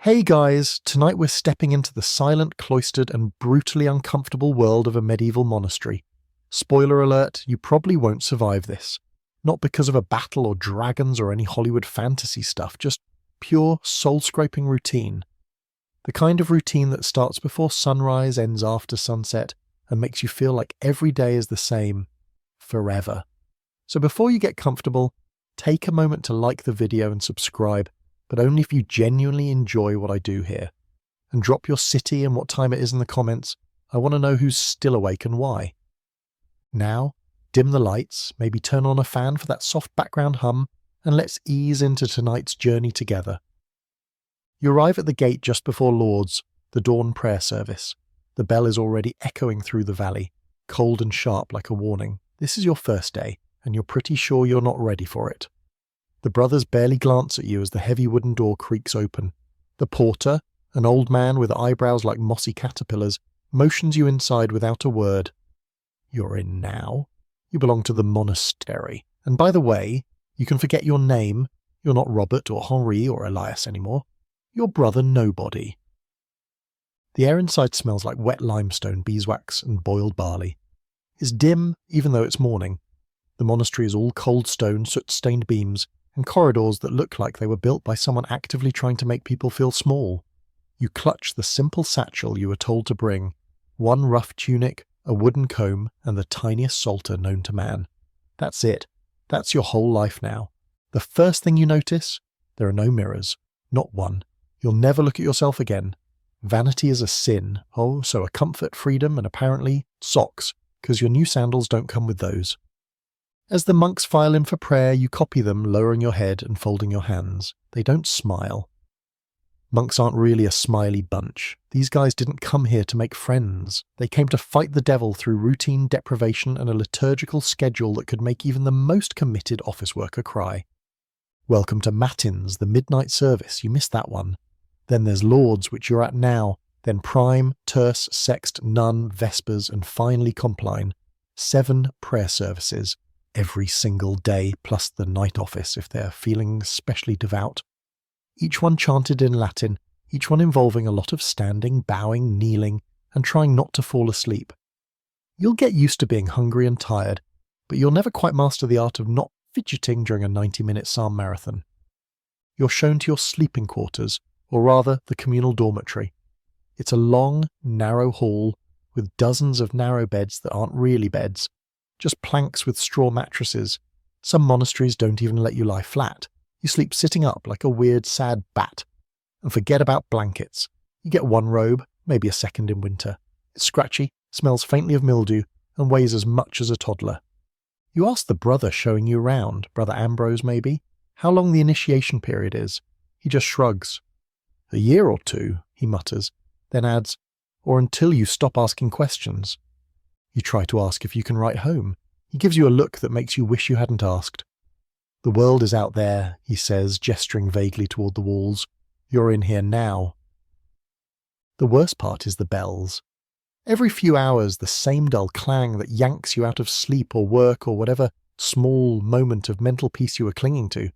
Hey guys, tonight we're stepping into the silent, cloistered, and brutally uncomfortable world of a medieval monastery. Spoiler alert, you probably won't survive this. Not because of a battle or dragons or any Hollywood fantasy stuff, just pure, soul-scraping routine. The kind of routine that starts before sunrise, ends after sunset, and makes you feel like every day is the same, forever. So before you get comfortable, take a moment to like the video and subscribe, but only if you genuinely enjoy what I do here. And drop your city and what time it is in the comments. I want to know who's still awake and why. Now, dim the lights, maybe turn on a fan for that soft background hum, and let's ease into tonight's journey together. You arrive at the gate just before Lord's, the dawn prayer service. The bell is already echoing through the valley, cold and sharp like a warning. This is your first day, and you're pretty sure you're not ready for it. The brothers barely glance at you as the heavy wooden door creaks open. The porter, an old man with eyebrows like mossy caterpillars, motions you inside without a word. You're in now. You belong to the monastery. And by the way, you can forget your name. You're not Robert or Henri or Elias anymore. You're Brother Nobody. The air inside smells like wet limestone, beeswax, and boiled barley. It's dim, even though it's morning. The monastery is all cold stone, soot-stained beams, and corridors that look like they were built by someone actively trying to make people feel small. You clutch the simple satchel you were told to bring, one rough tunic, a wooden comb, and the tiniest psalter known to man. That's it. That's your whole life now. The first thing you notice, there are no mirrors. Not one. You'll never look at yourself again. Vanity is a sin. Oh, so a comfort, freedom, and apparently socks, because your new sandals don't come with those. As the monks file in for prayer, you copy them, lowering your head and folding your hands. They don't smile. Monks aren't really a smiley bunch. These guys didn't come here to make friends. They came to fight the devil through routine, deprivation, and a liturgical schedule that could make even the most committed office worker cry. Welcome to Matins, the midnight service. You missed that one. Then there's Lord's, which you're at now. Then Prime, Terce, Sext, Nun, Vespers, and finally Compline. 7 prayer services. Every single day, plus the night office if they're feeling especially devout. Each one chanted in Latin, each one involving a lot of standing, bowing, kneeling, and trying not to fall asleep. You'll get used to being hungry and tired, but you'll never quite master the art of not fidgeting during a 90-minute psalm marathon. You're shown to your sleeping quarters, or rather the communal dormitory. It's a long, narrow hall with dozens of narrow beds that aren't really beds, just planks with straw mattresses. Some monasteries don't even let you lie flat. You sleep sitting up like a weird, sad bat. And forget about blankets. You get one robe, maybe a second in winter. It's scratchy, smells faintly of mildew, and weighs as much as a toddler. You ask the brother showing you around, Brother Ambrose maybe, how long the initiation period is. He just shrugs. "A year or 2, he mutters, then adds, "or until you stop asking questions." You try to ask if you can write home. He gives you a look that makes you wish you hadn't asked. "The world is out there," he says, gesturing vaguely toward the walls. "You're in here now." The worst part is the bells. Every few hours, the same dull clang that yanks you out of sleep or work or whatever small moment of mental peace you were clinging to.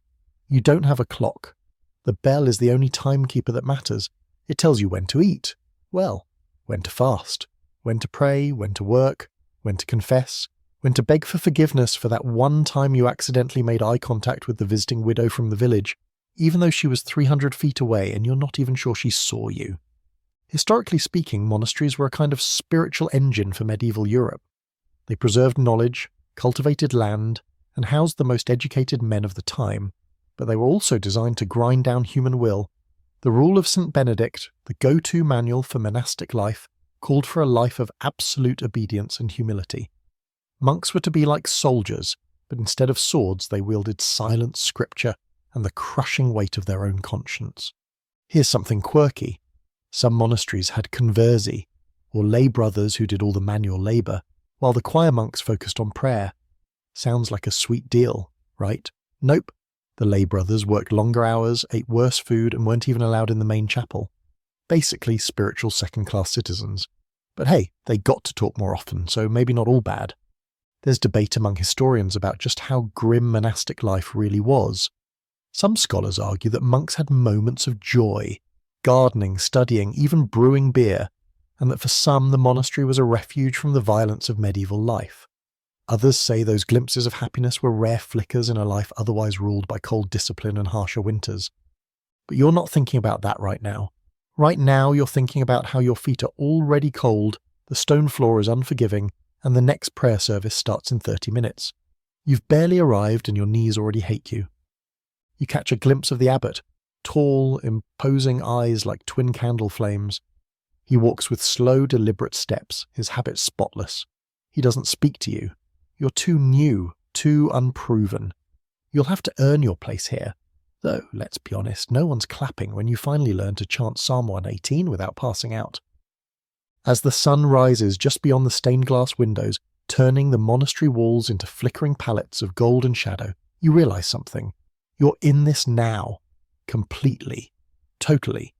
You don't have a clock. The bell is the only timekeeper that matters. It tells you when to eat. Well, when to fast. When to pray, when to work, when to confess, when to beg for forgiveness for that one time you accidentally made eye contact with the visiting widow from the village, even though she was 300 feet away and you're not even sure she saw you. Historically speaking, monasteries were a kind of spiritual engine for medieval Europe. They preserved knowledge, cultivated land, and housed the most educated men of the time, but they were also designed to grind down human will. The Rule of St. Benedict, the go-to manual for monastic life, called for a life of absolute obedience and humility. Monks were to be like soldiers, but instead of swords they wielded silent scripture and the crushing weight of their own conscience. Here's something quirky. Some monasteries had conversi, or lay brothers who did all the manual labour, while the choir monks focused on prayer. Sounds like a sweet deal, right? Nope. The lay brothers worked longer hours, ate worse food, and weren't even allowed in the main chapel. Basically spiritual second-class citizens. But hey, they got to talk more often, so maybe not all bad. There's debate among historians about just how grim monastic life really was. Some scholars argue that monks had moments of joy, gardening, studying, even brewing beer, and that for some the monastery was a refuge from the violence of medieval life. Others say those glimpses of happiness were rare flickers in a life otherwise ruled by cold discipline and harsher winters. But you're not thinking about that right now. Right now you're thinking about how your feet are already cold, the stone floor is unforgiving, and the next prayer service starts in 30 minutes. You've barely arrived and your knees already hate you. You catch a glimpse of the abbot, tall, imposing eyes like twin candle flames. He walks with slow, deliberate steps, his habit spotless. He doesn't speak to you. You're too new, too unproven. You'll have to earn your place here. Though, let's be honest, no one's clapping when you finally learn to chant Psalm 118 without passing out. As the sun rises just beyond the stained glass windows, turning the monastery walls into flickering palettes of gold and shadow, you realize something. You're in this now. Completely. Totally.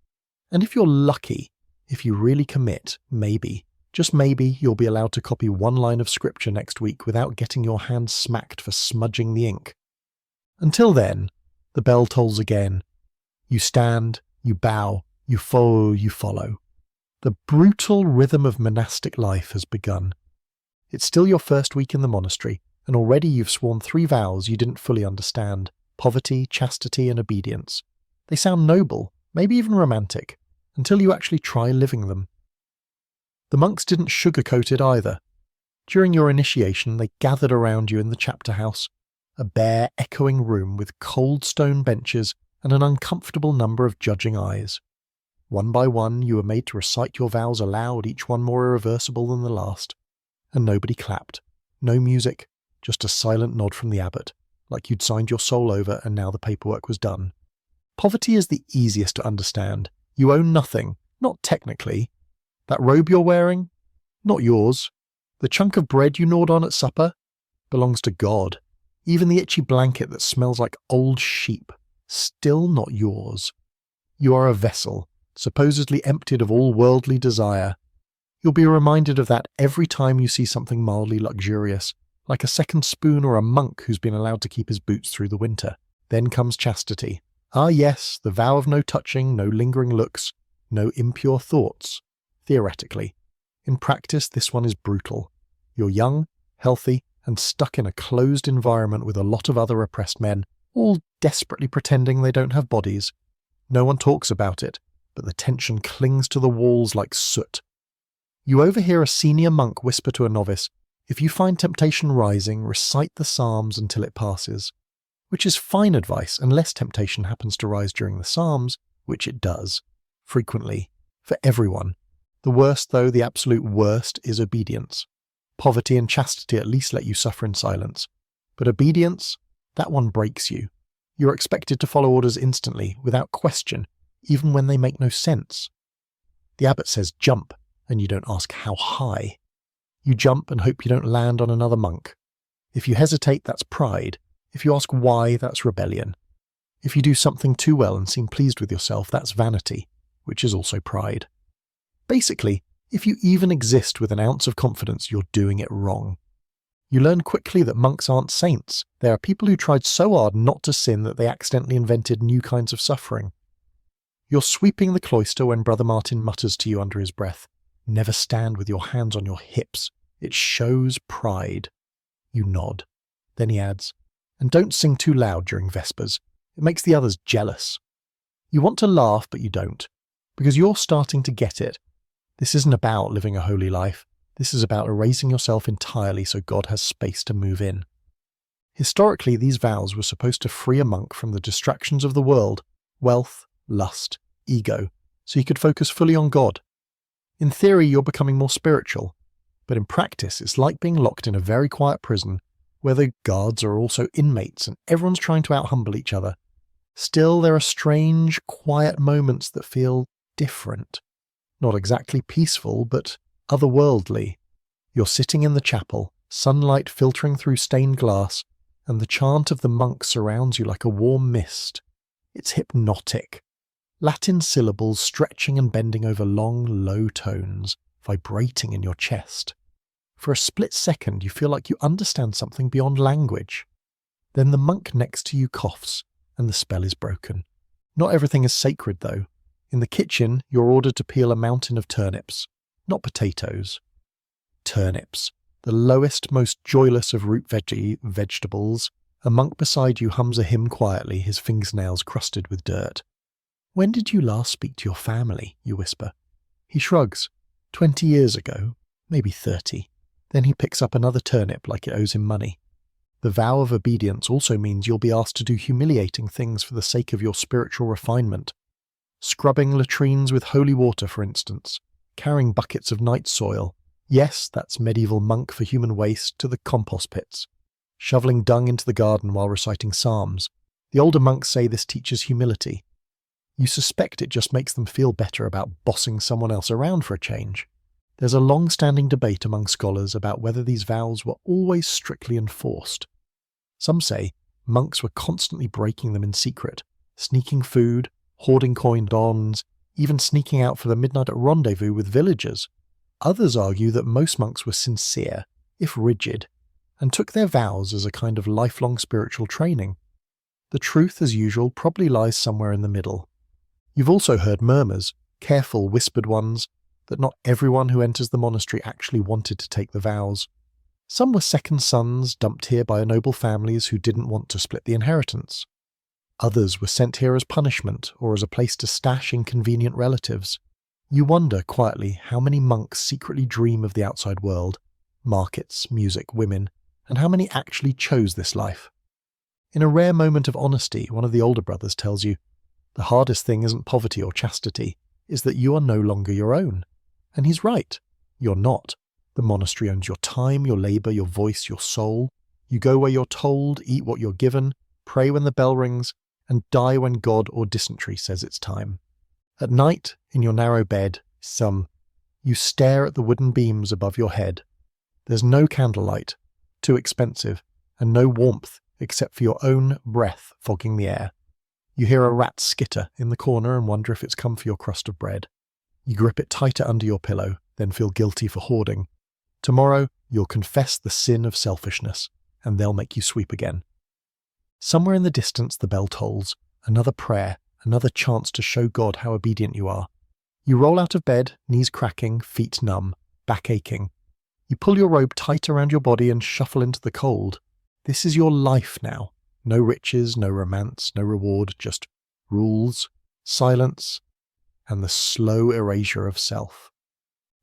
And if you're lucky, if you really commit, maybe, just maybe, you'll be allowed to copy one line of scripture next week without getting your hand smacked for smudging the ink. Until then, the bell tolls again. You stand, you bow, you follow. The brutal rhythm of monastic life has begun. It's still your first week in the monastery, and already you've sworn 3 vows you didn't fully understand: poverty, chastity, and obedience. They sound noble, maybe even romantic, until you actually try living them. The monks didn't sugarcoat it either. During your initiation, they gathered around you in the chapter house, a bare, echoing room with cold stone benches and an uncomfortable number of judging eyes. One by one, you were made to recite your vows aloud, each one more irreversible than the last. And nobody clapped. No music, just a silent nod from the abbot, like you'd signed your soul over and now the paperwork was done. Poverty is the easiest to understand. You own nothing, not technically. That robe you're wearing? Not yours. The chunk of bread you gnawed on at supper? Belongs to God. Even the itchy blanket that smells like old sheep? Still not yours. You are a vessel, supposedly emptied of all worldly desire. You'll be reminded of that every time you see something mildly luxurious, like a second spoon or a monk who's been allowed to keep his boots through the winter. Then comes chastity. Ah yes, the vow of no touching, no lingering looks, no impure thoughts. Theoretically. In practice, this one is brutal. You're young, healthy, and stuck in a closed environment with a lot of other oppressed men, all desperately pretending they don't have bodies. No one talks about it, but the tension clings to the walls like soot. You overhear a senior monk whisper to a novice, "If you find temptation rising, recite the Psalms until it passes," which is fine advice unless temptation happens to rise during the Psalms, which it does, frequently, for everyone. The worst, though, the absolute worst, is obedience. Poverty and chastity at least let you suffer in silence. But obedience, that one breaks you. You're expected to follow orders instantly, without question, even when they make no sense. The abbot says jump, and you don't ask how high. You jump and hope you don't land on another monk. If you hesitate, that's pride. If you ask why, that's rebellion. If you do something too well and seem pleased with yourself, that's vanity, which is also pride. Basically, if you even exist with an ounce of confidence, you're doing it wrong. You learn quickly that monks aren't saints. They are people who tried so hard not to sin that they accidentally invented new kinds of suffering. You're sweeping the cloister when Brother Martin mutters to you under his breath, "Never stand with your hands on your hips. It shows pride." You nod. Then he adds, "And don't sing too loud during Vespers. It makes the others jealous." You want to laugh, but you don't, because you're starting to get it. This isn't about living a holy life. This is about erasing yourself entirely so God has space to move in. Historically, these vows were supposed to free a monk from the distractions of the world, wealth, lust, ego, so he could focus fully on God. In theory, you're becoming more spiritual, but in practice, it's like being locked in a very quiet prison where the guards are also inmates and everyone's trying to out-humble each other. Still, there are strange, quiet moments that feel different. Not exactly peaceful, but otherworldly. You're sitting in the chapel, sunlight filtering through stained glass, and the chant of the monk surrounds you like a warm mist. It's hypnotic. Latin syllables stretching and bending over long, low tones, vibrating in your chest. For a split second, you feel like you understand something beyond language. Then the monk next to you coughs, and the spell is broken. Not everything is sacred, though. In the kitchen, you're ordered to peel a mountain of turnips, not potatoes. Turnips, the lowest, most joyless of root vegetables. A monk beside you hums a hymn quietly, his fingernails crusted with dirt. "When did you last speak to your family?" you whisper. He shrugs. 20 years ago, maybe 30. Then he picks up another turnip like it owes him money. The vow of obedience also means you'll be asked to do humiliating things for the sake of your spiritual refinement. Scrubbing latrines with holy water, for instance. Carrying buckets of night soil. Yes, that's medieval monk for human waste to the compost pits. Shoveling dung into the garden while reciting psalms. The older monks say this teaches humility. You suspect it just makes them feel better about bossing someone else around for a change. There's a long-standing debate among scholars about whether these vows were always strictly enforced. Some say monks were constantly breaking them in secret, sneaking food, hoarding coin dons, even sneaking out for the midnight rendezvous with villagers. Others argue that most monks were sincere, if rigid, and took their vows as a kind of lifelong spiritual training. The truth, as usual, probably lies somewhere in the middle. You've also heard murmurs, careful whispered ones, that not everyone who enters the monastery actually wanted to take the vows. Some were second sons dumped here by noble families who didn't want to split the inheritance. Others were sent here as punishment or as a place to stash inconvenient relatives. You wonder quietly how many monks secretly dream of the outside world, markets, music, women, and how many actually chose this life. In a rare moment of honesty, one of the older brothers tells you, the hardest thing isn't poverty or chastity, is that you are no longer your own. And he's right. You're not. The monastery owns your time, your labour, your voice, your soul. You go where you're told, eat what you're given, pray when the bell rings, and die when God or dysentery says it's time. At night, in your narrow bed, you stare at the wooden beams above your head. There's no candlelight, too expensive, and no warmth except for your own breath fogging the air. You hear a rat skitter in the corner and wonder if it's come for your crust of bread. You grip it tighter under your pillow, then feel guilty for hoarding. Tomorrow, you'll confess the sin of selfishness, and they'll make you sweep again. Somewhere in the distance the bell tolls, another prayer, another chance to show God how obedient you are. You roll out of bed, knees cracking, feet numb, back aching. You pull your robe tight around your body and shuffle into the cold. This is your life now. No riches, no romance, no reward, just rules, silence, and the slow erasure of self.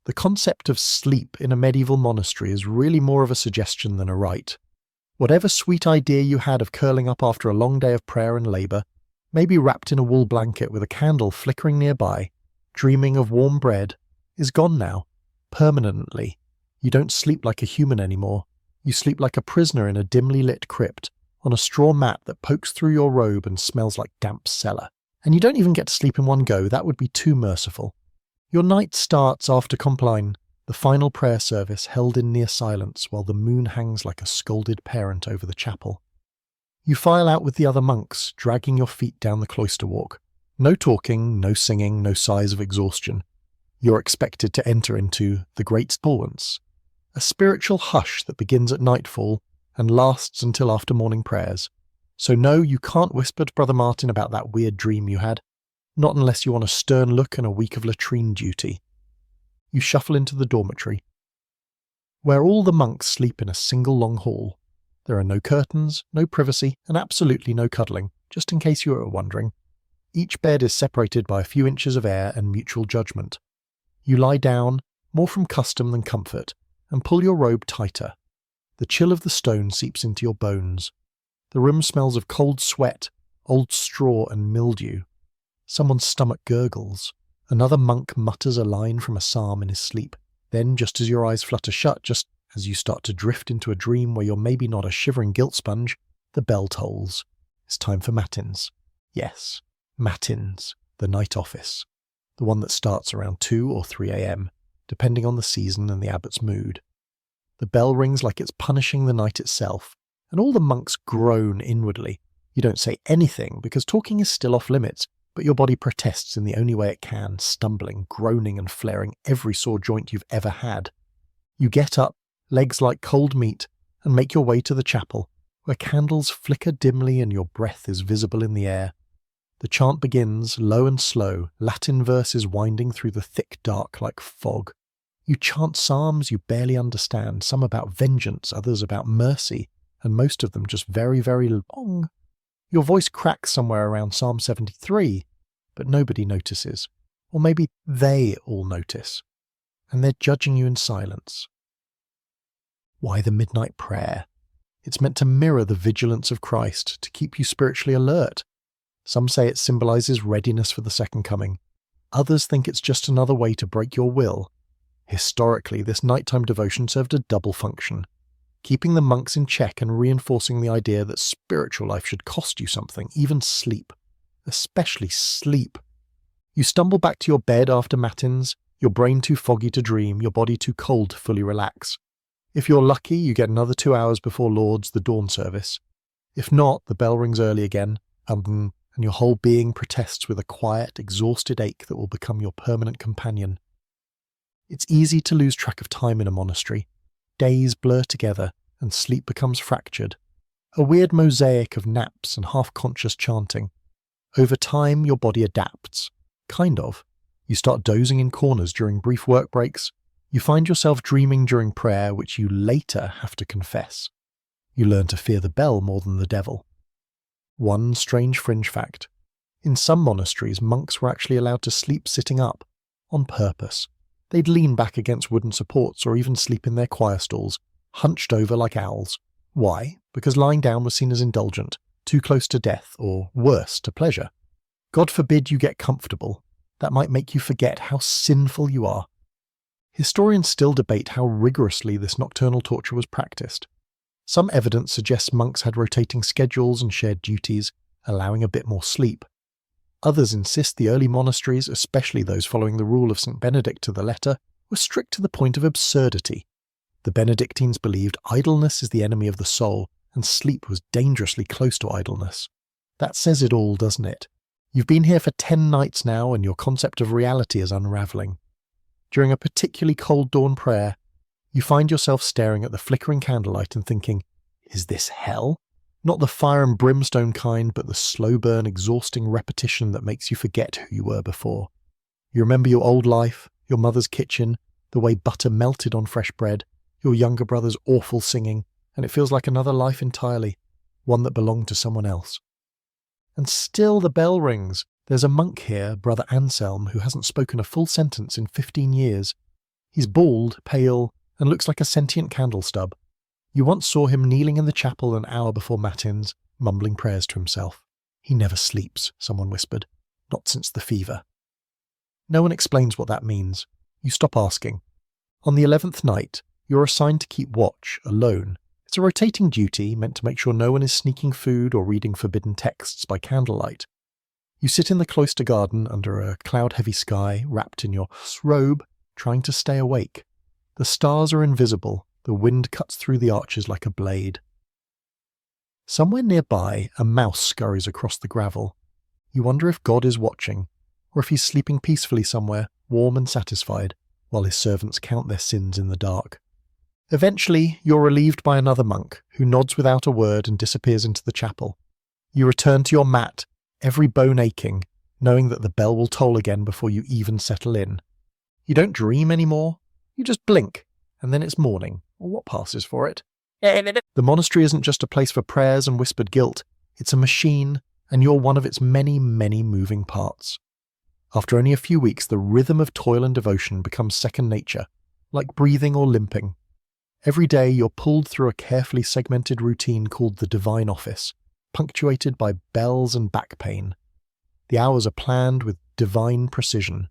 The concept of sleep in a medieval monastery is really more of a suggestion than a rite. Whatever sweet idea you had of curling up after a long day of prayer and labour, maybe wrapped in a wool blanket with a candle flickering nearby, dreaming of warm bread, is gone now, permanently. You don't sleep like a human anymore. You sleep like a prisoner in a dimly lit crypt, on a straw mat that pokes through your robe and smells like damp cellar. And you don't even get to sleep in one go, that would be too merciful. Your night starts after Compline, the final prayer service held in near silence while the moon hangs like a scolded parent over the chapel. You file out with the other monks, dragging your feet down the cloister walk. No talking, no singing, no sighs of exhaustion. You're expected to enter into the great silence, a spiritual hush that begins at nightfall and lasts until after morning prayers. So no, you can't whisper to Brother Martin about that weird dream you had, not unless you want a stern look and a week of latrine duty. You shuffle into the dormitory, where all the monks sleep in a single long hall. There are no curtains, no privacy, and absolutely no cuddling, just in case you were wondering. Each bed is separated by a few inches of air and mutual judgment. You lie down, more from custom than comfort, and pull your robe tighter. The chill of the stone seeps into your bones. The room smells of cold sweat, old straw and mildew. Someone's stomach gurgles. Another monk mutters a line from a psalm in his sleep. Then, just as your eyes flutter shut, just as you start to drift into a dream where you're maybe not a shivering guilt sponge, the bell tolls. It's time for matins. Yes, matins, the night office. The one that starts around 2 or 3 a.m., depending on the season and the abbot's mood. The bell rings like it's punishing the night itself, and all the monks groan inwardly. You don't say anything because talking is still off limits, but your body protests in the only way it can, stumbling, groaning and flaring every sore joint you've ever had. You get up, legs like cold meat, and make your way to the chapel, where candles flicker dimly and your breath is visible in the air. The chant begins, low and slow, Latin verses winding through the thick dark like fog. You chant psalms you barely understand, some about vengeance, others about mercy, and most of them just very, very long. Your voice cracks somewhere around Psalm 73, but nobody notices. Or maybe they all notice, and they're judging you in silence. Why the midnight prayer? It's meant to mirror the vigilance of Christ, to keep you spiritually alert. Some say it symbolizes readiness for the second coming. Others think it's just another way to break your will. Historically, this nighttime devotion served a double function, keeping the monks in check and reinforcing the idea that spiritual life should cost you something, even sleep. Especially sleep. You stumble back to your bed after matins, your brain too foggy to dream, your body too cold to fully relax. If you're lucky, you get another 2 hours before Lord's, the dawn service. If not, the bell rings early again, and your whole being protests with a quiet, exhausted ache that will become your permanent companion. It's easy to lose track of time in a monastery. Days blur together, and sleep becomes fractured. A weird mosaic of naps and half-conscious chanting. Over time, your body adapts. Kind of. You start dozing in corners during brief work breaks. You find yourself dreaming during prayer, which you later have to confess. You learn to fear the bell more than the devil. One strange fringe fact. In some monasteries, monks were actually allowed to sleep sitting up, on purpose. They'd lean back against wooden supports or even sleep in their choir stalls, hunched over like owls. Why? Because lying down was seen as indulgent, too close to death, or worse, to pleasure. God forbid you get comfortable. That might make you forget how sinful you are. Historians still debate how rigorously this nocturnal torture was practiced. Some evidence suggests monks had rotating schedules and shared duties, allowing a bit more sleep. Others insist the early monasteries, especially those following the rule of St. Benedict to the letter, were strict to the point of absurdity. The Benedictines believed idleness is the enemy of the soul, and sleep was dangerously close to idleness. That says it all, doesn't it? You've been here for 10 nights now, and your concept of reality is unravelling. During a particularly cold dawn prayer, you find yourself staring at the flickering candlelight and thinking, is this hell? Not the fire and brimstone kind, but the slow burn, exhausting repetition that makes you forget who you were before. You remember your old life, your mother's kitchen, the way butter melted on fresh bread, your younger brother's awful singing, and it feels like another life entirely, one that belonged to someone else. And still the bell rings. There's a monk here, Brother Anselm, who hasn't spoken a full sentence in 15 years. He's bald, pale, and looks like a sentient candle stub. You once saw him kneeling in the chapel an hour before matins, mumbling prayers to himself. He never sleeps, someone whispered. Not since the fever. No one explains what that means. You stop asking. On the 11th night, you're assigned to keep watch, alone. It's a rotating duty meant to make sure no one is sneaking food or reading forbidden texts by candlelight. You sit in the cloister garden under a cloud-heavy sky, wrapped in your robe, trying to stay awake. The stars are invisible. The wind cuts through the arches like a blade. Somewhere nearby, a mouse scurries across the gravel. You wonder if God is watching, or if he's sleeping peacefully somewhere, warm and satisfied, while his servants count their sins in the dark. Eventually, you're relieved by another monk, who nods without a word and disappears into the chapel. You return to your mat, every bone aching, knowing that the bell will toll again before you even settle in. You don't dream anymore. You just blink, and then it's morning, or what passes for it. The monastery isn't just a place for prayers and whispered guilt. It's a machine, and you're one of its many, many moving parts. After only a few weeks, the rhythm of toil and devotion becomes second nature, like breathing or limping. Every day you're pulled through a carefully segmented routine called the Divine Office, punctuated by bells and back pain. The hours are planned with divine precision.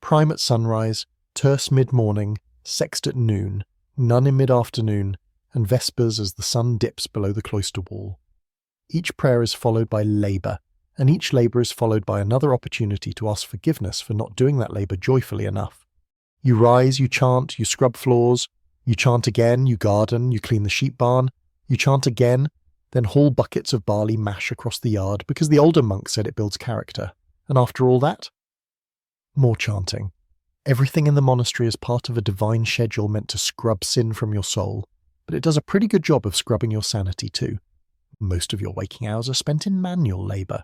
Prime at sunrise, terce mid-morning, sext at noon, none in mid-afternoon, and vespers as the sun dips below the cloister wall. Each prayer is followed by labour, and each labour is followed by another opportunity to ask forgiveness for not doing that labour joyfully enough. You rise, you chant, you scrub floors, you chant again, you garden, you clean the sheep barn, you chant again, then haul buckets of barley mash across the yard because the older monk said it builds character. And after all that, more chanting. Everything in the monastery is part of a divine schedule meant to scrub sin from your soul, but it does a pretty good job of scrubbing your sanity too. Most of your waking hours are spent in manual labour.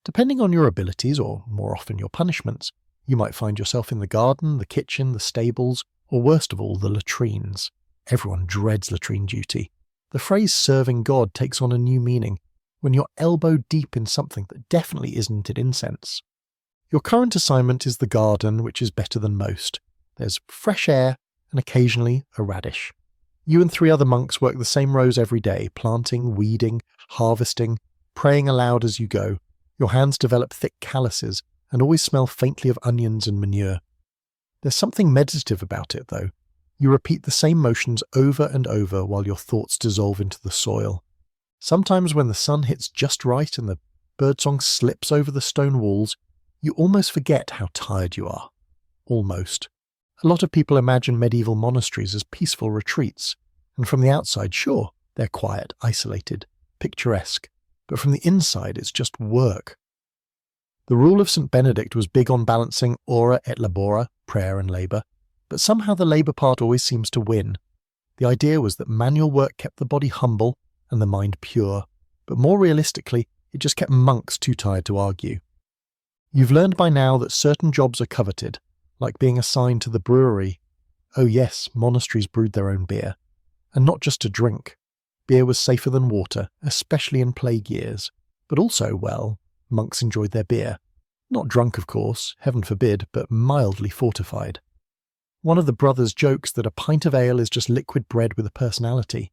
Depending on your abilities, or more often your punishments, you might find yourself in the garden, the kitchen, the stables, or worst of all, the latrines. Everyone dreads latrine duty. The phrase serving God takes on a new meaning when you're elbow deep in something that definitely isn't an incense. Your current assignment is the garden, which is better than most. There's fresh air and occasionally a radish. You and 3 other monks work the same rows every day, planting, weeding, harvesting, praying aloud as you go. Your hands develop thick calluses and always smell faintly of onions and manure. There's something meditative about it, though. You repeat the same motions over and over while your thoughts dissolve into the soil. Sometimes when the sun hits just right and the birdsong slips over the stone walls, you almost forget how tired you are. Almost. A lot of people imagine medieval monasteries as peaceful retreats, and from the outside, sure, they're quiet, isolated, picturesque, but from the inside it's just work. The rule of St. Benedict was big on balancing ora et labora, prayer and labour, but somehow the labour part always seems to win. The idea was that manual work kept the body humble and the mind pure, but more realistically, it just kept monks too tired to argue. You've learned by now that certain jobs are coveted, like being assigned to the brewery. Oh yes, monasteries brewed their own beer. And not just to drink. Beer was safer than water, especially in plague years. But also, well, monks enjoyed their beer. Not drunk, of course, heaven forbid, but mildly fortified. One of the brothers jokes that a pint of ale is just liquid bread with a personality.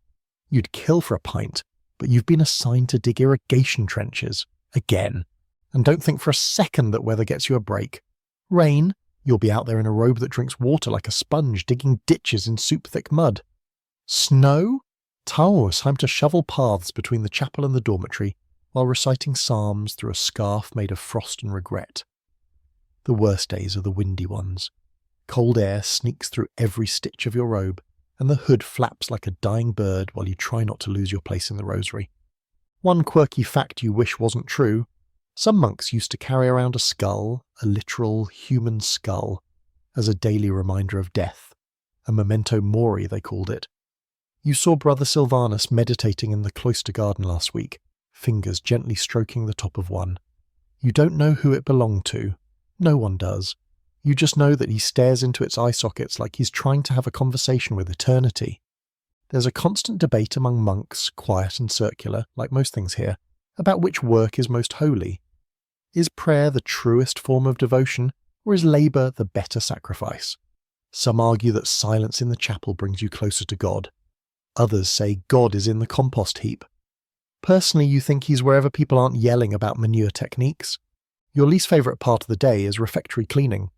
You'd kill for a pint, but you've been assigned to dig irrigation trenches. Again. And don't think for a second that weather gets you a break. Rain, you'll be out there in a robe that drinks water like a sponge, digging ditches in soup-thick mud. Snow? It's time to shovel paths between the chapel and the dormitory while reciting psalms through a scarf made of frost and regret. The worst days are the windy ones. Cold air sneaks through every stitch of your robe, and the hood flaps like a dying bird while you try not to lose your place in the rosary. One quirky fact you wish wasn't true: some monks used to carry around a skull, a literal human skull, as a daily reminder of death. A memento mori, they called it. You saw Brother Silvanus meditating in the cloister garden last week, fingers gently stroking the top of one. You don't know who it belonged to. No one does. You just know that he stares into its eye sockets like he's trying to have a conversation with eternity. There's a constant debate among monks, quiet and circular, like most things here, about which work is most holy. Is prayer the truest form of devotion, or is labour the better sacrifice? Some argue that silence in the chapel brings you closer to God. Others say God is in the compost heap. Personally, you think he's wherever people aren't yelling about manure techniques. Your least favourite part of the day is refectory cleaning.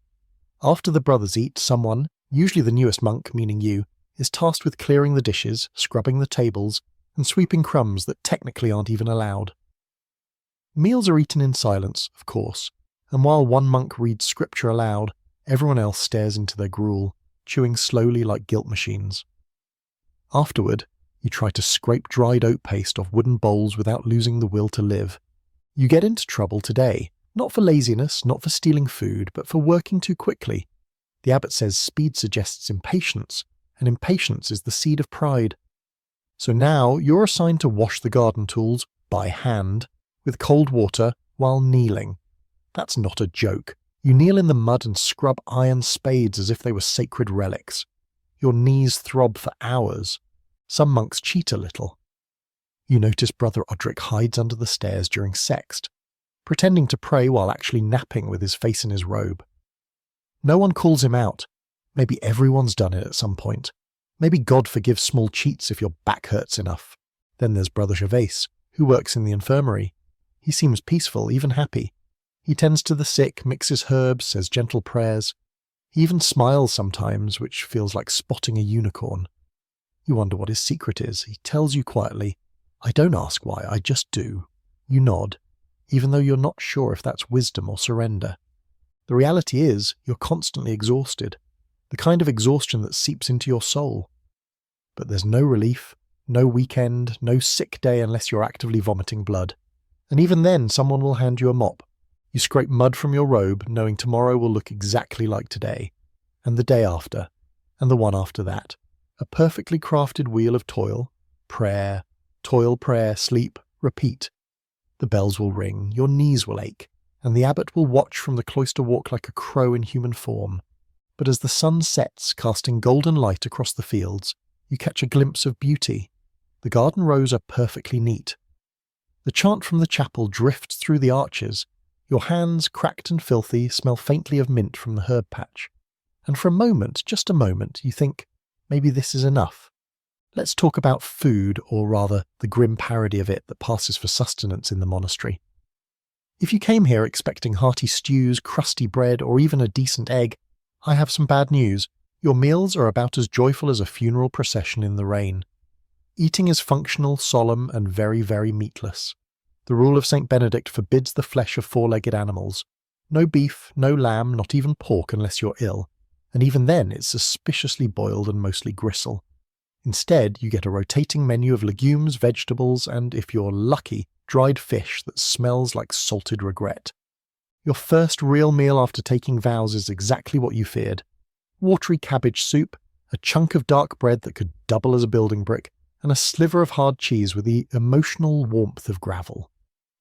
After the brothers eat, someone, usually the newest monk, meaning you, is tasked with clearing the dishes, scrubbing the tables, and sweeping crumbs that technically aren't even allowed. Meals are eaten in silence, of course, and while one monk reads scripture aloud, everyone else stares into their gruel, chewing slowly like guilt machines. Afterward, you try to scrape dried oat paste off wooden bowls without losing the will to live. You get into trouble today, not for laziness, not for stealing food, but for working too quickly. The abbot says speed suggests impatience, and impatience is the seed of pride. So now you're assigned to wash the garden tools, by hand, with cold water, while kneeling. That's not a joke. You kneel in the mud and scrub iron spades as if they were sacred relics. Your knees throb for hours. Some monks cheat a little. You notice Brother Odric hides under the stairs during sext, pretending to pray while actually napping with his face in his robe. No one calls him out. Maybe everyone's done it at some point. Maybe God forgives small cheats if your back hurts enough. Then there's Brother Gervais, who works in the infirmary. He seems peaceful, even happy. He tends to the sick, mixes herbs, says gentle prayers. He even smiles sometimes, which feels like spotting a unicorn. You wonder what his secret is. He tells you quietly, "I don't ask why, I just do." You nod, even though you're not sure if that's wisdom or surrender. The reality is, you're constantly exhausted, the kind of exhaustion that seeps into your soul. But there's no relief, no weekend, no sick day unless you're actively vomiting blood. And even then, someone will hand you a mop. You scrape mud from your robe, knowing tomorrow will look exactly like today, and the day after, and the one after that. A perfectly crafted wheel of toil, prayer, sleep, repeat. The bells will ring, your knees will ache, and the abbot will watch from the cloister walk like a crow in human form. But as the sun sets, casting golden light across the fields, you catch a glimpse of beauty. The garden rows are perfectly neat. The chant from the chapel drifts through the arches. Your hands, cracked and filthy, smell faintly of mint from the herb patch. And for a moment, just a moment, you think, maybe this is enough. Let's talk about food, or rather, the grim parody of it that passes for sustenance in the monastery. If you came here expecting hearty stews, crusty bread, or even a decent egg, I have some bad news. Your meals are about as joyful as a funeral procession in the rain. Eating is functional, solemn, and very, very meatless. The rule of St. Benedict forbids the flesh of four-legged animals. No beef, no lamb, not even pork unless you're ill, and even then it's suspiciously boiled and mostly gristle. Instead, you get a rotating menu of legumes, vegetables, and, if you're lucky, dried fish that smells like salted regret. Your first real meal after taking vows is exactly what you feared. Watery cabbage soup, a chunk of dark bread that could double as a building brick, and a sliver of hard cheese with the emotional warmth of gravel.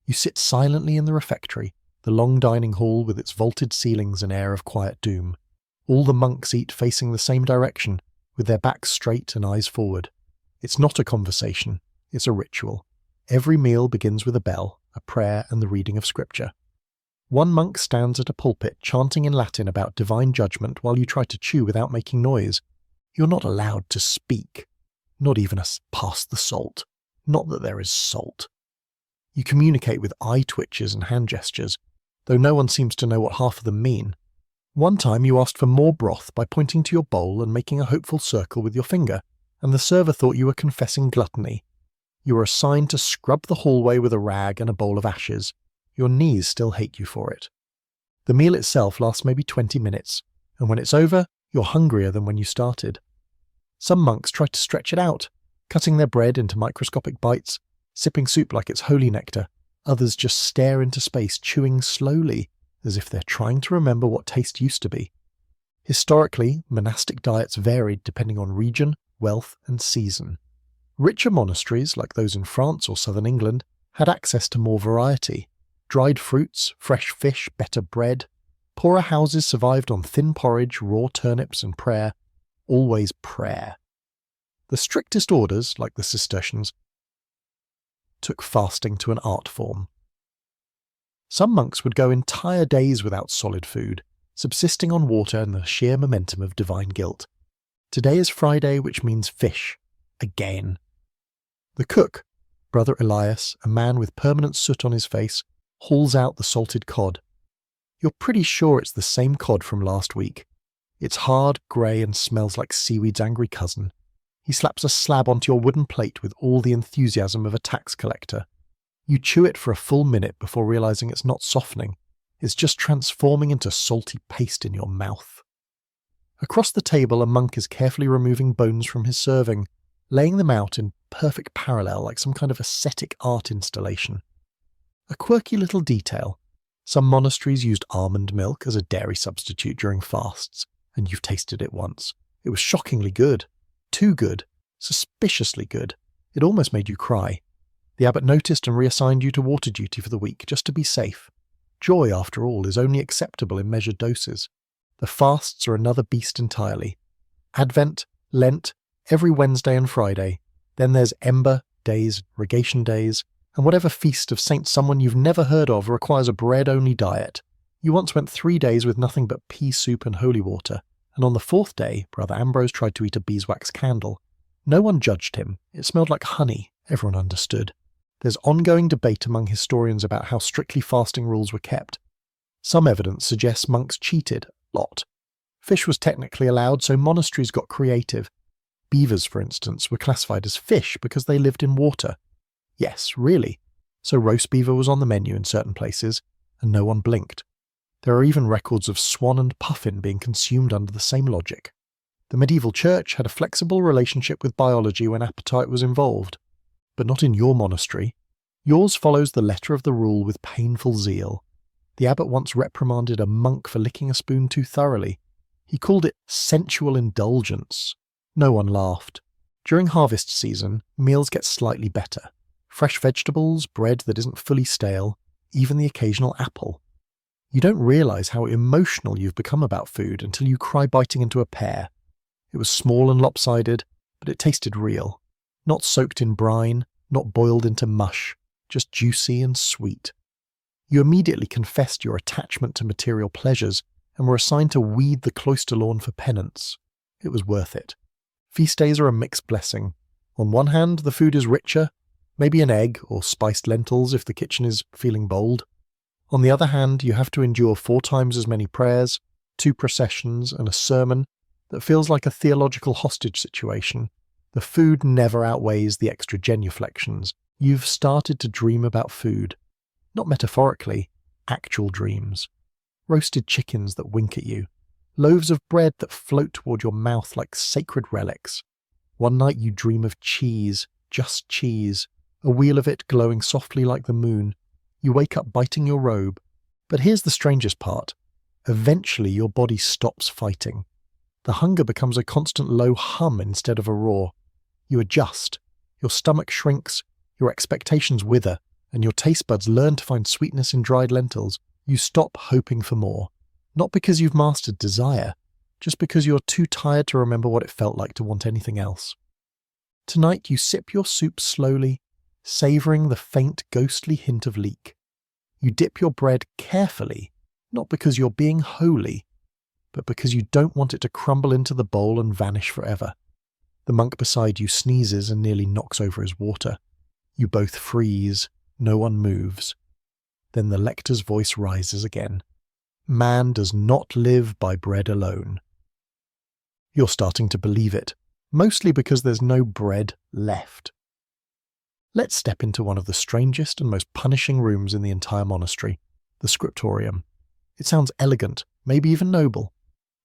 You sit silently in the refectory, the long dining hall with its vaulted ceilings and air of quiet doom. All the monks eat facing the same direction, with their backs straight and eyes forward. It's not a conversation, it's a ritual. Every meal begins with a bell, a prayer, and the reading of scripture. One monk stands at a pulpit chanting in Latin about divine judgment while you try to chew without making noise. You're not allowed to speak. Not even pass the salt. Not that there is salt. You communicate with eye twitches and hand gestures, though no one seems to know what half of them mean. One time you asked for more broth by pointing to your bowl and making a hopeful circle with your finger, and the server thought you were confessing gluttony. You were assigned to scrub the hallway with a rag and a bowl of ashes. Your knees still hate you for it. The meal itself lasts maybe 20 minutes, and when it's over, you're hungrier than when you started. Some monks try to stretch it out, cutting their bread into microscopic bites, sipping soup like it's holy nectar. Others just stare into space, chewing slowly, as if they're trying to remember what taste used to be. Historically, monastic diets varied depending on region, wealth, and season. Richer monasteries, like those in France or southern England, had access to more variety. Dried fruits, fresh fish, better bread. Poorer houses survived on thin porridge, raw turnips, and prayer. Always prayer. The strictest orders, like the Cistercians, took fasting to an art form. Some monks would go entire days without solid food, subsisting on water and the sheer momentum of divine guilt. Today is Friday, which means fish. Again. The cook, Brother Elias, a man with permanent soot on his face, hauls out the salted cod. You're pretty sure it's the same cod from last week. It's hard, grey, and smells like seaweed's angry cousin. He slaps a slab onto your wooden plate with all the enthusiasm of a tax collector. You chew it for a full minute before realising it's not softening. It's just transforming into salty paste in your mouth. Across the table, a monk is carefully removing bones from his serving, laying them out in perfect parallel like some kind of ascetic art installation. A quirky little detail. Some monasteries used almond milk as a dairy substitute during fasts, and you've tasted it once. It was shockingly good. Too good. Suspiciously good. It almost made you cry. The abbot noticed and reassigned you to water duty for the week, just to be safe. Joy, after all, is only acceptable in measured doses. The fasts are another beast entirely. Advent, Lent, every Wednesday and Friday. Then there's Ember days, Rogation days, and whatever feast of Saint someone you've never heard of requires a bread-only diet. You once went 3 days with nothing but pea soup and holy water, and on the 4th day, Brother Ambrose tried to eat a beeswax candle. No one judged him. It smelled like honey. Everyone understood. There's ongoing debate among historians about how strictly fasting rules were kept. Some evidence suggests monks cheated a lot. Fish was technically allowed, so monasteries got creative. Beavers, for instance, were classified as fish because they lived in water. Yes, really. So roast beaver was on the menu in certain places, and no one blinked. There are even records of swan and puffin being consumed under the same logic. The medieval church had a flexible relationship with biology when appetite was involved. But not in your monastery. Yours follows the letter of the rule with painful zeal. The abbot once reprimanded a monk for licking a spoon too thoroughly. He called it sensual indulgence. No one laughed. During harvest season, meals get slightly better. Fresh vegetables, bread that isn't fully stale, even the occasional apple. You don't realise how emotional you've become about food until you cry biting into a pear. It was small and lopsided, but it tasted real. Not soaked in brine, not boiled into mush, just juicy and sweet. You immediately confessed your attachment to material pleasures and were assigned to weed the cloister lawn for penance. It was worth it. Feast days are a mixed blessing. On one hand, the food is richer, maybe an egg or spiced lentils if the kitchen is feeling bold. On the other hand, you have to endure 4 times as many prayers, 2 processions, and a sermon that feels like a theological hostage situation. The food never outweighs the extra genuflections. You've started to dream about food. Not metaphorically, actual dreams. Roasted chickens that wink at you. Loaves of bread that float toward your mouth like sacred relics. One night you dream of cheese, just cheese, a wheel of it glowing softly like the moon. You wake up biting your robe. But here's the strangest part. Eventually your body stops fighting. The hunger becomes a constant low hum instead of a roar. You adjust. Your stomach shrinks, your expectations wither, and your taste buds learn to find sweetness in dried lentils. You stop hoping for more. Not because you've mastered desire, just because you're too tired to remember what it felt like to want anything else. Tonight you sip your soup slowly, savouring the faint ghostly hint of leek. You dip your bread carefully, not because you're being holy, but because you don't want it to crumble into the bowl and vanish forever. The monk beside you sneezes and nearly knocks over his water. You both freeze, no one moves. Then the lector's voice rises again. Man does not live by bread alone. You're starting to believe it, mostly because there's no bread left. Let's step into one of the strangest and most punishing rooms in the entire monastery, the Scriptorum. It sounds elegant, maybe even noble.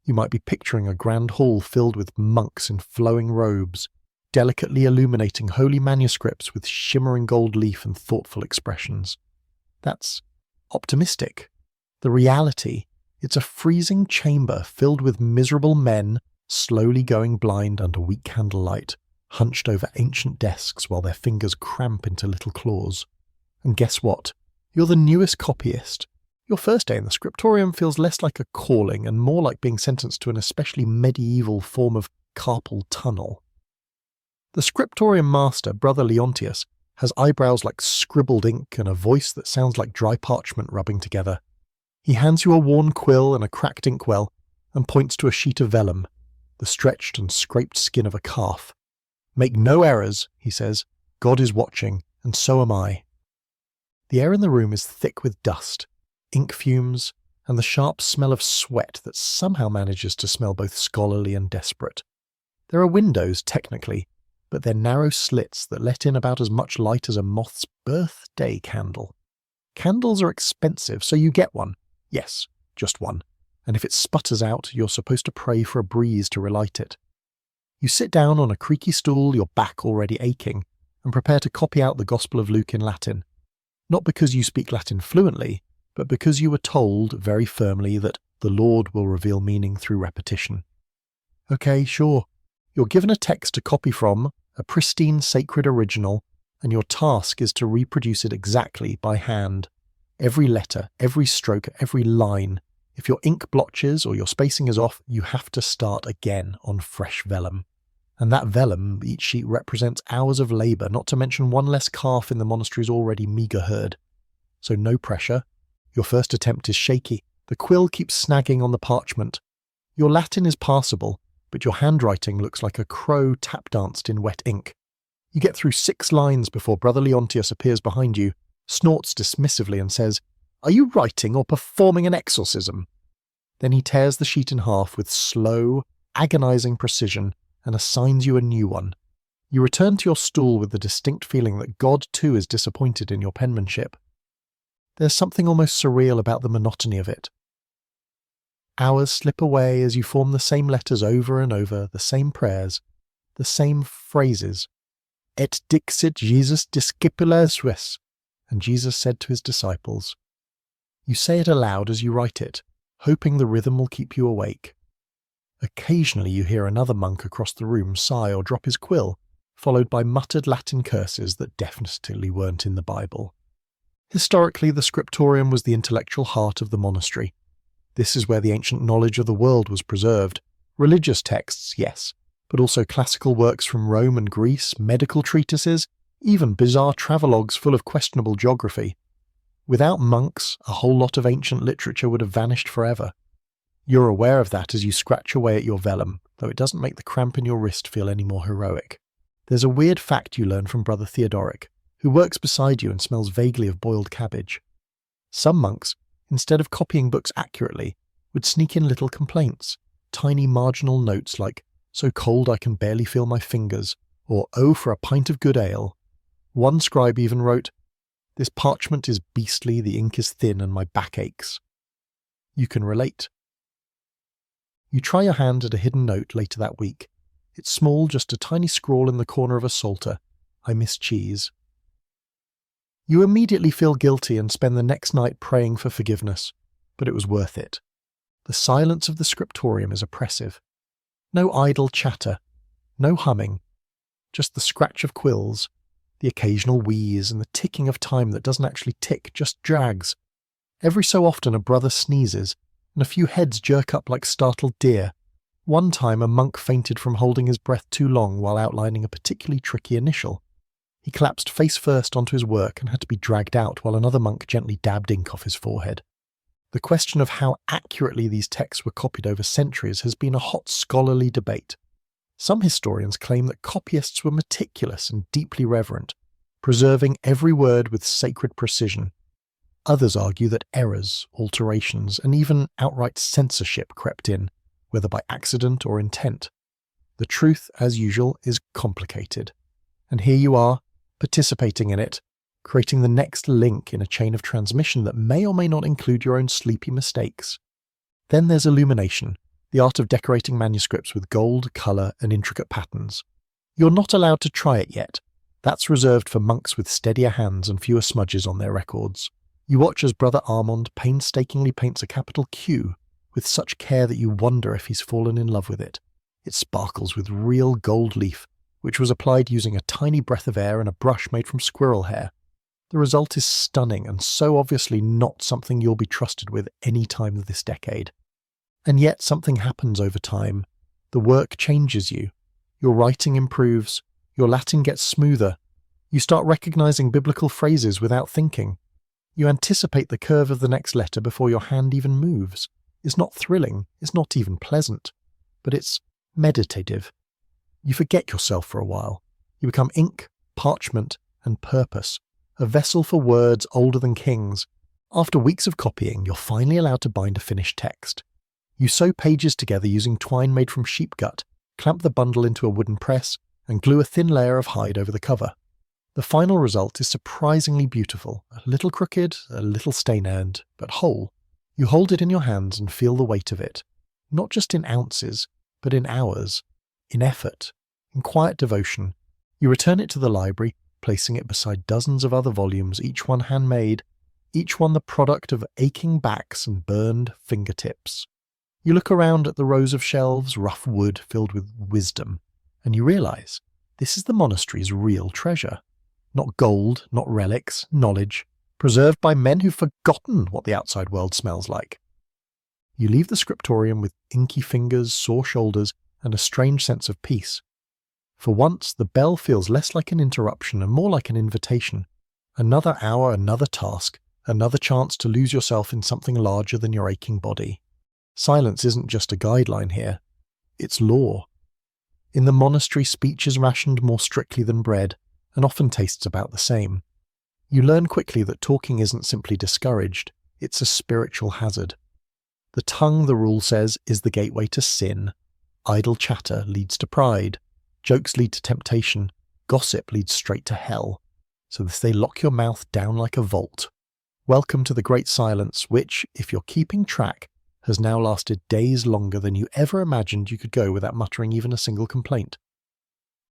You might be picturing a grand hall filled with monks in flowing robes, delicately illuminating holy manuscripts with shimmering gold leaf and thoughtful expressions. That's optimistic. The reality, it's a freezing chamber filled with miserable men slowly going blind under weak candlelight, hunched over ancient desks while their fingers cramp into little claws. And guess what? You're the newest copyist. Your first day in the Scriptorum feels less like a calling and more like being sentenced to an especially medieval form of carpal tunnel. The Scriptorum master, Brother Leontius, has eyebrows like scribbled ink and a voice that sounds like dry parchment rubbing together. He hands you a worn quill and a cracked inkwell and points to a sheet of vellum, the stretched and scraped skin of a calf. "Make no errors," he says. "God is watching, and so am I." The air in the room is thick with dust, ink fumes, and the sharp smell of sweat that somehow manages to smell both scholarly and desperate. There are windows, technically, but they're narrow slits that let in about as much light as a moth's birthday candle. Candles are expensive, so you get one. Yes, just one. And if it sputters out, you're supposed to pray for a breeze to relight it. You sit down on a creaky stool, your back already aching, and prepare to copy out the Gospel of Luke in Latin. Not because you speak Latin fluently, but because you were told very firmly that the Lord will reveal meaning through repetition. Okay, sure. You're given a text to copy from, a pristine sacred original, and your task is to reproduce it exactly by hand. Every letter, every stroke, every line. If your ink blotches or your spacing is off, you have to start again on fresh vellum. And that vellum, each sheet represents hours of labour, not to mention one less calf in the monastery's already meagre herd. So no pressure. Your first attempt is shaky. The quill keeps snagging on the parchment. Your Latin is passable, but your handwriting looks like a crow tap-danced in wet ink. You get through 6 lines before Brother Leontius appears behind you, snorts dismissively and says, "Are you writing or performing an exorcism?" Then he tears the sheet in half with slow, agonizing precision and assigns you a new one. You return to your stool with the distinct feeling that God too is disappointed in your penmanship. There's something almost surreal about the monotony of it. Hours slip away as you form the same letters over and over, the same prayers, the same phrases. Et dixit Jesus discipula suis, and Jesus said to his disciples. You say it aloud as you write it, hoping the rhythm will keep you awake. Occasionally you hear another monk across the room sigh or drop his quill, followed by muttered Latin curses that definitely weren't in the Bible. Historically, the Scriptorum was the intellectual heart of the monastery. This is where the ancient knowledge of the world was preserved. Religious texts, yes, but also classical works from Rome and Greece, medical treatises, even bizarre travelogues full of questionable geography. Without monks, a whole lot of ancient literature would have vanished forever. You're aware of that as you scratch away at your vellum, though it doesn't make the cramp in your wrist feel any more heroic. There's a weird fact you learn from Brother Theodoric, who works beside you and smells vaguely of boiled cabbage. Some monks, instead of copying books accurately, would sneak in little complaints, tiny marginal notes like, "So cold I can barely feel my fingers," or "Oh, for a pint of good ale." One scribe even wrote, "This parchment is beastly, the ink is thin, and my back aches." You can relate. You try your hand at a hidden note later that week. It's small, just a tiny scrawl in the corner of a psalter. "I miss cheese." You immediately feel guilty and spend the next night praying for forgiveness, but it was worth it. The silence of the Scriptorum is oppressive. No idle chatter, no humming, just the scratch of quills, the occasional wheeze, and the ticking of time that doesn't actually tick, just drags. Every so often a brother sneezes, and a few heads jerk up like startled deer. One time a monk fainted from holding his breath too long while outlining a particularly tricky initial. He collapsed face first onto his work and had to be dragged out while another monk gently dabbed ink off his forehead. The question of how accurately these texts were copied over centuries has been a hot scholarly debate. Some historians claim that copyists were meticulous and deeply reverent, preserving every word with sacred precision. Others argue that errors, alterations, and even outright censorship crept in, whether by accident or intent. The truth, as usual, is complicated. And here you are, participating in it, creating the next link in a chain of transmission that may or may not include your own sleepy mistakes. Then there's illumination, the art of decorating manuscripts with gold, colour, and intricate patterns. You're not allowed to try it yet. That's reserved for monks with steadier hands and fewer smudges on their records. You watch as Brother Armand painstakingly paints a capital Q with such care that you wonder if he's fallen in love with it. It sparkles with real gold leaf, which was applied using a tiny breath of air and a brush made from squirrel hair. The result is stunning and so obviously not something you'll be trusted with any time this decade. And yet something happens over time. The work changes you. Your writing improves. Your Latin gets smoother. You start recognizing biblical phrases without thinking. You anticipate the curve of the next letter before your hand even moves. It's not thrilling. It's not even pleasant. But it's meditative. You forget yourself for a while. You become ink, parchment, and purpose, a vessel for words older than kings. After weeks of copying, you're finally allowed to bind a finished text. You sew pages together using twine made from sheep gut, clamp the bundle into a wooden press, and glue a thin layer of hide over the cover. The final result is surprisingly beautiful, a little crooked, a little stain-earned, but whole. You hold it in your hands and feel the weight of it, not just in ounces, but in hours, in effort, in quiet devotion. You return it to the library, placing it beside dozens of other volumes, each one handmade, each one the product of aching backs and burned fingertips. You look around at the rows of shelves, rough wood filled with wisdom, and you realize this is the monastery's real treasure. Not gold, not relics, knowledge, preserved by men who've forgotten what the outside world smells like. You leave the Scriptorum with inky fingers, sore shoulders, and a strange sense of peace. For once, the bell feels less like an interruption and more like an invitation. Another hour, another task, another chance to lose yourself in something larger than your aching body. Silence isn't just a guideline here. It's law. In the monastery, speech is rationed more strictly than bread, and often tastes about the same. You learn quickly that talking isn't simply discouraged, it's a spiritual hazard. The tongue, the rule says, is the gateway to sin. Idle chatter leads to pride. Jokes lead to temptation. Gossip leads straight to hell. So they lock your mouth down like a vault. Welcome to the great silence, which, if you're keeping track, has now lasted days longer than you ever imagined you could go without muttering even a single complaint.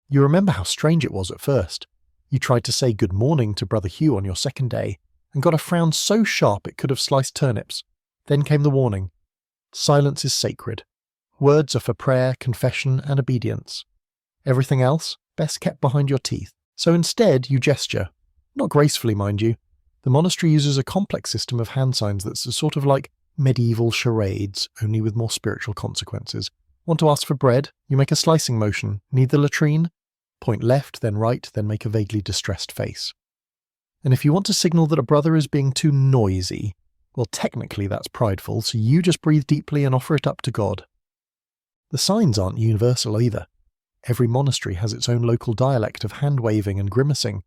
You remember how strange it was at first. You tried to say good morning to Brother Hugh on your second day, and got a frown so sharp it could have sliced turnips. Then came the warning. Silence is sacred. Words are for prayer, confession, and obedience. Everything else, best kept behind your teeth. So instead, you gesture. Not gracefully, mind you. The monastery uses a complex system of hand signs that's sort of like medieval charades, only with more spiritual consequences. Want to ask for bread? You make a slicing motion. Need the latrine? Point left, then right, then make a vaguely distressed face. And if you want to signal that a brother is being too noisy, well, technically that's prideful, so you just breathe deeply and offer it up to God. The signs aren't universal either. Every monastery has its own local dialect of hand-waving and grimacing,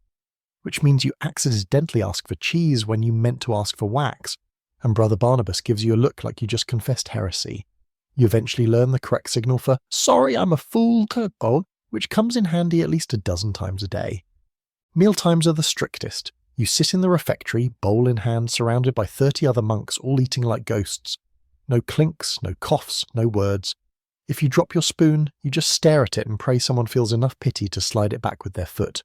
which means you accidentally ask for cheese when you meant to ask for wax, and Brother Barnabas gives you a look like you just confessed heresy. You eventually learn the correct signal for "Sorry, I'm a fool, Kirko," which comes in handy at least a dozen times a day. Mealtimes are the strictest. You sit in the refectory, bowl in hand, surrounded by 30 other monks all eating like ghosts. No clinks, no coughs, no words. If you drop your spoon, you just stare at it and pray someone feels enough pity to slide it back with their foot.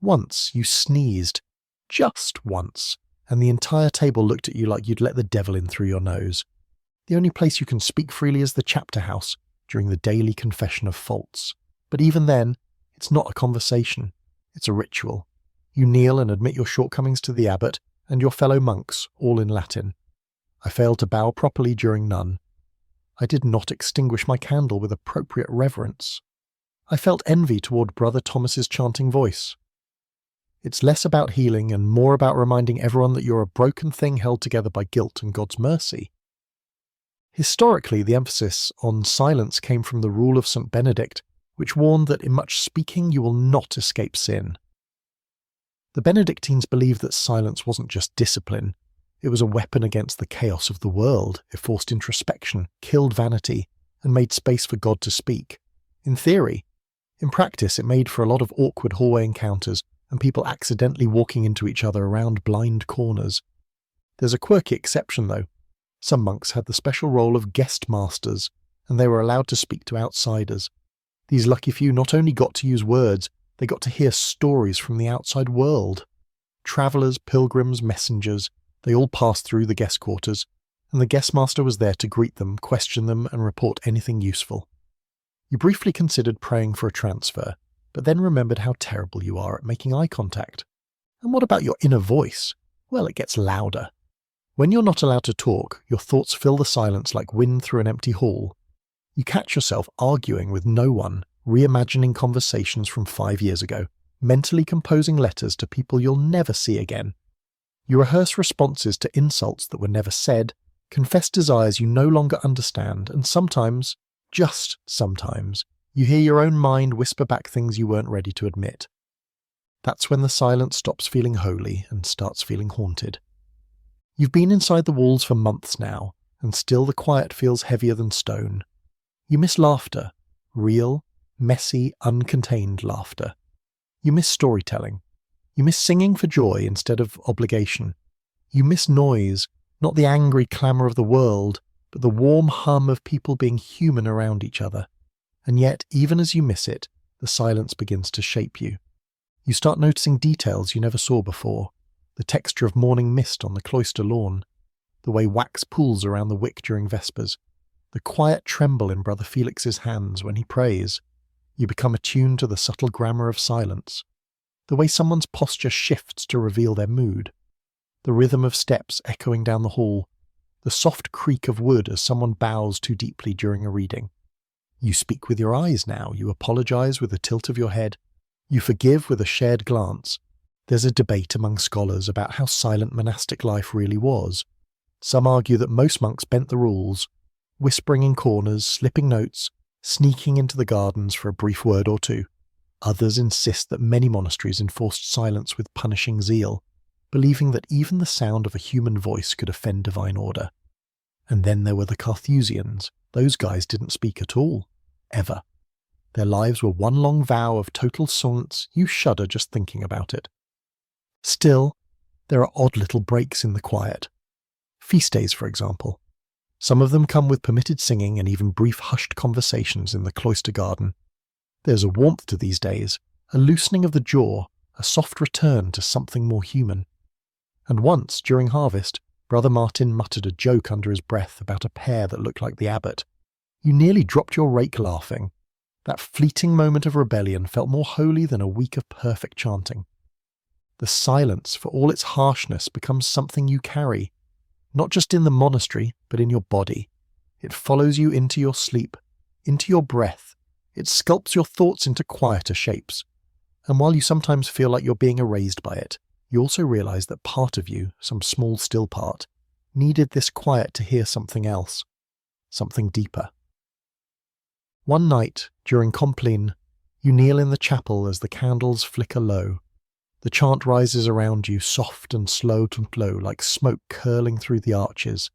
Once you sneezed, just once, and the entire table looked at you like you'd let the devil in through your nose. The only place you can speak freely is the chapter house during the daily confession of faults. But even then, it's not a conversation, it's a ritual. You kneel and admit your shortcomings to the abbot and your fellow monks, all in Latin. I failed to bow properly during none. I did not extinguish my candle with appropriate reverence. I felt envy toward Brother Thomas's chanting voice. It's less about healing and more about reminding everyone that you're a broken thing held together by guilt and God's mercy. Historically, the emphasis on silence came from the rule of St. Benedict, which warned that in much speaking you will not escape sin. The Benedictines believed that silence wasn't just discipline, it was a weapon against the chaos of the world. It forced introspection, killed vanity, and made space for God to speak. In theory. In practice, it made for a lot of awkward hallway encounters and people accidentally walking into each other around blind corners. There's a quirky exception, though. Some monks had the special role of guest masters, and they were allowed to speak to outsiders. These lucky few not only got to use words, they got to hear stories from the outside world. Travellers, pilgrims, messengers, they all passed through the guest quarters, and the guest master was there to greet them, question them, and report anything useful. You briefly considered praying for a transfer, but then remembered how terrible you are at making eye contact. And what about your inner voice? Well, it gets louder. When you're not allowed to talk, your thoughts fill the silence like wind through an empty hall. You catch yourself arguing with no one, reimagining conversations from 5 years ago, mentally composing letters to people you'll never see again. You rehearse responses to insults that were never said, confess desires you no longer understand, and sometimes, just sometimes, you hear your own mind whisper back things you weren't ready to admit. That's when the silence stops feeling holy and starts feeling haunted. You've been inside the walls for months now, and still the quiet feels heavier than stone. You miss laughter, real, messy, uncontained laughter. You miss storytelling. You miss singing for joy instead of obligation. You miss noise, not the angry clamour of the world, but the warm hum of people being human around each other. And yet, even as you miss it, the silence begins to shape you. You start noticing details you never saw before. The texture of morning mist on the cloister lawn, the way wax pools around the wick during Vespers, the quiet tremble in Brother Felix's hands when he prays. You become attuned to the subtle grammar of silence, the way someone's posture shifts to reveal their mood, the rhythm of steps echoing down the hall, the soft creak of wood as someone bows too deeply during a reading. You speak with your eyes now, you apologize with a tilt of your head, you forgive with a shared glance. There's a debate among scholars about how silent monastic life really was. Some argue that most monks bent the rules, whispering in corners, slipping notes, sneaking into the gardens for a brief word or two. Others insist that many monasteries enforced silence with punishing zeal, believing that even the sound of a human voice could offend divine order. And then there were the Carthusians. Those guys didn't speak at all, ever. Their lives were one long vow of total silence. You shudder just thinking about it. Still, there are odd little breaks in the quiet. Feast days, for example. Some of them come with permitted singing and even brief hushed conversations in the cloister garden. There's a warmth to these days, a loosening of the jaw, a soft return to something more human. And once, during harvest, Brother Martin muttered a joke under his breath about a pear that looked like the abbot. You nearly dropped your rake laughing. That fleeting moment of rebellion felt more holy than a week of perfect chanting. The silence, for all its harshness, becomes something you carry, not just in the monastery, but in your body. It follows you into your sleep, into your breath. It sculpts your thoughts into quieter shapes. And while you sometimes feel like you're being erased by it, you also realize that part of you, some small still part, needed this quiet to hear something else, something deeper. One night, during Compline, you kneel in the chapel as the candles flicker low. The chant rises around you, soft and slow to flow, like smoke curling through the arches.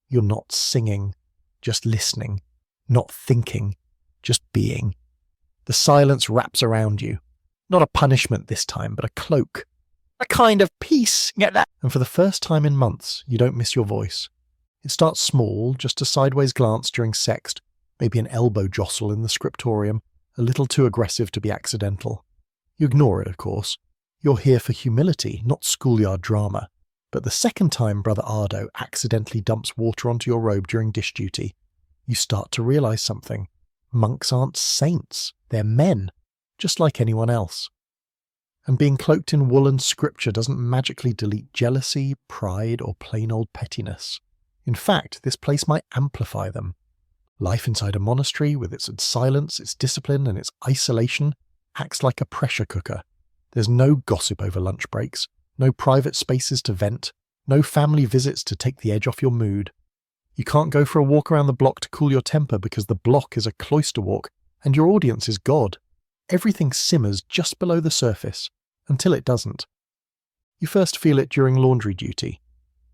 You're not singing, just listening, not thinking, just being. The silence wraps around you. Not a punishment this time, but a cloak. A kind of peace, get that? And for the first time in months, you don't miss your voice. It starts small, just a sideways glance during sext, maybe an elbow jostle in the Scriptorum, a little too aggressive to be accidental. You ignore it, of course. You're here for humility, not schoolyard drama. But the second time Brother Ardo accidentally dumps water onto your robe during dish duty, you start to realize something. Monks aren't saints. They're men, just like anyone else. And being cloaked in woolen scripture doesn't magically delete jealousy, pride, or plain old pettiness. In fact, this place might amplify them. Life inside a monastery, with its silence, its discipline, and its isolation, acts like a pressure cooker. There's no gossip over lunch breaks, no private spaces to vent, no family visits to take the edge off your mood. You can't go for a walk around the block to cool your temper because the block is a cloister walk and your audience is God. Everything simmers just below the surface, until it doesn't. You first feel it during laundry duty.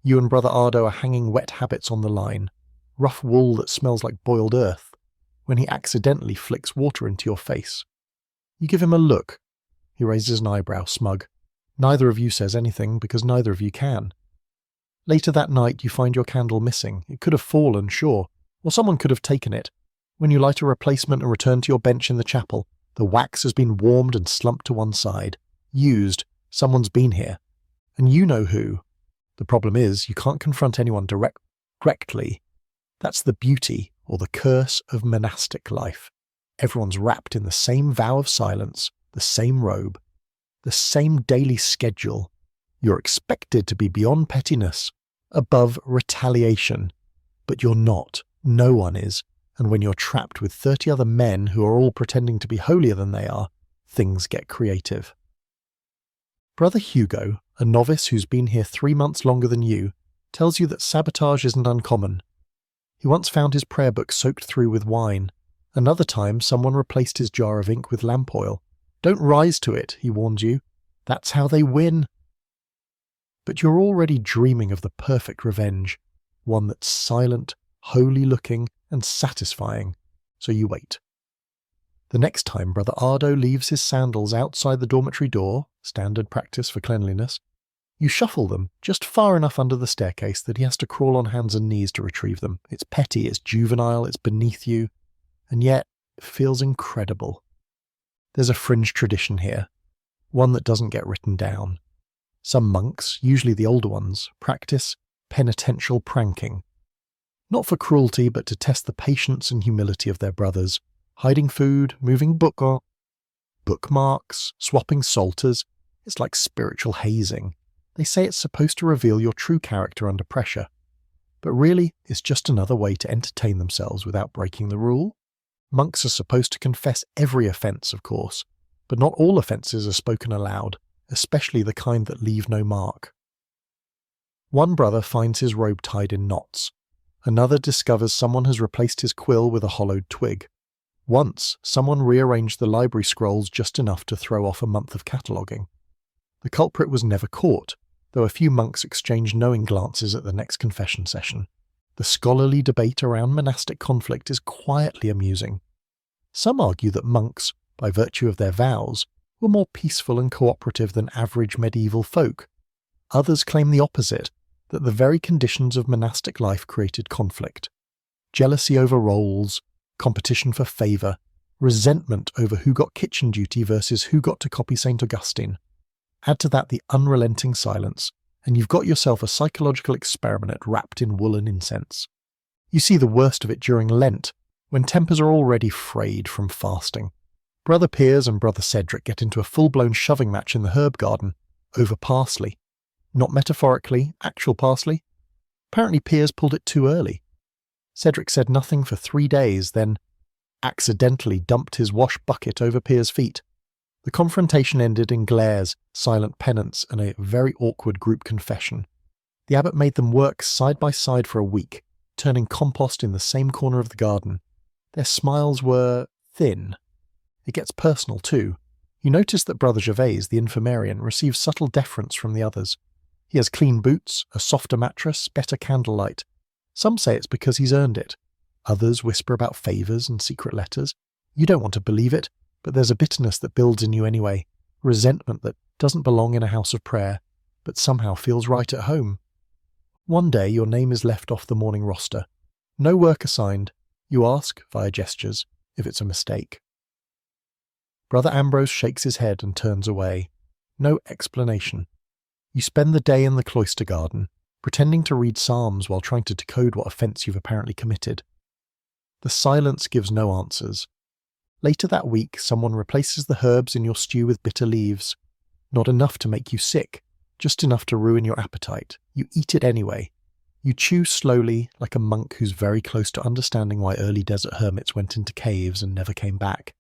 You and Brother Ardo are hanging wet habits on the line, rough wool that smells like boiled earth, when he accidentally flicks water into your face. You give him a look. He raises an eyebrow, smug. Neither of you says anything because neither of you can. Later that night you find your candle missing. It could have fallen, sure, or someone could have taken it. When you light a replacement and return to your bench in the chapel, the wax has been warmed and slumped to one side. Used. Someone's been here. And you know who. The problem is, you can't confront anyone directly. That's the beauty, or the curse, of monastic life. Everyone's wrapped in the same vow of silence, the same robe, the same daily schedule. You're expected to be beyond pettiness, above retaliation. But you're not. No one is. And when you're trapped with 30 other men who are all pretending to be holier than they are, things get creative. Brother Hugo, a novice who's been here 3 months longer than you, tells you that sabotage isn't uncommon. He once found his prayer book soaked through with wine. Another time, someone replaced his jar of ink with lamp oil. Don't rise to it, he warns you. That's how they win. But you're already dreaming of the perfect revenge, one that's silent, holy-looking, and satisfying, so you wait. The next time Brother Ardo leaves his sandals outside the dormitory door, standard practice for cleanliness, you shuffle them just far enough under the staircase that he has to crawl on hands and knees to retrieve them. It's petty, it's juvenile, it's beneath you, and yet it feels incredible. There's a fringe tradition here, one that doesn't get written down. Some monks, usually the older ones, practice penitential pranking. Not for cruelty, but to test the patience and humility of their brothers, hiding food, moving bookmarks, swapping psalters. It's like spiritual hazing. They say it's supposed to reveal your true character under pressure. But really, it's just another way to entertain themselves without breaking the rule. Monks are supposed to confess every offence, of course, but not all offences are spoken aloud, especially the kind that leave no mark. One brother finds his robe tied in knots. Another discovers someone has replaced his quill with a hollowed twig. Once, someone rearranged the library scrolls just enough to throw off a month of cataloguing. The culprit was never caught, though a few monks exchanged knowing glances at the next confession session. The scholarly debate around monastic conflict is quietly amusing. Some argue that monks, by virtue of their vows, were more peaceful and cooperative than average medieval folk. Others claim the opposite, that the very conditions of monastic life created conflict. Jealousy over roles, competition for favour, resentment over who got kitchen duty versus who got to copy St. Augustine. Add to that the unrelenting silence, and you've got yourself a psychological experiment wrapped in woolen incense. You see the worst of it during Lent, when tempers are already frayed from fasting. Brother Piers and Brother Cedric get into a full-blown shoving match in the herb garden, over parsley. Not metaphorically, actual parsley. Apparently Piers pulled it too early. Cedric said nothing for 3 days, then accidentally dumped his wash bucket over Piers' feet. The confrontation ended in glares, silent penance, and a very awkward group confession. The abbot made them work side by side for a week, turning compost in the same corner of the garden. Their smiles were thin. It gets personal too. You notice that Brother Gervais, the infirmarian, receives subtle deference from the others. He has clean boots, a softer mattress, better candlelight. Some say it's because he's earned it. Others whisper about favours and secret letters. You don't want to believe it, but there's a bitterness that builds in you anyway, resentment that doesn't belong in a house of prayer, but somehow feels right at home. One day your name is left off the morning roster. No work assigned. You ask, via gestures, if it's a mistake. Brother Ambrose shakes his head and turns away. No explanation. You spend the day in the cloister garden, pretending to read psalms while trying to decode what offence you've apparently committed. The silence gives no answers. Later that week, someone replaces the herbs in your stew with bitter leaves. Not enough to make you sick, just enough to ruin your appetite. You eat it anyway. You chew slowly, like a monk who's very close to understanding why early desert hermits went into caves and never came back.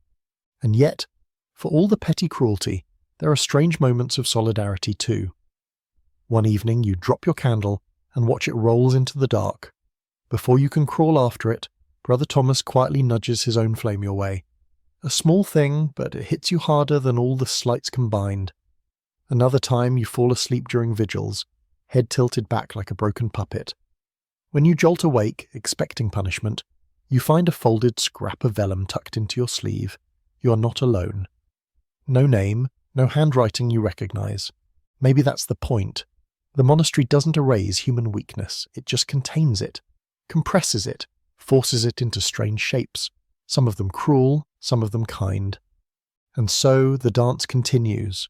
And yet, for all the petty cruelty, there are strange moments of solidarity too. One evening you drop your candle and watch it rolls into the dark. Before you can crawl after it, Brother Thomas quietly nudges his own flame your way. A small thing, but it hits you harder than all the slights combined. Another time you fall asleep during vigils, head tilted back like a broken puppet. When you jolt awake, expecting punishment, you find a folded scrap of vellum tucked into your sleeve. You are not alone. No name, no handwriting you recognize. Maybe that's the point. The monastery doesn't erase human weakness, it just contains it, compresses it, forces it into strange shapes, some of them cruel, some of them kind. And so the dance continues.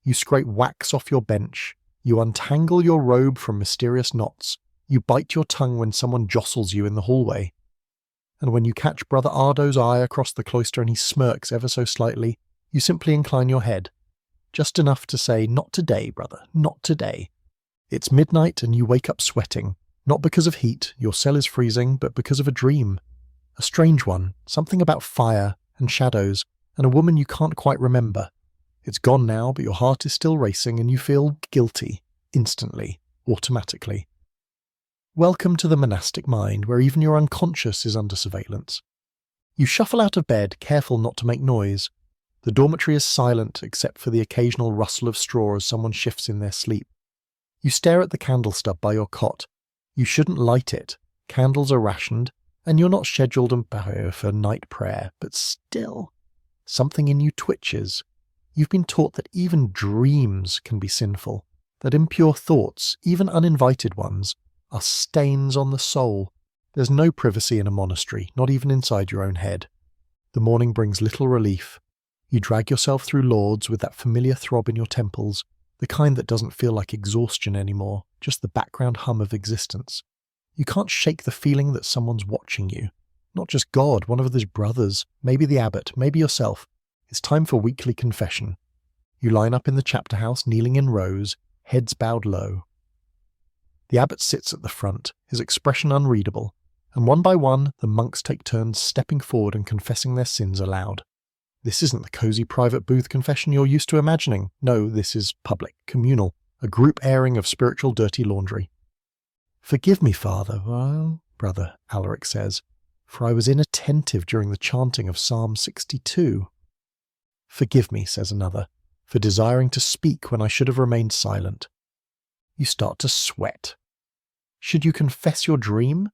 You scrape wax off your bench, you untangle your robe from mysterious knots, you bite your tongue when someone jostles you in the hallway. And when you catch Brother Ardo's eye across the cloister and he smirks ever so slightly, you simply incline your head. Just enough to say, "Not today, brother, not today." It's midnight and you wake up sweating, not because of heat, your cell is freezing, but because of a dream. A strange one, something about fire and shadows and a woman you can't quite remember. It's gone now, but your heart is still racing and you feel guilty, instantly, automatically. Welcome to the monastic mind, where even your unconscious is under surveillance. You shuffle out of bed, careful not to make noise. The dormitory is silent except for the occasional rustle of straw as someone shifts in their sleep. You stare at the candle stub by your cot. You shouldn't light it. Candles are rationed, and you're not scheduled for night prayer, but still, something in you twitches. You've been taught that even dreams can be sinful, that impure thoughts, even uninvited ones, are stains on the soul. There's no privacy in a monastery, not even inside your own head. The morning brings little relief. You drag yourself through Lord's with that familiar throb in your temples, the kind that doesn't feel like exhaustion anymore, just the background hum of existence. You can't shake the feeling that someone's watching you. Not just God, one of his brothers, maybe the abbot, maybe yourself. It's time for weekly confession. You line up in the chapter house, kneeling in rows, heads bowed low. The abbot sits at the front, his expression unreadable, and one by one the monks take turns stepping forward and confessing their sins aloud. This isn't the cosy private booth confession you're used to imagining. No, this is public, communal, a group airing of spiritual dirty laundry. "Forgive me, Father," "Well, brother," Alaric says, "for I was inattentive during the chanting of Psalm 62. "Forgive me," says another, "for desiring to speak when I should have remained silent." You start to sweat. Should you confess your dream?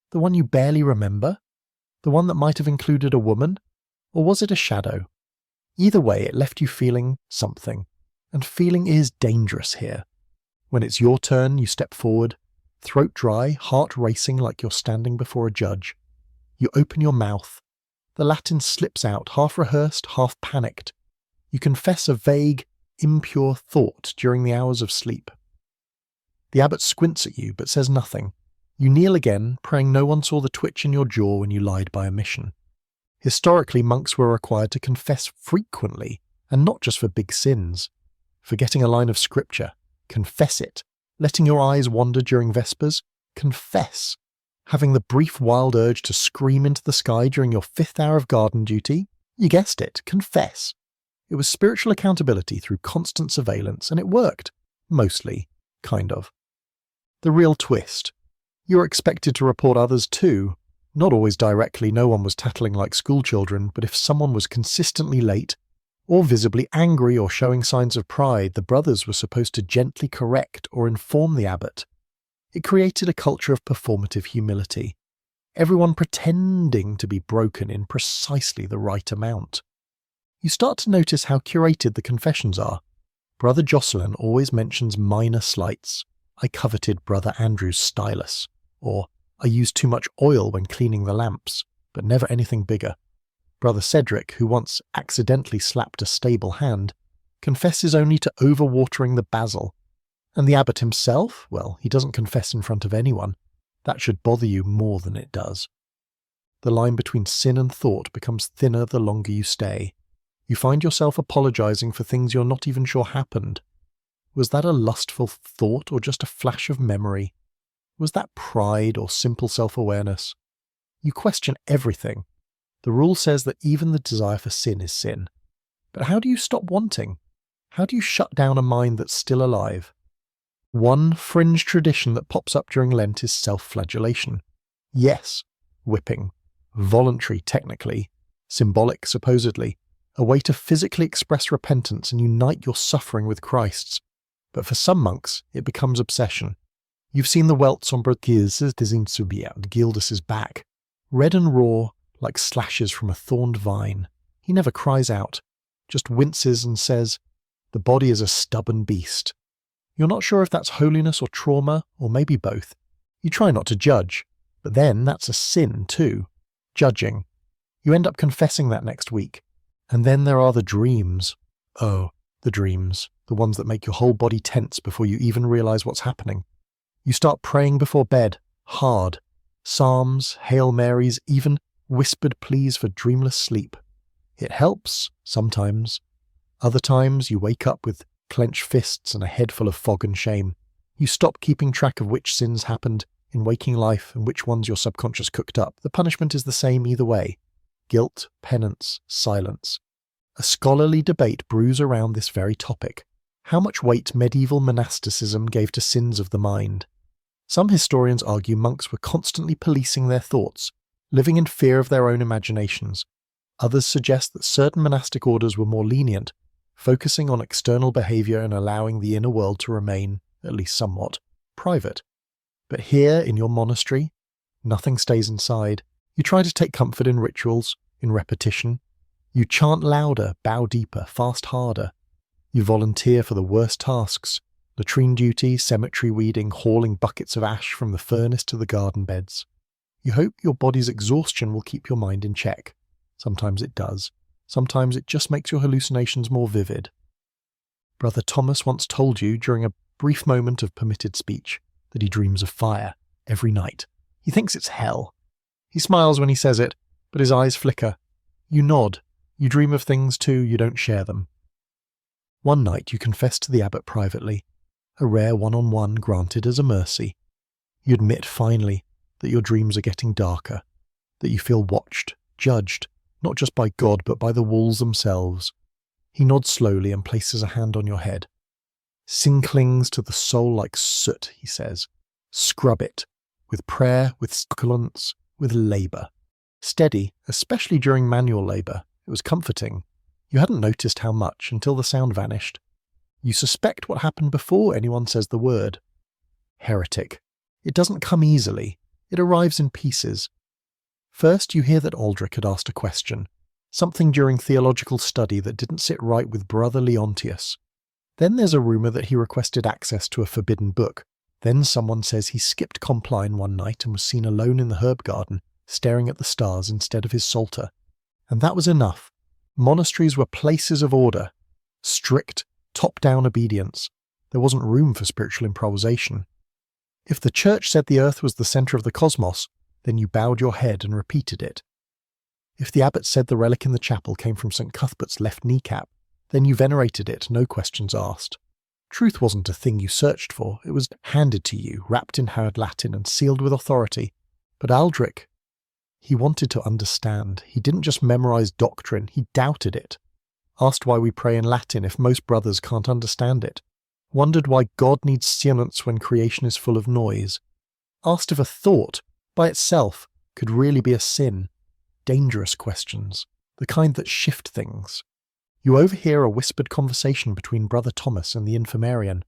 The one you barely remember? The one that might have included a woman? Or was it a shadow? Either way, it left you feeling something. And feeling is dangerous here. When it's your turn, you step forward, throat dry, heart racing like you're standing before a judge. You open your mouth. The Latin slips out, half rehearsed, half panicked. You confess a vague, impure thought during the hours of sleep. The abbot squints at you, but says nothing. You kneel again, praying no one saw the twitch in your jaw when you lied by omission. Historically, monks were required to confess frequently, and not just for big sins. Forgetting a line of scripture, confess it. Letting your eyes wander during Vespers, confess. Having the brief wild urge to scream into the sky during your 5th hour of garden duty, you guessed it, confess. It was spiritual accountability through constant surveillance, and it worked. Mostly. Kind of. The real twist. You were expected to report others too. Not always directly, no one was tattling like schoolchildren, but if someone was consistently late, or visibly angry or showing signs of pride, the brothers were supposed to gently correct or inform the abbot. It created a culture of performative humility, everyone pretending to be broken in precisely the right amount. You start to notice how curated the confessions are. Brother Jocelyn always mentions minor slights. I coveted Brother Andrew's stylus, or I used too much oil when cleaning the lamps, but never anything bigger. Brother Cedric, who once accidentally slapped a stable hand, confesses only to overwatering the basil. And the abbot himself, well, he doesn't confess in front of anyone. That should bother you more than it does. The line between sin and thought becomes thinner the longer you stay. You find yourself apologizing for things you're not even sure happened. Was that a lustful thought or just a flash of memory? Was that pride or simple self-awareness? You question everything. The rule says that even the desire for sin is sin. But how do you stop wanting? How do you shut down a mind that's still alive? One fringe tradition that pops up during Lent is self-flagellation. Yes, whipping. Voluntary, technically. Symbolic, supposedly. A way to physically express repentance and unite your suffering with Christ's. But for some monks, it becomes obsession. You've seen the welts on Gildas's back. Red and raw, like slashes from a thorned vine. He never cries out, just winces and says, "The body is a stubborn beast." You're not sure if that's holiness or trauma, or maybe both. You try not to judge, but then that's a sin too. Judging. You end up confessing that next week. And then there are the dreams. Oh, the dreams. The ones that make your whole body tense before you even realize what's happening. You start praying before bed, hard. Psalms, Hail Marys, even whispered pleas for dreamless sleep. It helps, sometimes. Other times you wake up with clenched fists and a head full of fog and shame. You stop keeping track of which sins happened in waking life and which ones your subconscious cooked up. The punishment is the same either way. Guilt, penance, silence. A scholarly debate brews around this very topic. How much weight medieval monasticism gave to sins of the mind. Some historians argue monks were constantly policing their thoughts, living in fear of their own imaginations. Others suggest that certain monastic orders were more lenient, focusing on external behaviour and allowing the inner world to remain, at least somewhat, private. But here, in your monastery, nothing stays inside. You try to take comfort in rituals, in repetition. You chant louder, bow deeper, fast harder. You volunteer for the worst tasks, latrine duty, cemetery weeding, hauling buckets of ash from the furnace to the garden beds. You hope your body's exhaustion will keep your mind in check. Sometimes it does. Sometimes it just makes your hallucinations more vivid. Brother Thomas once told you during a brief moment of permitted speech that he dreams of fire every night. He thinks it's hell. He smiles when he says it, but his eyes flicker. You nod. You dream of things too, you don't share them. One night you confess to the abbot privately, a rare one-on-one granted as a mercy. You admit finally that your dreams are getting darker, that you feel watched, judged, not just by God but by the walls themselves. He nods slowly and places a hand on your head. Sin clings to the soul like soot, he says. Scrub it, with prayer, with succulence, with labour. Steady, especially during manual labour. It was comforting. You hadn't noticed how much until the sound vanished. You suspect what happened before anyone says the word. Heretic. It doesn't come easily. It arrives in pieces. First you hear that Aldrich had asked a question, something during theological study that didn't sit right with Brother Leontius. Then there's a rumour that he requested access to a forbidden book. Then someone says he skipped Compline one night and was seen alone in the herb garden, staring at the stars instead of his psalter. And that was enough. Monasteries were places of order. Strict, top-down obedience. There wasn't room for spiritual improvisation. If the church said the earth was the centre of the cosmos, then you bowed your head and repeated it. If the abbot said the relic in the chapel came from St. Cuthbert's left kneecap, then you venerated it, no questions asked. Truth wasn't a thing you searched for, it was handed to you, wrapped in hard Latin and sealed with authority. But Aldrich, he wanted to understand. He didn't just memorize doctrine, he doubted it. Asked why we pray in Latin if most brothers can't understand it. Wondered why God needs silence when creation is full of noise. Asked if a thought, by itself, could really be a sin. Dangerous questions, the kind that shift things. You overhear a whispered conversation between Brother Thomas and the infirmarian.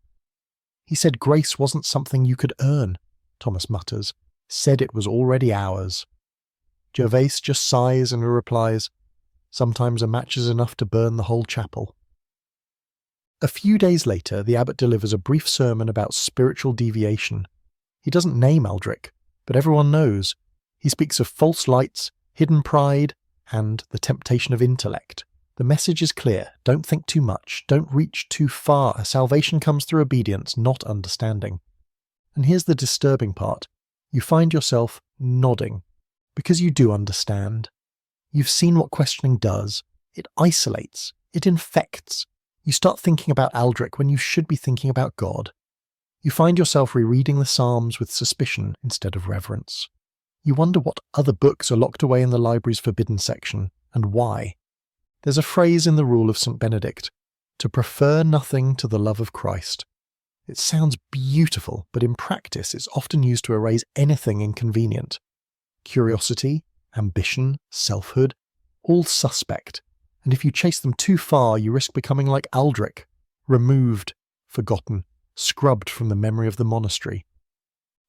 He said grace wasn't something you could earn, Thomas mutters, said it was already ours. Gervais just sighs and replies, sometimes a match is enough to burn the whole chapel. A few days later, the abbot delivers a brief sermon about spiritual deviation. He doesn't name Aldrich, but everyone knows. He speaks of false lights, hidden pride, and the temptation of intellect. The message is clear. Don't think too much. Don't reach too far. Salvation comes through obedience, not understanding. And here's the disturbing part. You find yourself nodding, because you do understand. You've seen what questioning does. It isolates. It infects. You start thinking about Aldrich when you should be thinking about God. You find yourself rereading the Psalms with suspicion instead of reverence. You wonder what other books are locked away in the library's forbidden section, and why. There's a phrase in the rule of St. Benedict, to prefer nothing to the love of Christ. It sounds beautiful, but in practice it's often used to erase anything inconvenient. Curiosity, ambition, selfhood, all suspect, and if you chase them too far you risk becoming like Aldrich, removed, forgotten, scrubbed from the memory of the monastery.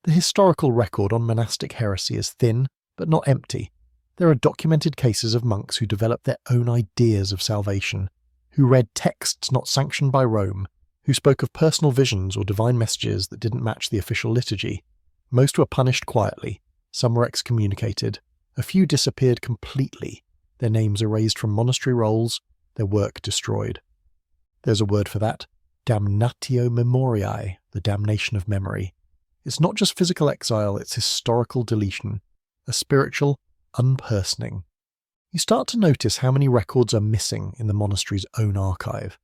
The historical record on monastic heresy is thin, but not empty. There are documented cases of monks who developed their own ideas of salvation, who read texts not sanctioned by Rome, who spoke of personal visions or divine messages that didn't match the official liturgy. Most were punished quietly, some were excommunicated, a few disappeared completely, their names erased from monastery rolls, their work destroyed. There's a word for that, damnatio memoriae, the damnation of memory. It's not just physical exile, it's historical deletion, a spiritual unpersoning. You start to notice how many records are missing in the monastery's own archive.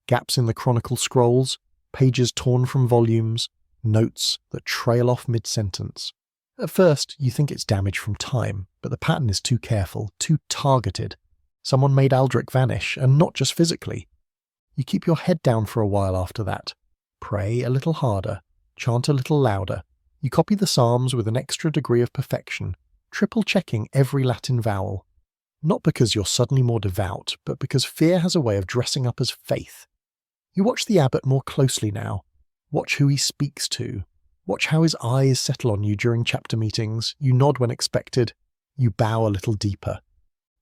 Gaps in the chronicle scrolls, pages torn from volumes, notes that trail off mid-sentence. At first, you think it's damage from time, but the pattern is too careful, too targeted. Someone made Aldrich vanish, and not just physically. You keep your head down for a while after that. Pray a little harder, chant a little louder. You copy the Psalms with an extra degree of perfection, triple-checking every Latin vowel. Not because you're suddenly more devout, but because fear has a way of dressing up as faith. You watch the abbot more closely now. Watch who he speaks to. Watch how his eyes settle on you during chapter meetings. You nod when expected. You bow a little deeper.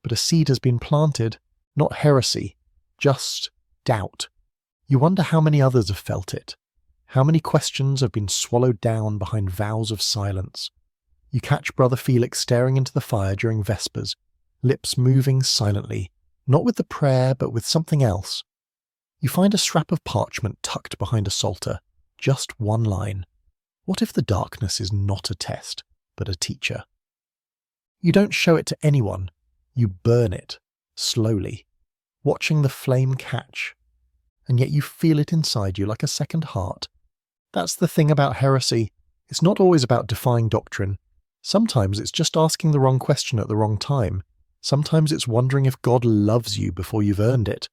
But a seed has been planted, not heresy, just doubt. You wonder how many others have felt it. How many questions have been swallowed down behind vows of silence. You catch Brother Felix staring into the fire during Vespers, lips moving silently, not with the prayer but with something else. You find a scrap of parchment tucked behind a psalter, just one line. What if the darkness is not a test, but a teacher? You don't show it to anyone, you burn it, slowly, watching the flame catch, and yet you feel it inside you like a second heart. That's the thing about heresy, it's not always about defying doctrine. Sometimes it's just asking the wrong question at the wrong time. Sometimes it's wondering if God loves you before you've earned it.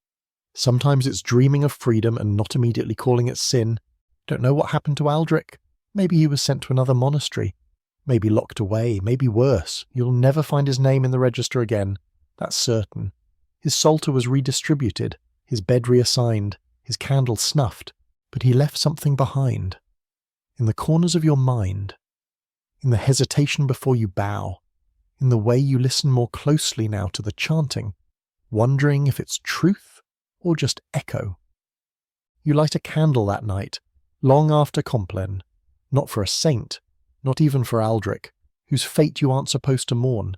Sometimes it's dreaming of freedom and not immediately calling it sin. Don't know what happened to Aldrich. Maybe he was sent to another monastery. Maybe locked away, maybe worse. You'll never find his name in the register again. That's certain. His psalter was redistributed, his bed reassigned, his candle snuffed, but he left something behind. In the corners of your mind. In the hesitation before you bow. In the way you listen more closely now to the chanting, wondering if it's truth or just echo. You light a candle that night, long after Compline, not for a saint, not even for Aldrich, whose fate you aren't supposed to mourn.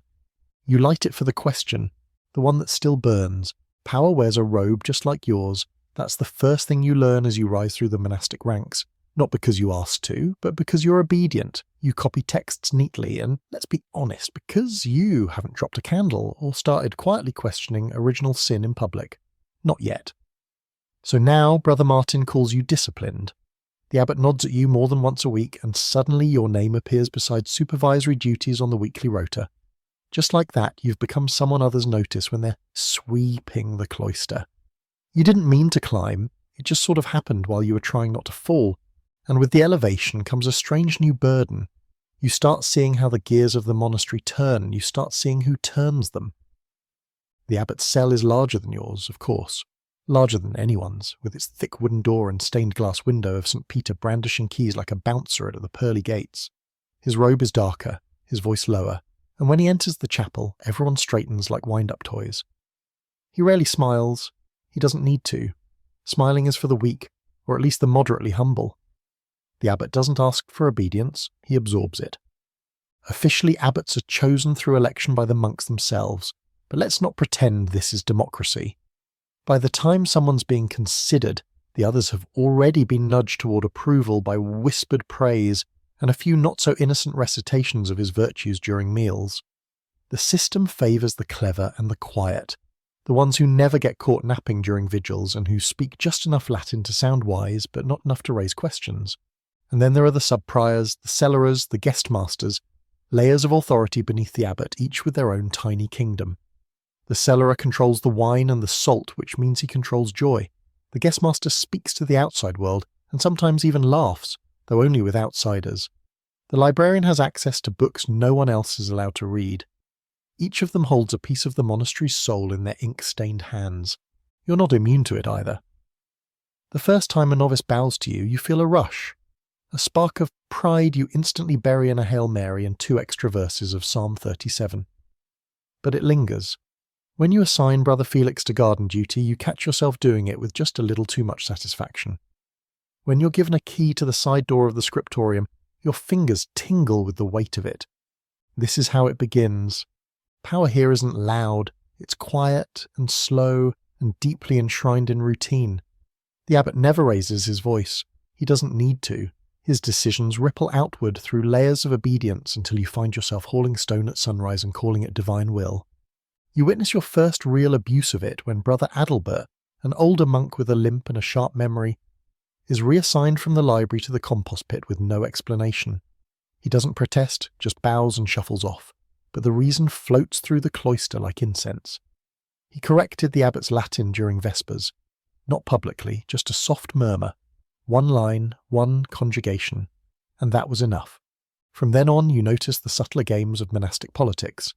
You light it for the question, the one that still burns. Power wears a robe just like yours. That's the first thing you learn as you rise through the monastic ranks. Not because you asked to, but because you're obedient. You copy texts neatly, and let's be honest, because you haven't dropped a candle or started quietly questioning original sin in public. Not yet. So now Brother Martin calls you disciplined. The abbot nods at you more than once a week, and suddenly your name appears beside supervisory duties on the weekly rota. Just like that, you've become someone others notice when they're sweeping the cloister. You didn't mean to climb, it just sort of happened while you were trying not to fall. And with the elevation comes a strange new burden. You start seeing how the gears of the monastery turn, and you start seeing who turns them. The abbot's cell is larger than yours, of course. Larger than anyone's, with its thick wooden door and stained glass window of St. Peter brandishing keys like a bouncer at the pearly gates. His robe is darker, his voice lower, and when he enters the chapel, everyone straightens like wind-up toys. He rarely smiles. He doesn't need to. Smiling is for the weak, or at least the moderately humble. The abbot doesn't ask for obedience, he absorbs it. Officially, abbots are chosen through election by the monks themselves, but let's not pretend this is democracy. By the time someone's being considered, the others have already been nudged toward approval by whispered praise and a few not-so-innocent recitations of his virtues during meals. The system favours the clever and the quiet, the ones who never get caught napping during vigils and who speak just enough Latin to sound wise but not enough to raise questions. And then there are the sub-priors, the cellars, the guest masters, layers of authority beneath the abbot, each with their own tiny kingdom. The cellarer controls the wine and the salt, which means he controls joy. The guest master speaks to the outside world, and sometimes even laughs, though only with outsiders. The librarian has access to books no one else is allowed to read. Each of them holds a piece of the monastery's soul in their ink-stained hands. You're not immune to it either. The first time a novice bows to you, you feel a rush. A spark of pride you instantly bury in a Hail Mary and 2 extra verses of Psalm 37. But it lingers. When you assign Brother Felix to garden duty, you catch yourself doing it with just a little too much satisfaction. When you're given a key to the side door of the Scriptorum, your fingers tingle with the weight of it. This is how it begins. Power here isn't loud, it's quiet and slow and deeply enshrined in routine. The abbot never raises his voice. He doesn't need to. His decisions ripple outward through layers of obedience until you find yourself hauling stone at sunrise and calling it divine will. You witness your first real abuse of it when Brother Adalbert, an older monk with a limp and a sharp memory, is reassigned from the library to the compost pit with no explanation. He doesn't protest, just bows and shuffles off, but the reason floats through the cloister like incense. He corrected the abbot's Latin during Vespers, not publicly, just a soft murmur. 1 line, 1 conjugation, and that was enough. From then on you notice the subtler games of monastic politics.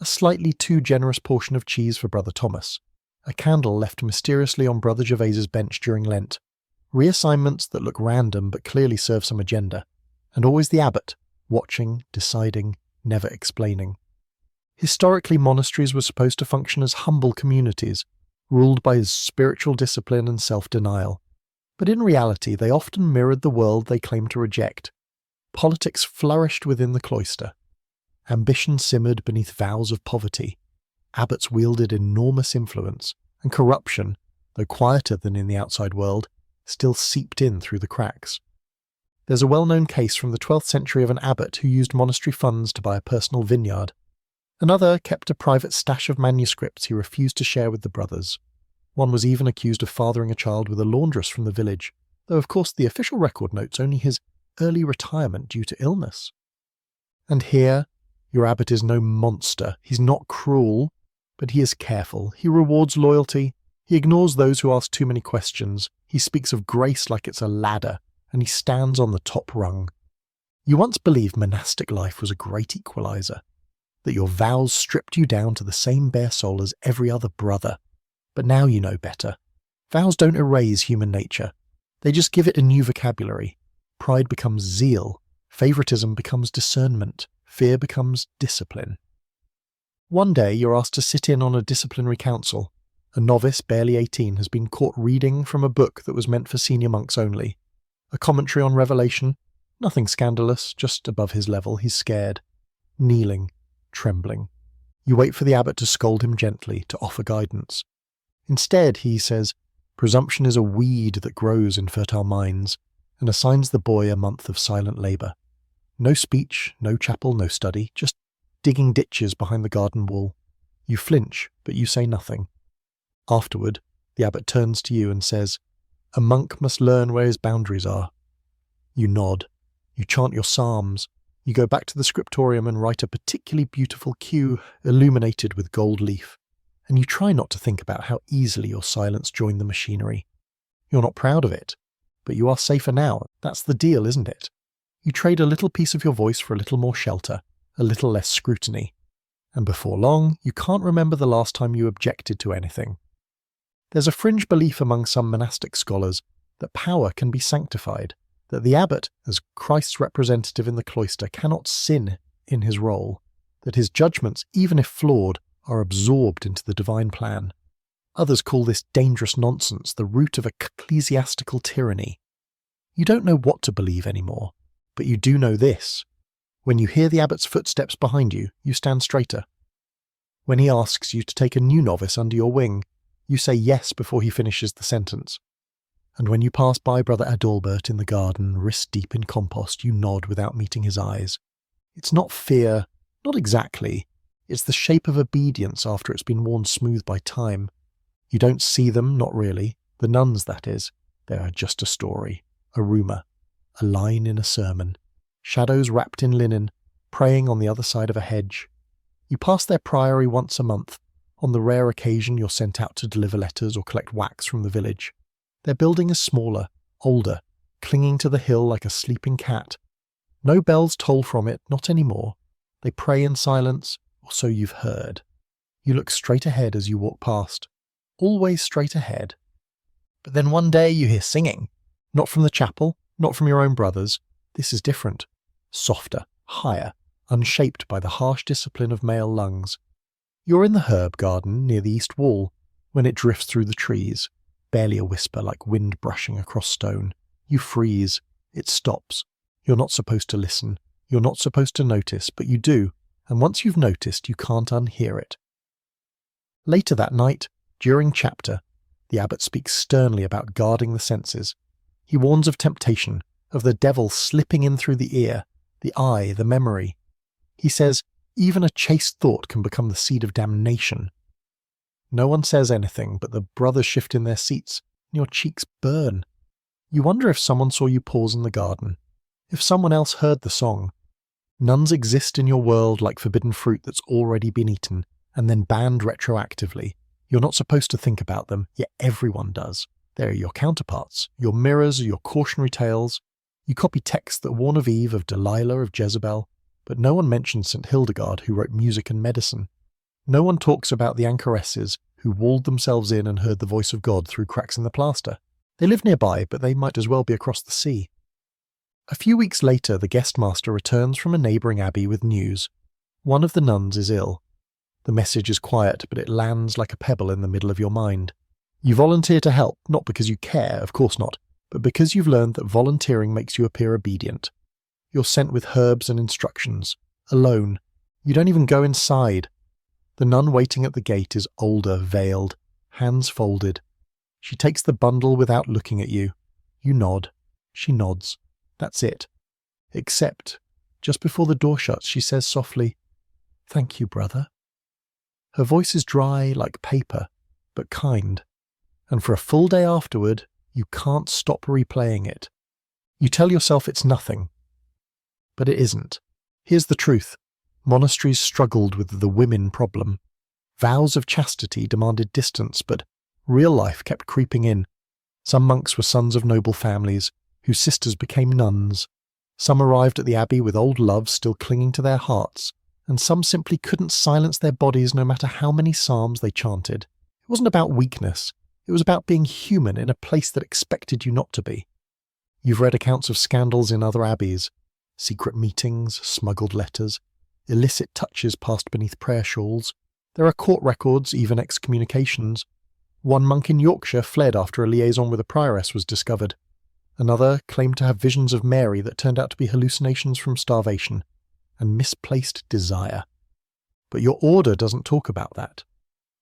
A slightly too generous portion of cheese for Brother Thomas, a candle left mysteriously on Brother Gervais's bench during Lent, reassignments that look random but clearly serve some agenda, and always the abbot, watching, deciding, never explaining. Historically, monasteries were supposed to function as humble communities, ruled by his spiritual discipline and self-denial. But in reality, they often mirrored the world they claimed to reject. Politics flourished within the cloister. Ambition simmered beneath vows of poverty. Abbots wielded enormous influence, and corruption, though quieter than in the outside world, still seeped in through the cracks. There's a well-known case from the 12th century of an abbot who used monastery funds to buy a personal vineyard. Another kept a private stash of manuscripts he refused to share with the brothers. One was even accused of fathering a child with a laundress from the village, though of course the official record notes only his early retirement due to illness. And here, your abbot is no monster. He's not cruel, but he is careful. He rewards loyalty. He ignores those who ask too many questions. He speaks of grace like it's a ladder, and he stands on the top rung. You once believed monastic life was a great equalizer, that your vows stripped you down to the same bare soul as every other brother. But now you know better. Vows don't erase human nature. They just give it a new vocabulary. Pride becomes zeal. Favoritism becomes discernment. Fear becomes discipline. One day you're asked to sit in on a disciplinary council. A novice, barely 18, has been caught reading from a book that was meant for senior monks only. A commentary on Revelation. Nothing scandalous, just above his level. He's scared. Kneeling. Trembling. You wait for the abbot to scold him gently, to offer guidance. Instead, he says, presumption is a weed that grows in fertile minds, and assigns the boy a month of silent labour. No speech, no chapel, no study, just digging ditches behind the garden wall. You flinch, but you say nothing. Afterward, the abbot turns to you and says, "A monk must learn where his boundaries are." You nod. You chant your psalms. You go back to the Scriptorum and write a particularly beautiful cue illuminated with gold leaf. And you try not to think about how easily your silence joined the machinery. You're not proud of it, but you are safer now. That's the deal, isn't it? You trade a little piece of your voice for a little more shelter, a little less scrutiny. And before long, you can't remember the last time you objected to anything. There's a fringe belief among some monastic scholars that power can be sanctified, that the abbot, as Christ's representative in the cloister, cannot sin in his role, that his judgments, even if flawed, are absorbed into the divine plan. Others call this dangerous nonsense, the root of ecclesiastical tyranny. You don't know what to believe anymore, but you do know this. When you hear the abbot's footsteps behind you, you stand straighter. When he asks you to take a new novice under your wing, you say yes before he finishes the sentence. And when you pass by Brother Adalbert in the garden, wrist deep in compost, you nod without meeting his eyes. It's not fear, not exactly. It's the shape of obedience after it's been worn smooth by time. You don't see them, not really. The nuns, that is. They are just a story, a rumour, a line in a sermon. Shadows wrapped in linen, praying on the other side of a hedge. You pass their priory once a month. On the rare occasion you're sent out to deliver letters or collect wax from the village. Their building is smaller, older, clinging to the hill like a sleeping cat. No bells toll from it, not anymore. They pray in silence, or so you've heard. You look straight ahead as you walk past. Always straight ahead. But then one day you hear singing. Not from the chapel, not from your own brothers. This is different. Softer, higher, unshaped by the harsh discipline of male lungs. You're in the herb garden near the east wall, when it drifts through the trees, barely a whisper like wind brushing across stone. You freeze. It stops. You're not supposed to listen. You're not supposed to notice, but you do, and once you've noticed, you can't unhear it. Later that night, during chapter, the abbot speaks sternly about guarding the senses. He warns of temptation, of the devil slipping in through the ear, the eye, the memory. He says, even a chaste thought can become the seed of damnation. No one says anything, but the brothers shift in their seats, and your cheeks burn. You wonder if someone saw you pause in the garden, if someone else heard the song. Nuns exist in your world like forbidden fruit that's already been eaten, and then banned retroactively. You're not supposed to think about them, yet everyone does. They're your counterparts, your mirrors, your cautionary tales. You copy texts that warn of Eve, of Delilah, of Jezebel, but no one mentions St. Hildegard, who wrote music and medicine. No one talks about the anchoresses who walled themselves in and heard the voice of God through cracks in the plaster. They live nearby, but they might as well be across the sea. A few weeks later, the guest master returns from a neighbouring abbey with news. One of the nuns is ill. The message is quiet, but it lands like a pebble in the middle of your mind. You volunteer to help, not because you care, of course not, but because you've learned that volunteering makes you appear obedient. You're sent with herbs and instructions, alone. You don't even go inside. The nun waiting at the gate is older, veiled, hands folded. She takes the bundle without looking at you. You nod. She nods. That's it. Except, just before the door shuts, she says softly, "Thank you, brother." Her voice is dry like paper, but kind. And for a full day afterward, you can't stop replaying it. You tell yourself it's nothing. But it isn't. Here's the truth. Monasteries struggled with the women problem. Vows of chastity demanded distance, but real life kept creeping in. Some monks were sons of noble families, whose sisters became nuns. Some arrived at the abbey with old loves still clinging to their hearts, and some simply couldn't silence their bodies no matter how many psalms they chanted. It wasn't about weakness. It was about being human in a place that expected you not to be. You've read accounts of scandals in other abbeys. Secret meetings, smuggled letters, illicit touches passed beneath prayer shawls. There are court records, even excommunications. One monk in Yorkshire fled after a liaison with a prioress was discovered. Another claimed to have visions of Mary that turned out to be hallucinations from starvation and misplaced desire. But your order doesn't talk about that.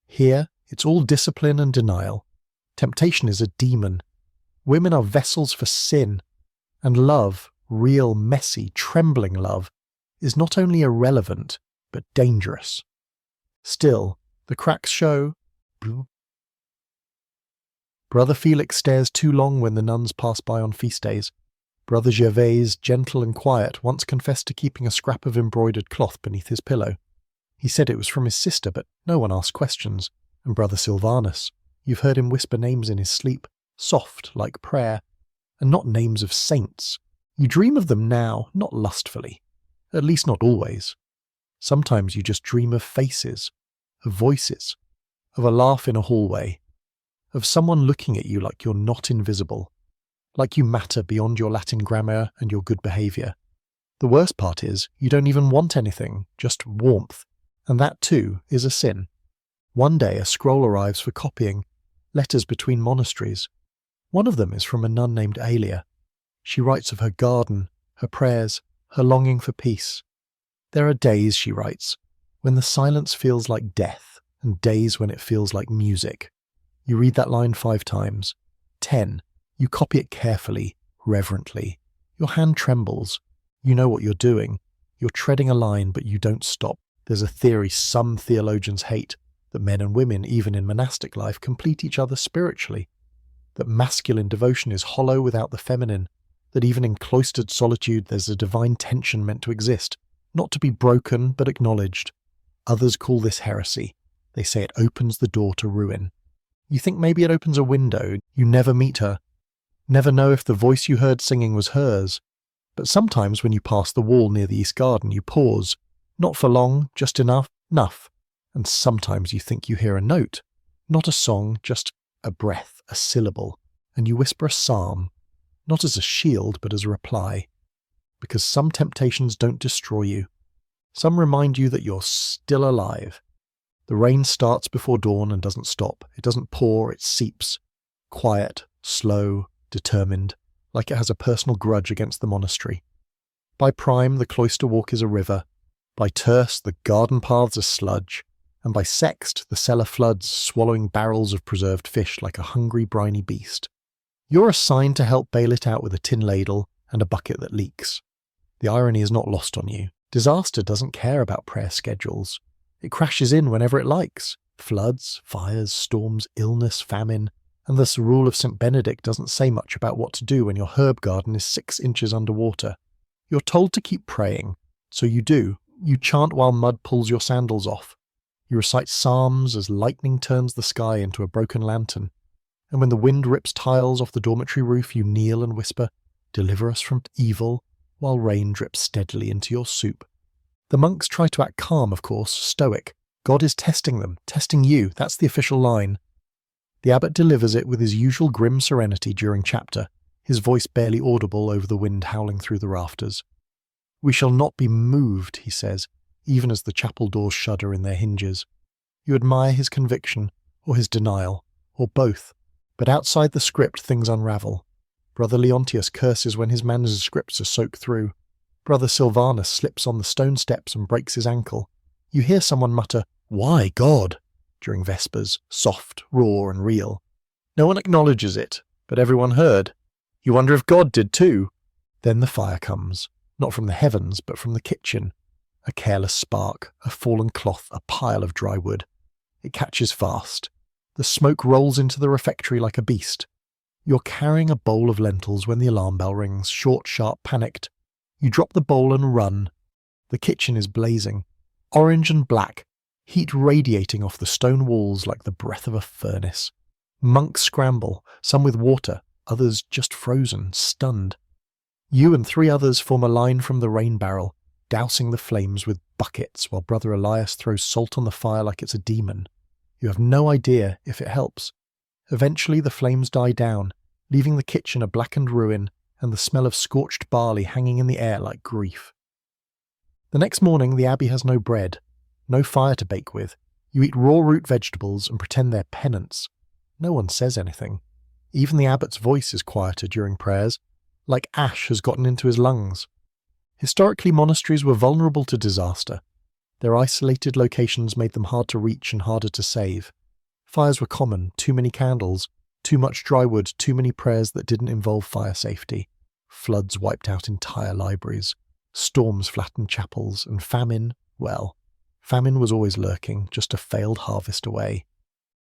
Here, it's all discipline and denial. Temptation is a demon. Women are vessels for sin. And love, real, messy, trembling love, is not only irrelevant, but dangerous. Still, the cracks show. Brother Felix stares too long when the nuns pass by on feast days. Brother Gervais, gentle and quiet, once confessed to keeping a scrap of embroidered cloth beneath his pillow. He said it was from his sister, but no one asked questions. And Brother Silvanus, you've heard him whisper names in his sleep, soft like prayer, and not names of saints. You dream of them now, not lustfully. At least not always. Sometimes you just dream of faces, of voices, of a laugh in a hallway, of someone looking at you like you're not invisible, like you matter beyond your Latin grammar and your good behaviour. The worst part is, you don't even want anything, just warmth, and that too is a sin. One day a scroll arrives for copying, letters between monasteries. One of them is from a nun named Alia. She writes of her garden, her prayers, her longing for peace. There are days, she writes, when the silence feels like death, and days when it feels like music. You read that line 5 times. 10. You copy it carefully, reverently. Your hand trembles. You know what you're doing. You're treading a line, but you don't stop. There's a theory some theologians hate, that men and women, even in monastic life, complete each other spiritually. That masculine devotion is hollow without the feminine. That even in cloistered solitude there's a divine tension meant to exist, not to be broken but acknowledged. Others call this heresy. They say it opens the door to ruin. You think maybe it opens a window. You never meet her. Never know if the voice you heard singing was hers. But sometimes when you pass the wall near the east garden, you pause. Not for long, just enough. And sometimes you think you hear a note. Not a song, just a breath, a syllable. And you whisper a psalm. Not as a shield, but as a reply. Because some temptations don't destroy you. Some remind you that you're still alive. The rain starts before dawn and doesn't stop. It doesn't pour, it seeps. Quiet, slow, determined, like it has a personal grudge against the monastery. By prime, the cloister walk is a river. By terce, the garden paths are sludge. And by sext, the cellar floods, swallowing barrels of preserved fish like a hungry, briny beast. You're assigned to help bail it out with a tin ladle and a bucket that leaks. The irony is not lost on you. Disaster doesn't care about prayer schedules. It crashes in whenever it likes. Floods, fires, storms, illness, famine. And thus the rule of St. Benedict doesn't say much about what to do when your herb garden is 6 inches underwater. You're told to keep praying, so you do. You chant while mud pulls your sandals off. You recite psalms as lightning turns the sky into a broken lantern. And when the wind rips tiles off the dormitory roof, you kneel and whisper, "Deliver us from evil," while rain drips steadily into your soup. The monks try to act calm, of course, stoic. God is testing them, testing you, that's the official line. The abbot delivers it with his usual grim serenity during chapter, his voice barely audible over the wind howling through the rafters. "We shall not be moved," he says, even as the chapel doors shudder in their hinges. You admire his conviction, or his denial, or both, but outside the script things unravel. Brother Leontius curses when his manuscripts are soaked through. Brother Silvanus slips on the stone steps and breaks his ankle. You hear someone mutter, "Why, God?" during Vespers, soft, raw and real. No one acknowledges it, but everyone heard. You wonder if God did too. Then the fire comes, not from the heavens, but from the kitchen. A careless spark, a fallen cloth, a pile of dry wood. It catches fast. The smoke rolls into the refectory like a beast. You're carrying a bowl of lentils when the alarm bell rings, short, sharp, panicked. You drop the bowl and run. The kitchen is blazing, orange and black, heat radiating off the stone walls like the breath of a furnace. Monks scramble, some with water, others just frozen, stunned. You and 3 others form a line from the rain barrel, dousing the flames with buckets while Brother Elias throws salt on the fire like it's a demon. You have no idea if it helps. Eventually the flames die down, leaving the kitchen a blackened ruin and the smell of scorched barley hanging in the air like grief. The next morning the abbey has no bread, no fire to bake with. You eat raw root vegetables and pretend they're penance. No one says anything. Even the abbot's voice is quieter during prayers, like ash has gotten into his lungs. Historically, monasteries were vulnerable to disaster. Their isolated locations made them hard to reach and harder to save. Fires were common, too many candles, too much dry wood, too many prayers that didn't involve fire safety. Floods wiped out entire libraries. Storms flattened chapels, and famine, well, famine was always lurking, just a failed harvest away.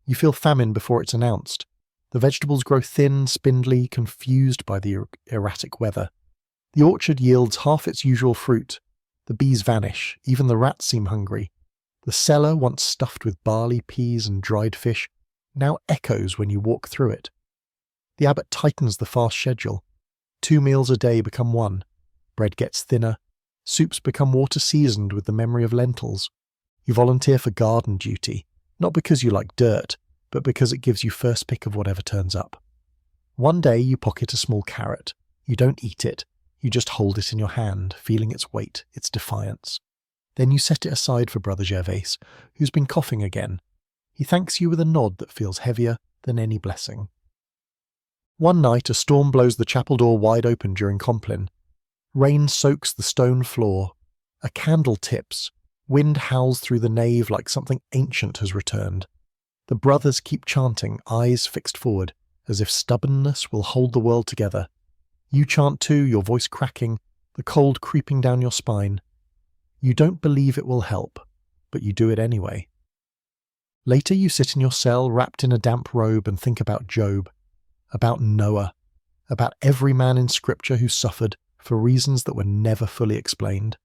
You feel famine before it's announced. The vegetables grow thin, spindly, confused by the erratic weather. The orchard yields half its usual fruit. The bees vanish, even the rats seem hungry. The cellar, once stuffed with barley, peas, and dried fish, now echoes when you walk through it. The abbot tightens the fast schedule. 2 meals a day become 1. Bread gets thinner. Soups become water-seasoned with the memory of lentils. You volunteer for garden duty, not because you like dirt, but because it gives you first pick of whatever turns up. One day you pocket a small carrot. You don't eat it. You just hold it in your hand, feeling its weight, its defiance. Then you set it aside for Brother Gervais, who's been coughing again. He thanks you with a nod that feels heavier than any blessing. One night a storm blows the chapel door wide open during Compline. Rain soaks the stone floor. A candle tips. Wind howls through the nave like something ancient has returned. The brothers keep chanting, eyes fixed forward, as if stubbornness will hold the world together. You chant too, your voice cracking, the cold creeping down your spine. You don't believe it will help, but you do it anyway. Later you sit in your cell wrapped in a damp robe and think about Job, about Noah, about every man in Scripture who suffered for reasons that were never fully explained.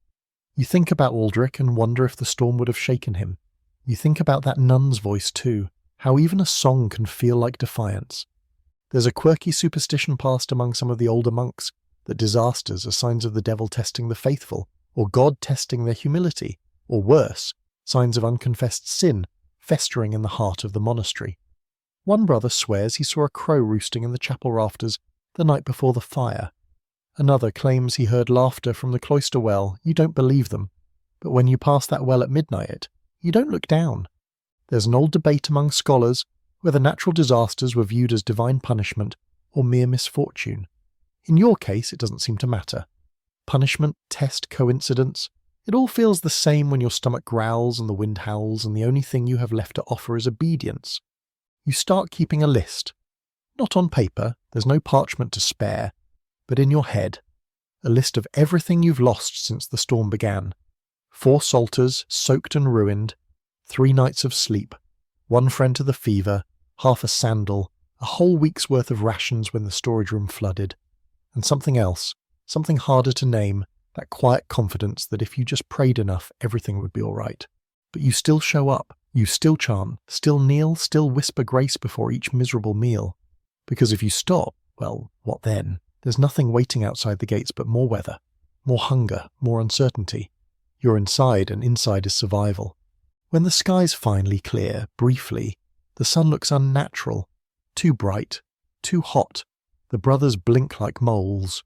You think about Aldrich and wonder if the storm would have shaken him. You think about that nun's voice too, how even a song can feel like defiance. There's a quirky superstition passed among some of the older monks that disasters are signs of the devil testing the faithful, or God testing their humility, or worse, signs of unconfessed sin festering in the heart of the monastery. One brother swears he saw a crow roosting in the chapel rafters the night before the fire. Another claims he heard laughter from the cloister well. You don't believe them, but when you pass that well at midnight, you don't look down. There's an old debate among scholars whether natural disasters were viewed as divine punishment or mere misfortune. In your case, it doesn't seem to matter. Punishment, test, coincidence, it all feels the same when your stomach growls and the wind howls and the only thing you have left to offer is obedience. You start keeping a list. Not on paper, there's no parchment to spare, but in your head. A list of everything you've lost since the storm began. 4 psalters, soaked and ruined, 3 nights of sleep, 1 friend to the fever, half a sandal, a whole week's worth of rations when the storage room flooded, and something else, something harder to name, that quiet confidence that if you just prayed enough, everything would be all right. But you still show up, you still chant, still kneel, still whisper grace before each miserable meal. Because if you stop, well, what then? There's nothing waiting outside the gates but more weather, more hunger, more uncertainty. You're inside, and inside is survival. When the skies finally clear, briefly, the sun looks unnatural, too bright, too hot. The brothers blink like moles.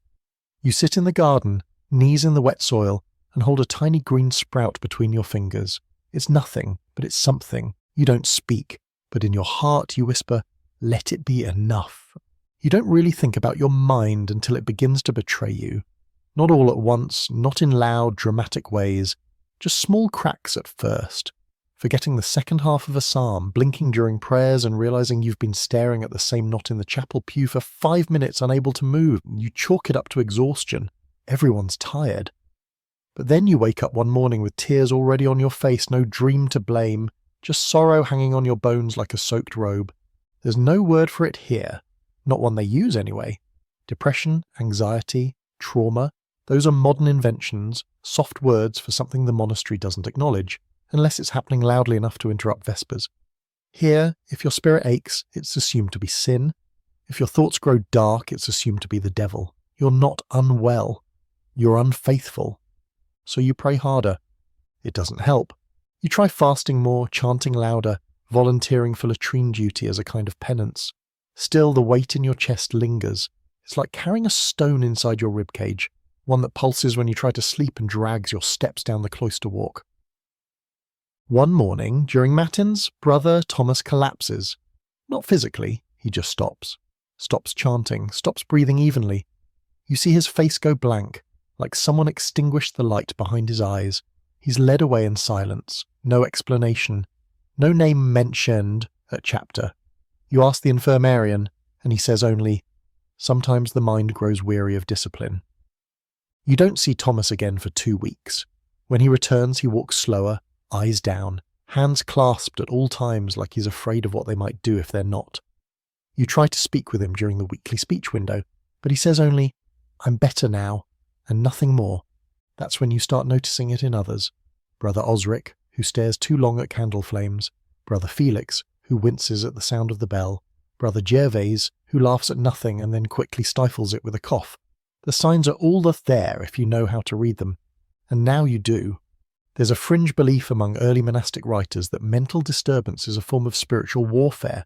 You sit in the garden, knees in the wet soil, and hold a tiny green sprout between your fingers. It's nothing, but it's something. You don't speak, but in your heart you whisper, "Let it be enough." You don't really think about your mind until it begins to betray you. Not all at once, not in loud, dramatic ways, just small cracks at first. Forgetting the second half of a psalm, blinking during prayers and realizing you've been staring at the same knot in the chapel pew for 5 minutes unable to move. You chalk it up to exhaustion. Everyone's tired. But then you wake up one morning with tears already on your face, no dream to blame, just sorrow hanging on your bones like a soaked robe. There's no word for it here. Not one they use anyway. Depression, anxiety, trauma, those are modern inventions, soft words for something the monastery doesn't acknowledge, unless it's happening loudly enough to interrupt Vespers. Here, if your spirit aches, it's assumed to be sin. If your thoughts grow dark, it's assumed to be the devil. You're not unwell. You're unfaithful. So you pray harder. It doesn't help. You try fasting more, chanting louder, volunteering for latrine duty as a kind of penance. Still, the weight in your chest lingers. It's like carrying a stone inside your ribcage, one that pulses when you try to sleep and drags your steps down the cloister walk. One morning, during matins, Brother Thomas collapses. Not physically, he just stops. Stops chanting, stops breathing evenly. You see his face go blank, like someone extinguished the light behind his eyes. He's led away in silence, no explanation, no name mentioned at chapter. You ask the infirmarian, and he says only, Sometimes the mind grows weary of discipline. You don't see Thomas again for 2 weeks. When he returns, he walks slower, eyes down, hands clasped at all times like he's afraid of what they might do if they're not. You try to speak with him during the weekly speech window, but he says only, "I'm better now," and nothing more. That's when you start noticing it in others. Brother Osric, who stares too long at candle flames, Brother Felix, who winces at the sound of the bell, Brother Gervase, who laughs at nothing and then quickly stifles it with a cough. The signs are all there if you know how to read them, and now you do. There's a fringe belief among early monastic writers that mental disturbance is a form of spiritual warfare,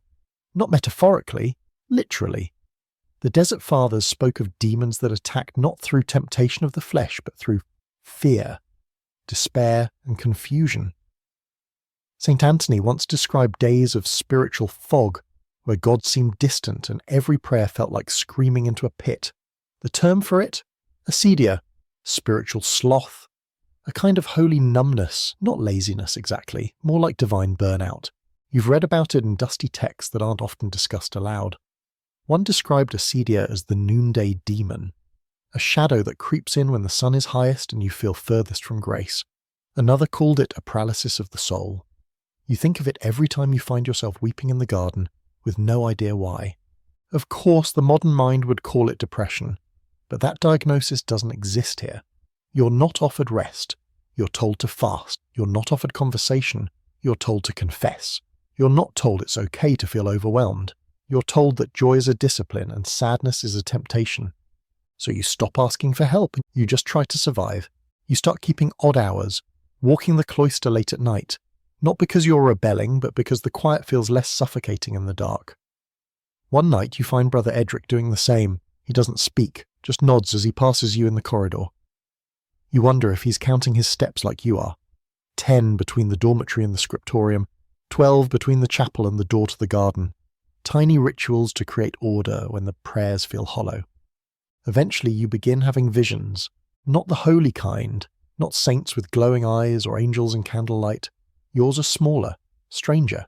not metaphorically, literally. The Desert Fathers spoke of demons that attack not through temptation of the flesh, but through fear, despair, and confusion. St. Anthony once described days of spiritual fog, where God seemed distant and every prayer felt like screaming into a pit. The term for it? Acedia, spiritual sloth, a kind of holy numbness, not laziness exactly, more like divine burnout. You've read about it in dusty texts that aren't often discussed aloud. One described acedia as the noonday demon, a shadow that creeps in when the sun is highest and you feel furthest from grace. Another called it a paralysis of the soul. You think of it every time you find yourself weeping in the garden, with no idea why. Of course, the modern mind would call it depression, but that diagnosis doesn't exist here. You're not offered rest. You're told to fast. You're not offered conversation. You're told to confess. You're not told it's okay to feel overwhelmed. You're told that joy is a discipline and sadness is a temptation. So you stop asking for help and you just try to survive. You start keeping odd hours, walking the cloister late at night, not because you're rebelling, but because the quiet feels less suffocating in the dark. One night you find Brother Edric doing the same. He doesn't speak, just nods as he passes you in the corridor. You wonder if he's counting his steps like you are. 10 between the dormitory and the scriptorium, 12 between the chapel and the door to the garden. Tiny rituals to create order when the prayers feel hollow. Eventually you begin having visions, not the holy kind, not saints with glowing eyes or angels in candlelight. Yours are smaller, stranger.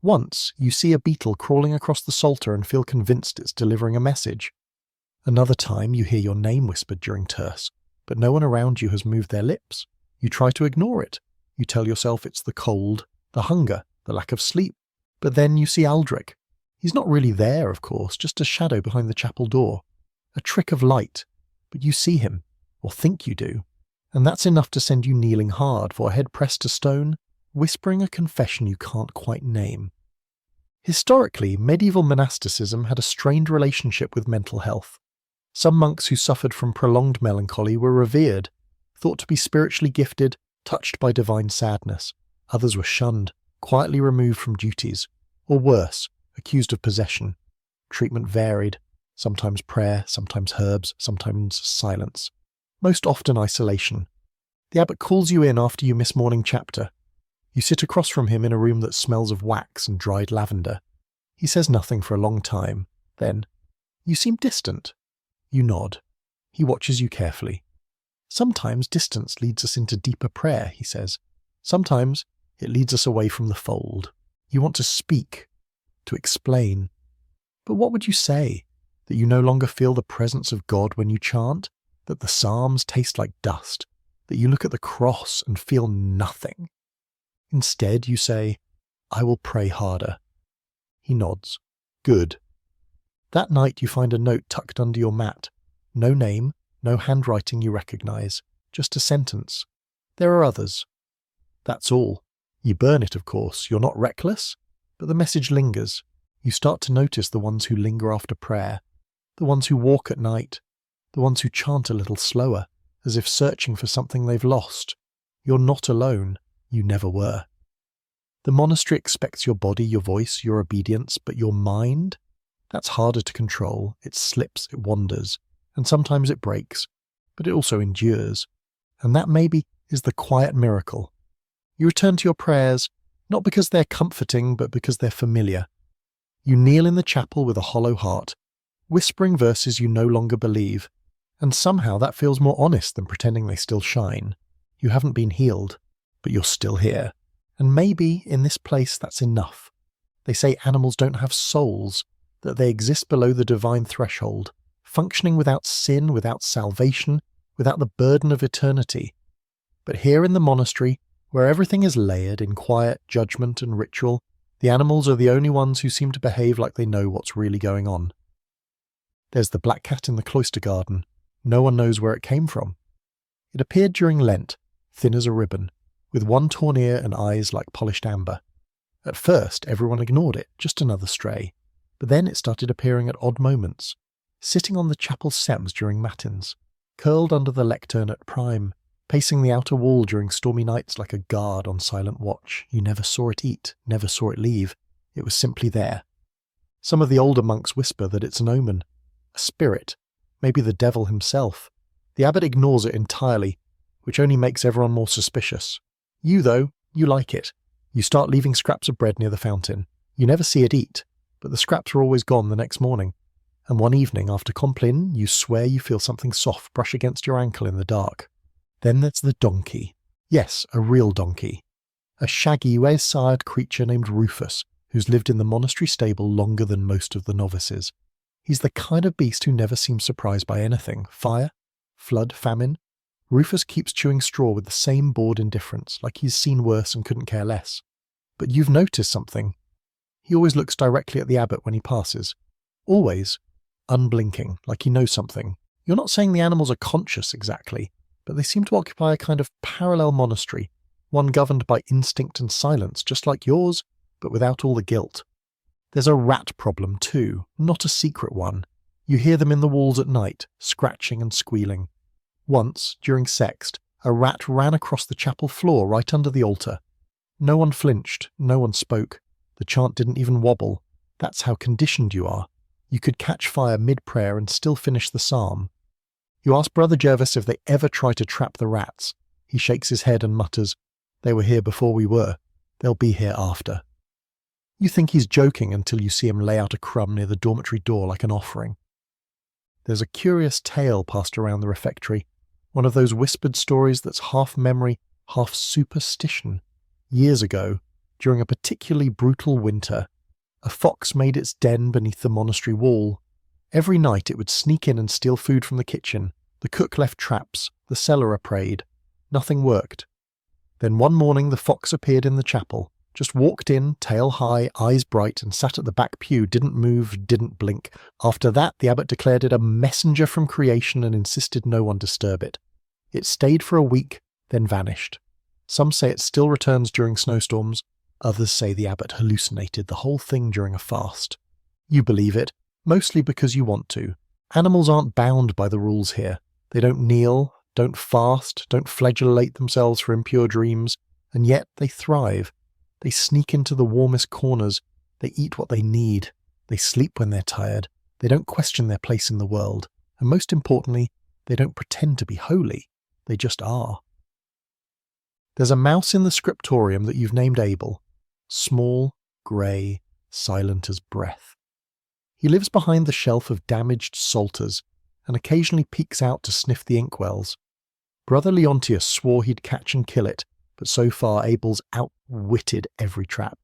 Once you see a beetle crawling across the psalter and feel convinced it's delivering a message. Another time you hear your name whispered during terce, but no one around you has moved their lips. You try to ignore it. You tell yourself it's the cold, the hunger, the lack of sleep. But then you see Aldrich. He's not really there, of course, just a shadow behind the chapel door. A trick of light. But you see him, or think you do. And that's enough to send you kneeling hard, forehead pressed to stone, whispering a confession you can't quite name. Historically, medieval monasticism had a strained relationship with mental health. Some monks who suffered from prolonged melancholy were revered, thought to be spiritually gifted, touched by divine sadness. Others were shunned, quietly removed from duties, or worse, accused of possession. Treatment varied, sometimes prayer, sometimes herbs, sometimes silence. Most often isolation. The abbot calls you in after you miss morning chapter. You sit across from him in a room that smells of wax and dried lavender. He says nothing for a long time. Then, "You seem distant." You nod. He watches you carefully. "Sometimes distance leads us into deeper prayer," he says. "Sometimes it leads us away from the fold." You want to speak, to explain. But what would you say? That you no longer feel the presence of God when you chant? That the psalms taste like dust? That you look at the cross and feel nothing? Instead, you say, "I will pray harder." He nods. Good. That night you find a note tucked under your mat. No name, no handwriting you recognize, just a sentence. There are others. That's all. You burn it, of course. You're not reckless, but the message lingers. You start to notice the ones who linger after prayer, the ones who walk at night, the ones who chant a little slower, as if searching for something they've lost. You're not alone. You never were. The monastery expects your body, your voice, your obedience, but your mind? That's harder to control. It slips, it wanders, and sometimes it breaks, but it also endures. And that maybe is the quiet miracle. You return to your prayers, not because they're comforting, but because they're familiar. You kneel in the chapel with a hollow heart, whispering verses you no longer believe, and somehow that feels more honest than pretending they still shine. You haven't been healed, but you're still here. And maybe in this place that's enough. They say animals don't have souls, that they exist below the divine threshold, functioning without sin, without salvation, without the burden of eternity. But here in the monastery, where everything is layered in quiet judgment and ritual, the animals are the only ones who seem to behave like they know what's really going on. There's the black cat in the cloister garden. No one knows where it came from. It appeared during Lent, thin as a ribbon, with one torn ear and eyes like polished amber. At first, everyone ignored it, just another stray. But then it started appearing at odd moments, sitting on the chapel steps during matins, curled under the lectern at prime, pacing the outer wall during stormy nights like a guard on silent watch. You never saw it eat, never saw it leave. It was simply there. Some of the older monks whisper that it's an omen, a spirit, maybe the devil himself. The abbot ignores it entirely, which only makes everyone more suspicious. You, though, you like it. You start leaving scraps of bread near the fountain. You never see it eat, but the scraps are always gone the next morning. And one evening after Compline, you swear you feel something soft brush against your ankle in the dark. Then there's the donkey. Yes, a real donkey. A shaggy, well-sired creature named Rufus, who's lived in the monastery stable longer than most of the novices. He's the kind of beast who never seems surprised by anything. Fire, flood, famine. Rufus keeps chewing straw with the same bored indifference, like he's seen worse and couldn't care less. But you've noticed something. He always looks directly at the abbot when he passes. Always. Unblinking, like he knows something. You're not saying the animals are conscious exactly, but they seem to occupy a kind of parallel monastery, one governed by instinct and silence, just like yours, but without all the guilt. There's a rat problem too, not a secret one. You hear them in the walls at night, scratching and squealing. Once, during sext, a rat ran across the chapel floor right under the altar. No one flinched, no one spoke. The chant didn't even wobble. That's how conditioned you are. You could catch fire mid-prayer and still finish the psalm. You ask Brother Jervis if they ever try to trap the rats. He shakes his head and mutters, "They were here before we were. They'll be here after." You think he's joking until you see him lay out a crumb near the dormitory door like an offering. There's a curious tale passed around the refectory, one of those whispered stories that's half memory, half superstition. Years ago, during a particularly brutal winter, a fox made its den beneath the monastery wall. Every night it would sneak in and steal food from the kitchen. The cook left traps, the cellarer prayed. Nothing worked. Then one morning the fox appeared in the chapel, just walked in, tail high, eyes bright, and sat at the back pew, didn't move, didn't blink. After that, the abbot declared it a messenger from creation and insisted no one disturb it. It stayed for a week, then vanished. Some say it still returns during snowstorms. Others say the abbot hallucinated the whole thing during a fast. You believe it, mostly because you want to. Animals aren't bound by the rules here. They don't kneel, don't fast, don't flagellate themselves for impure dreams, and yet they thrive. They sneak into the warmest corners. They eat what they need. They sleep when they're tired. They don't question their place in the world. And most importantly, they don't pretend to be holy. They just are. There's a mouse in the Scriptorum that you've named Abel. Small, grey, silent as breath. He lives behind the shelf of damaged psalters and occasionally peeks out to sniff the inkwells. Brother Leontius swore he'd catch and kill it, but so far Abel's outwitted every trap.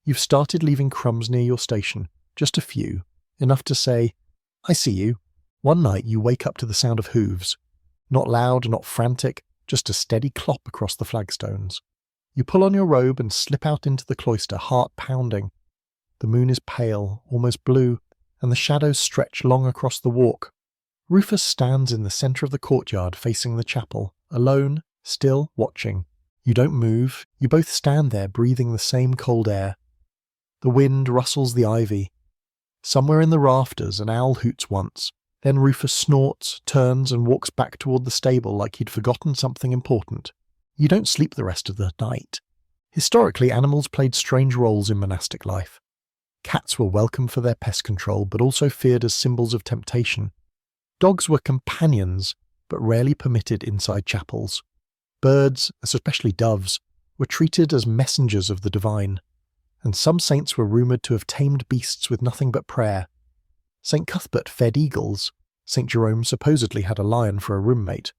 You've started leaving crumbs near your station, just a few, enough to say, "I see you." One night you wake up to the sound of hooves. Not loud, not frantic, just a steady clop across the flagstones. You pull on your robe and slip out into the cloister, heart pounding. The moon is pale, almost blue, and the shadows stretch long across the walk. Rufus stands in the centre of the courtyard facing the chapel, alone, still, watching. You don't move, you both stand there breathing the same cold air. The wind rustles the ivy. Somewhere in the rafters an owl hoots once. Then Rufus snorts, turns and walks back toward the stable like he'd forgotten something important. You don't sleep the rest of the night. Historically, animals played strange roles in monastic life. Cats were welcome for their pest control, but also feared as symbols of temptation. Dogs were companions, but rarely permitted inside chapels. Birds, especially doves, were treated as messengers of the divine, and some saints were rumoured to have tamed beasts with nothing but prayer. St. Cuthbert fed eagles. St. Jerome supposedly had a lion for a roommate.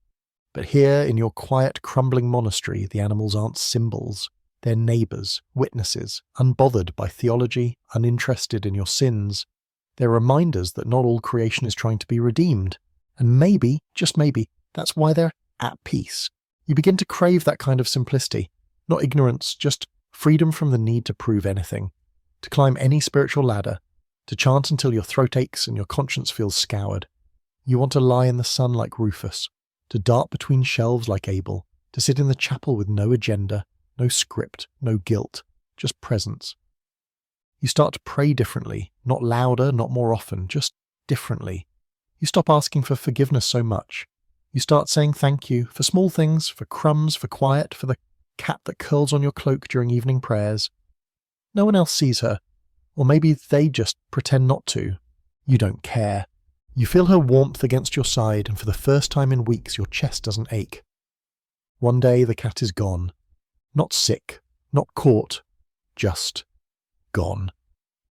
But here, in your quiet, crumbling monastery, the animals aren't symbols. They're neighbours, witnesses, unbothered by theology, uninterested in your sins. They're reminders that not all creation is trying to be redeemed. And maybe, just maybe, that's why they're at peace. You begin to crave that kind of simplicity. Not ignorance, just freedom from the need to prove anything. To climb any spiritual ladder. To chant until your throat aches and your conscience feels scoured. You want to lie in the sun like Rufus. To dart between shelves like Abel. To sit in the chapel with no agenda, no script, no guilt, just presence. You start to pray differently, not louder, not more often, just differently. You stop asking for forgiveness so much. You start saying thank you for small things, for crumbs, for quiet, for the cat that curls on your cloak during evening prayers. No one else sees her, or maybe they just pretend not to. You don't care. You feel her warmth against your side, and for the first time in weeks your chest doesn't ache. One day the cat is gone. Not sick, not caught, just gone.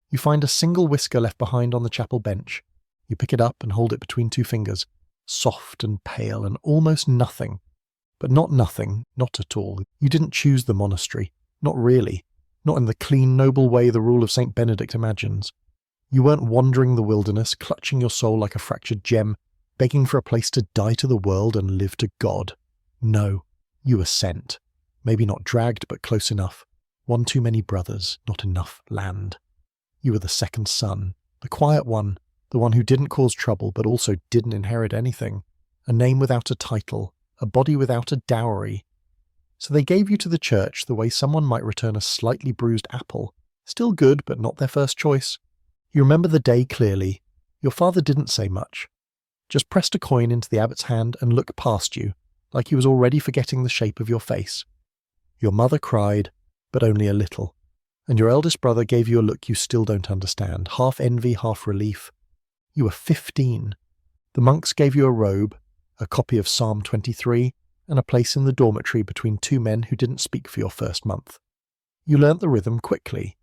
You find a single whisker left behind on the chapel bench. You pick it up and hold it between two fingers, soft and pale and almost nothing. But not nothing, not at all. You didn't choose the monastery. Not really. Not in the clean, noble way the rule of St. Benedict imagines. You weren't wandering the wilderness, clutching your soul like a fractured gem, begging for a place to die to the world and live to God. No. You were sent. Maybe not dragged, but close enough. One too many brothers, not enough land. You were the second son, the quiet one, the one who didn't cause trouble but also didn't inherit anything. A name without a title, a body without a dowry. So they gave you to the church the way someone might return a slightly bruised apple. Still good, but not their first choice. You remember the day clearly. Your father didn't say much. Just pressed a coin into the abbot's hand and looked past you, like he was already forgetting the shape of your face. Your mother cried, but only a little, and your eldest brother gave you a look you still don't understand, half envy, half relief. You were 15. The monks gave you a robe, a copy of Psalm 23, and a place in the dormitory between two men who didn't speak for your first month. You learnt the rhythm quickly.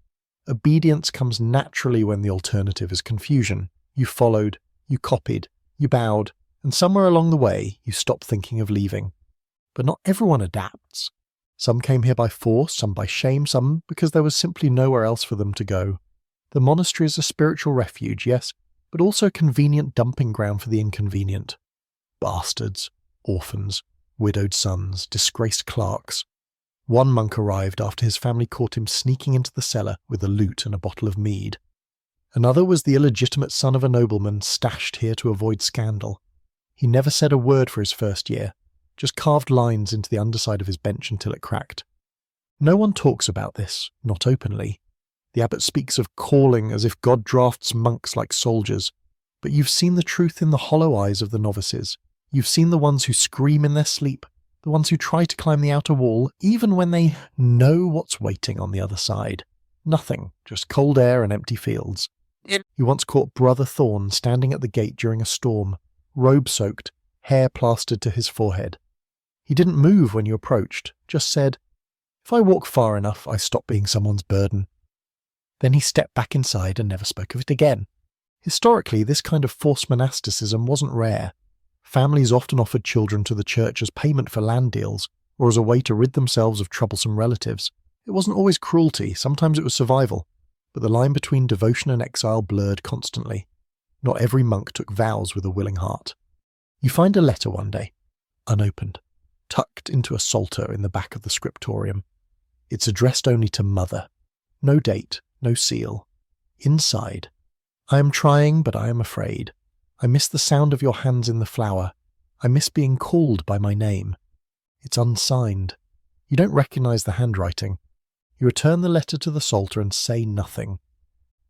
Obedience comes naturally when the alternative is confusion. You followed, you copied, you bowed, and somewhere along the way you stopped thinking of leaving. But not everyone adapts. Some came here by force, some by shame, some because there was simply nowhere else for them to go. The monastery is a spiritual refuge, yes, but also a convenient dumping ground for the inconvenient. Bastards, orphans, widowed sons, disgraced clerks. One monk arrived after his family caught him sneaking into the cellar with a lute and a bottle of mead. Another was the illegitimate son of a nobleman stashed here to avoid scandal. He never said a word for his first year, just carved lines into the underside of his bench until it cracked. No one talks about this, not openly. The abbot speaks of calling as if God drafts monks like soldiers, but you've seen the truth in the hollow eyes of the novices. You've seen the ones who scream in their sleep, the ones who try to climb the outer wall, even when they know what's waiting on the other side. Nothing, just cold air and empty fields. You once caught Brother Thorn standing at the gate during a storm, robe-soaked, hair plastered to his forehead. He didn't move when you approached, just said, "If I walk far enough, I stop being someone's burden." Then he stepped back inside and never spoke of it again. Historically, this kind of forced monasticism wasn't rare. Families often offered children to the church as payment for land deals, or as a way to rid themselves of troublesome relatives. It wasn't always cruelty, sometimes it was survival, but the line between devotion and exile blurred constantly. Not every monk took vows with a willing heart. You find a letter one day, unopened, tucked into a psalter in the back of the Scriptorum. It's addressed only to Mother. No date, no seal. Inside, "I am trying, but I am afraid. I miss the sound of your hands in the flour. I miss being called by my name." It's unsigned. You don't recognize the handwriting. You return the letter to the psalter and say nothing.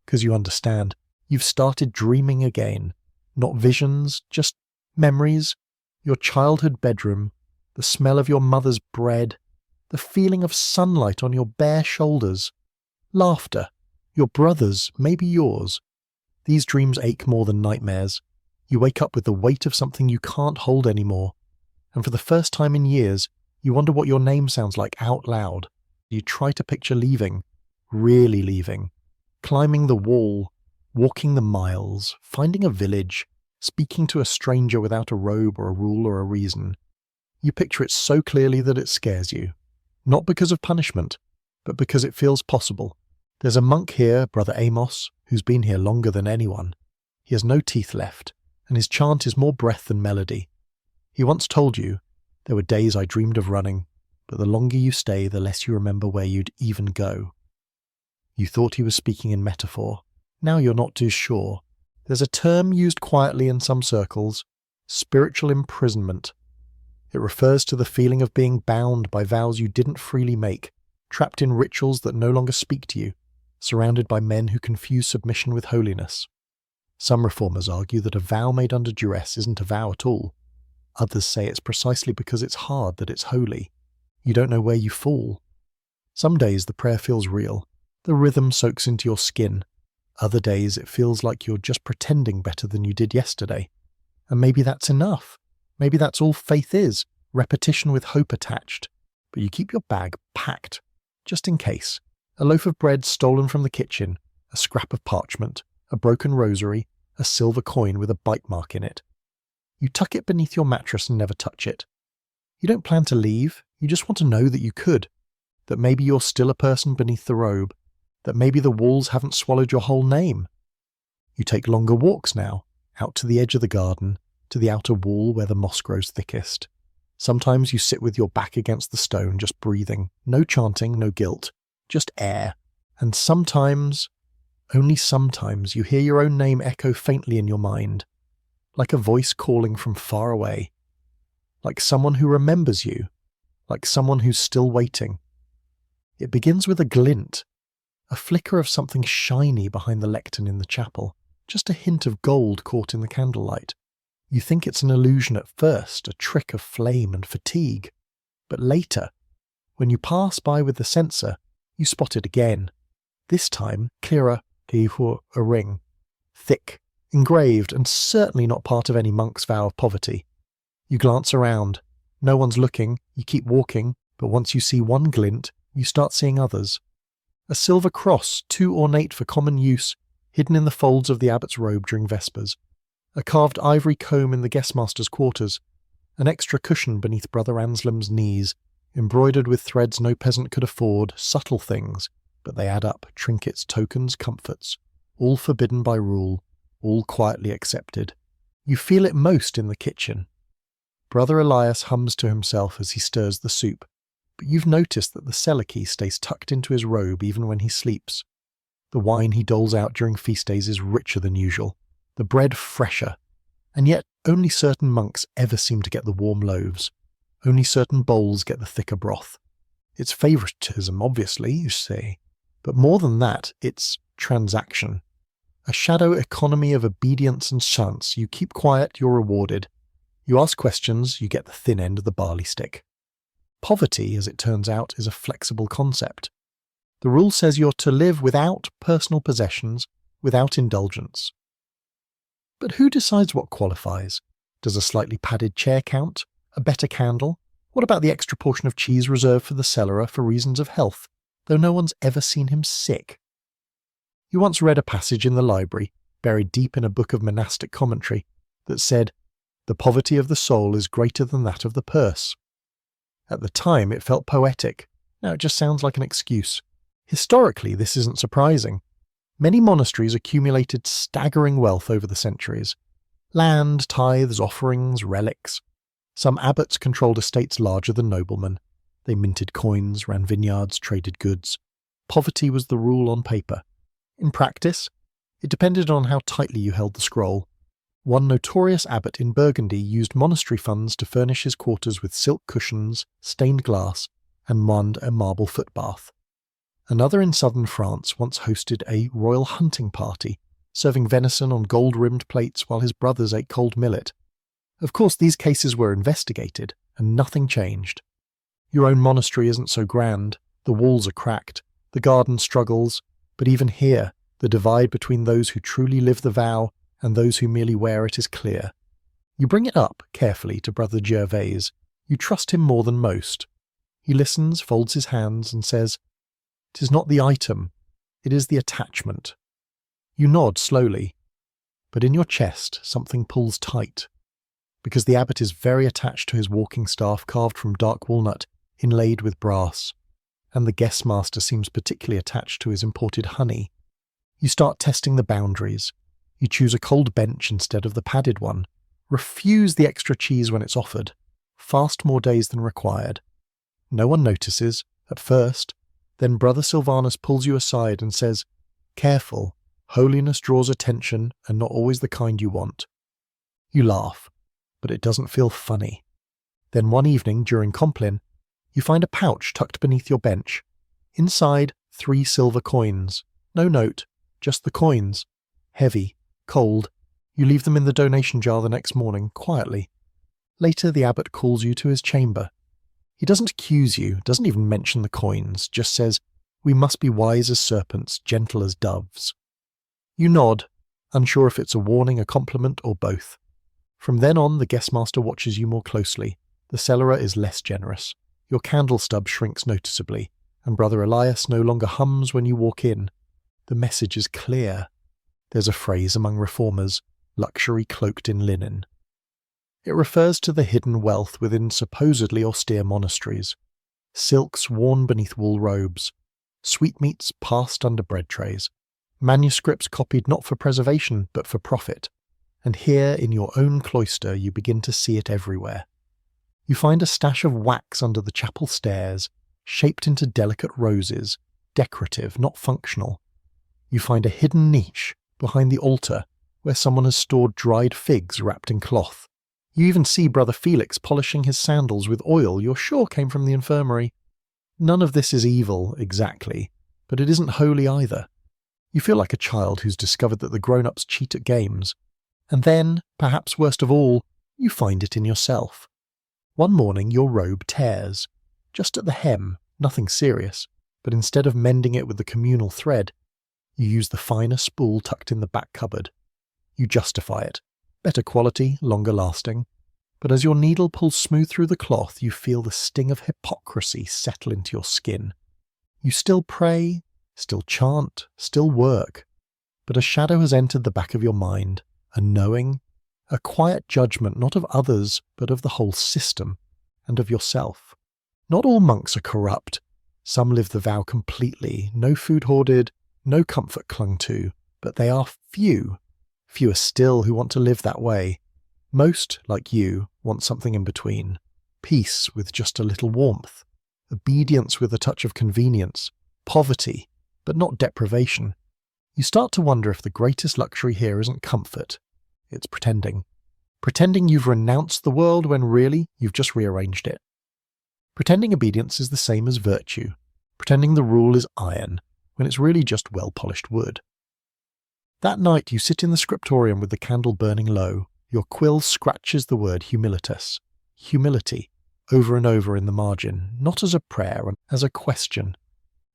Because you understand, you've started dreaming again. Not visions, just memories. Your childhood bedroom, the smell of your mother's bread, the feeling of sunlight on your bare shoulders. Laughter. Your brother's, maybe yours. These dreams ache more than nightmares. You wake up with the weight of something you can't hold anymore. And for the first time in years, you wonder what your name sounds like out loud. You try to picture leaving, really leaving, climbing the wall, walking the miles, finding a village, speaking to a stranger without a robe or a rule or a reason. You picture it so clearly that it scares you. Not because of punishment, but because it feels possible. There's a monk here, Brother Amos, who's been here longer than anyone. He has no teeth left, and his chant is more breath than melody. He once told you, there were days I dreamed of running, but the longer you stay, the less you remember where you'd even go. You thought he was speaking in metaphor. Now you're not too sure. There's a term used quietly in some circles, spiritual imprisonment. It refers to the feeling of being bound by vows you didn't freely make, trapped in rituals that no longer speak to you, surrounded by men who confuse submission with holiness. Some reformers argue that a vow made under duress isn't a vow at all. Others say it's precisely because it's hard that it's holy. You don't know where you fall. Some days the prayer feels real. The rhythm soaks into your skin. Other days it feels like you're just pretending better than you did yesterday. And maybe that's enough. Maybe that's all faith is, repetition with hope attached. But you keep your bag packed, just in case. A loaf of bread stolen from the kitchen, a scrap of parchment, a broken rosary, a silver coin with a bite mark in it. You tuck it beneath your mattress and never touch it. You don't plan to leave, you just want to know that you could. That maybe you're still a person beneath the robe. That maybe the walls haven't swallowed your whole name. You take longer walks now, out to the edge of the garden, to the outer wall where the moss grows thickest. Sometimes you sit with your back against the stone, just breathing. No chanting, no guilt, just air. And sometimes, only sometimes, you hear your own name echo faintly in your mind, like a voice calling from far away, like someone who remembers you, like someone who's still waiting. It begins with a glint, a flicker of something shiny behind the lectern in the chapel, just a hint of gold caught in the candlelight. You think it's an illusion at first, a trick of flame and fatigue. But later, when you pass by with the censer, you spot it again. This time, clearer, a ring. Thick, engraved, and certainly not part of any monk's vow of poverty. You glance around. No one's looking, you keep walking, but once you see one glint, you start seeing others. A silver cross, too ornate for common use, hidden in the folds of the abbot's robe during Vespers. A carved ivory comb in the guestmaster's quarters. An extra cushion beneath Brother Anselm's knees, embroidered with threads no peasant could afford, subtle things, but they add up, trinkets, tokens, comforts, all forbidden by rule, all quietly accepted. You feel it most in the kitchen. Brother Elias hums to himself as he stirs the soup, but you've noticed that the cellar key stays tucked into his robe even when he sleeps. The wine he doles out during feast days is richer than usual, the bread fresher, and yet only certain monks ever seem to get the warm loaves. Only certain bowls get the thicker broth. It's favoritism, obviously, you say, but more than that, it's transaction. A shadow economy of obedience and chance. You keep quiet, you're rewarded. You ask questions, you get the thin end of the barley stick. Poverty, as it turns out, is a flexible concept. The rule says you're to live without personal possessions, without indulgence. But who decides what qualifies? Does a slightly padded chair count? A better candle? What about the extra portion of cheese reserved for the cellarer for reasons of health, though no one's ever seen him sick? You once read a passage in the library, buried deep in a book of monastic commentary, that said, "The poverty of the soul is greater than that of the purse." At the time, it felt poetic. Now it just sounds like an excuse. Historically, this isn't surprising. Many monasteries accumulated staggering wealth over the centuries. Land, tithes, offerings, relics. Some abbots controlled estates larger than noblemen. They minted coins, ran vineyards, traded goods. Poverty was the rule on paper. In practice, it depended on how tightly you held the scroll. One notorious abbot in Burgundy used monastery funds to furnish his quarters with silk cushions, stained glass, and a marble footbath. Another in southern France once hosted a royal hunting party, serving venison on gold-rimmed plates while his brothers ate cold millet. Of course, these cases were investigated, and nothing changed. Your own monastery isn't so grand, the walls are cracked, the garden struggles, but even here, the divide between those who truly live the vow and those who merely wear it is clear. You bring it up, carefully, to Brother Gervais. You trust him more than most. He listens, folds his hands, and says, "'Tis not the item, it is the attachment." You nod slowly, but in your chest something pulls tight, because the abbot is very attached to his walking staff carved from dark walnut, inlaid with brass. and the guest master seems particularly attached to his imported honey. You start testing the boundaries. You choose a cold bench instead of the padded one. Refuse the extra cheese when it's offered. Fast more days than required. No one notices, at first. Then Brother Silvanus pulls you aside and says, "Careful, holiness draws attention and not always the kind you want." You laugh, but it doesn't feel funny. Then one evening during Compline, you find a pouch tucked beneath your bench. Inside, 3 silver coins. No note, just the coins. Heavy, cold. You leave them in the donation jar the next morning, quietly. Later the abbot calls you to his chamber. He doesn't accuse you, doesn't even mention the coins, just says, "We must be wise as serpents, gentle as doves." You nod, unsure if it's a warning, a compliment, or both. From then on, the guest master watches you more closely. The cellarer is less generous. Your candle stub shrinks noticeably, and Brother Elias no longer hums when you walk in. The message is clear. There's a phrase among reformers, luxury cloaked in linen. It refers to the hidden wealth within supposedly austere monasteries. Silks worn beneath wool robes, sweetmeats passed under bread trays, manuscripts copied not for preservation but for profit. And here in your own cloister you begin to see it everywhere. You find a stash of wax under the chapel stairs, shaped into delicate roses, decorative, not functional. You find a hidden niche behind the altar where someone has stored dried figs wrapped in cloth. You even see Brother Felix polishing his sandals with oil you're sure came from the infirmary. None of this is evil, exactly, but it isn't holy either. You feel like a child who's discovered that the grown-ups cheat at games. And then, perhaps worst of all, you find it in yourself. One morning your robe tears. Just at the hem, nothing serious, but instead of mending it with the communal thread, you use the finer spool tucked in the back cupboard. You justify it. Better quality, longer lasting. But as your needle pulls smooth through the cloth, you feel the sting of hypocrisy settle into your skin. You still pray, still chant, still work, but a shadow has entered the back of your mind, a knowing, a quiet judgment not of others, but of the whole system, and of yourself. Not all monks are corrupt. Some live the vow completely, no food hoarded, no comfort clung to, but they are few. Fewer still who want to live that way. Most, like you, want something in between. Peace with just a little warmth. Obedience with a touch of convenience. Poverty, but not deprivation. You start to wonder if the greatest luxury here isn't comfort. It's pretending. Pretending you've renounced the world when really you've just rearranged it. Pretending obedience is the same as virtue. Pretending the rule is iron, when it's really just well-polished wood. That night you sit in the Scriptorum with the candle burning low. Your quill scratches the word humilitas, humility, over and over in the margin, not as a prayer, as a question.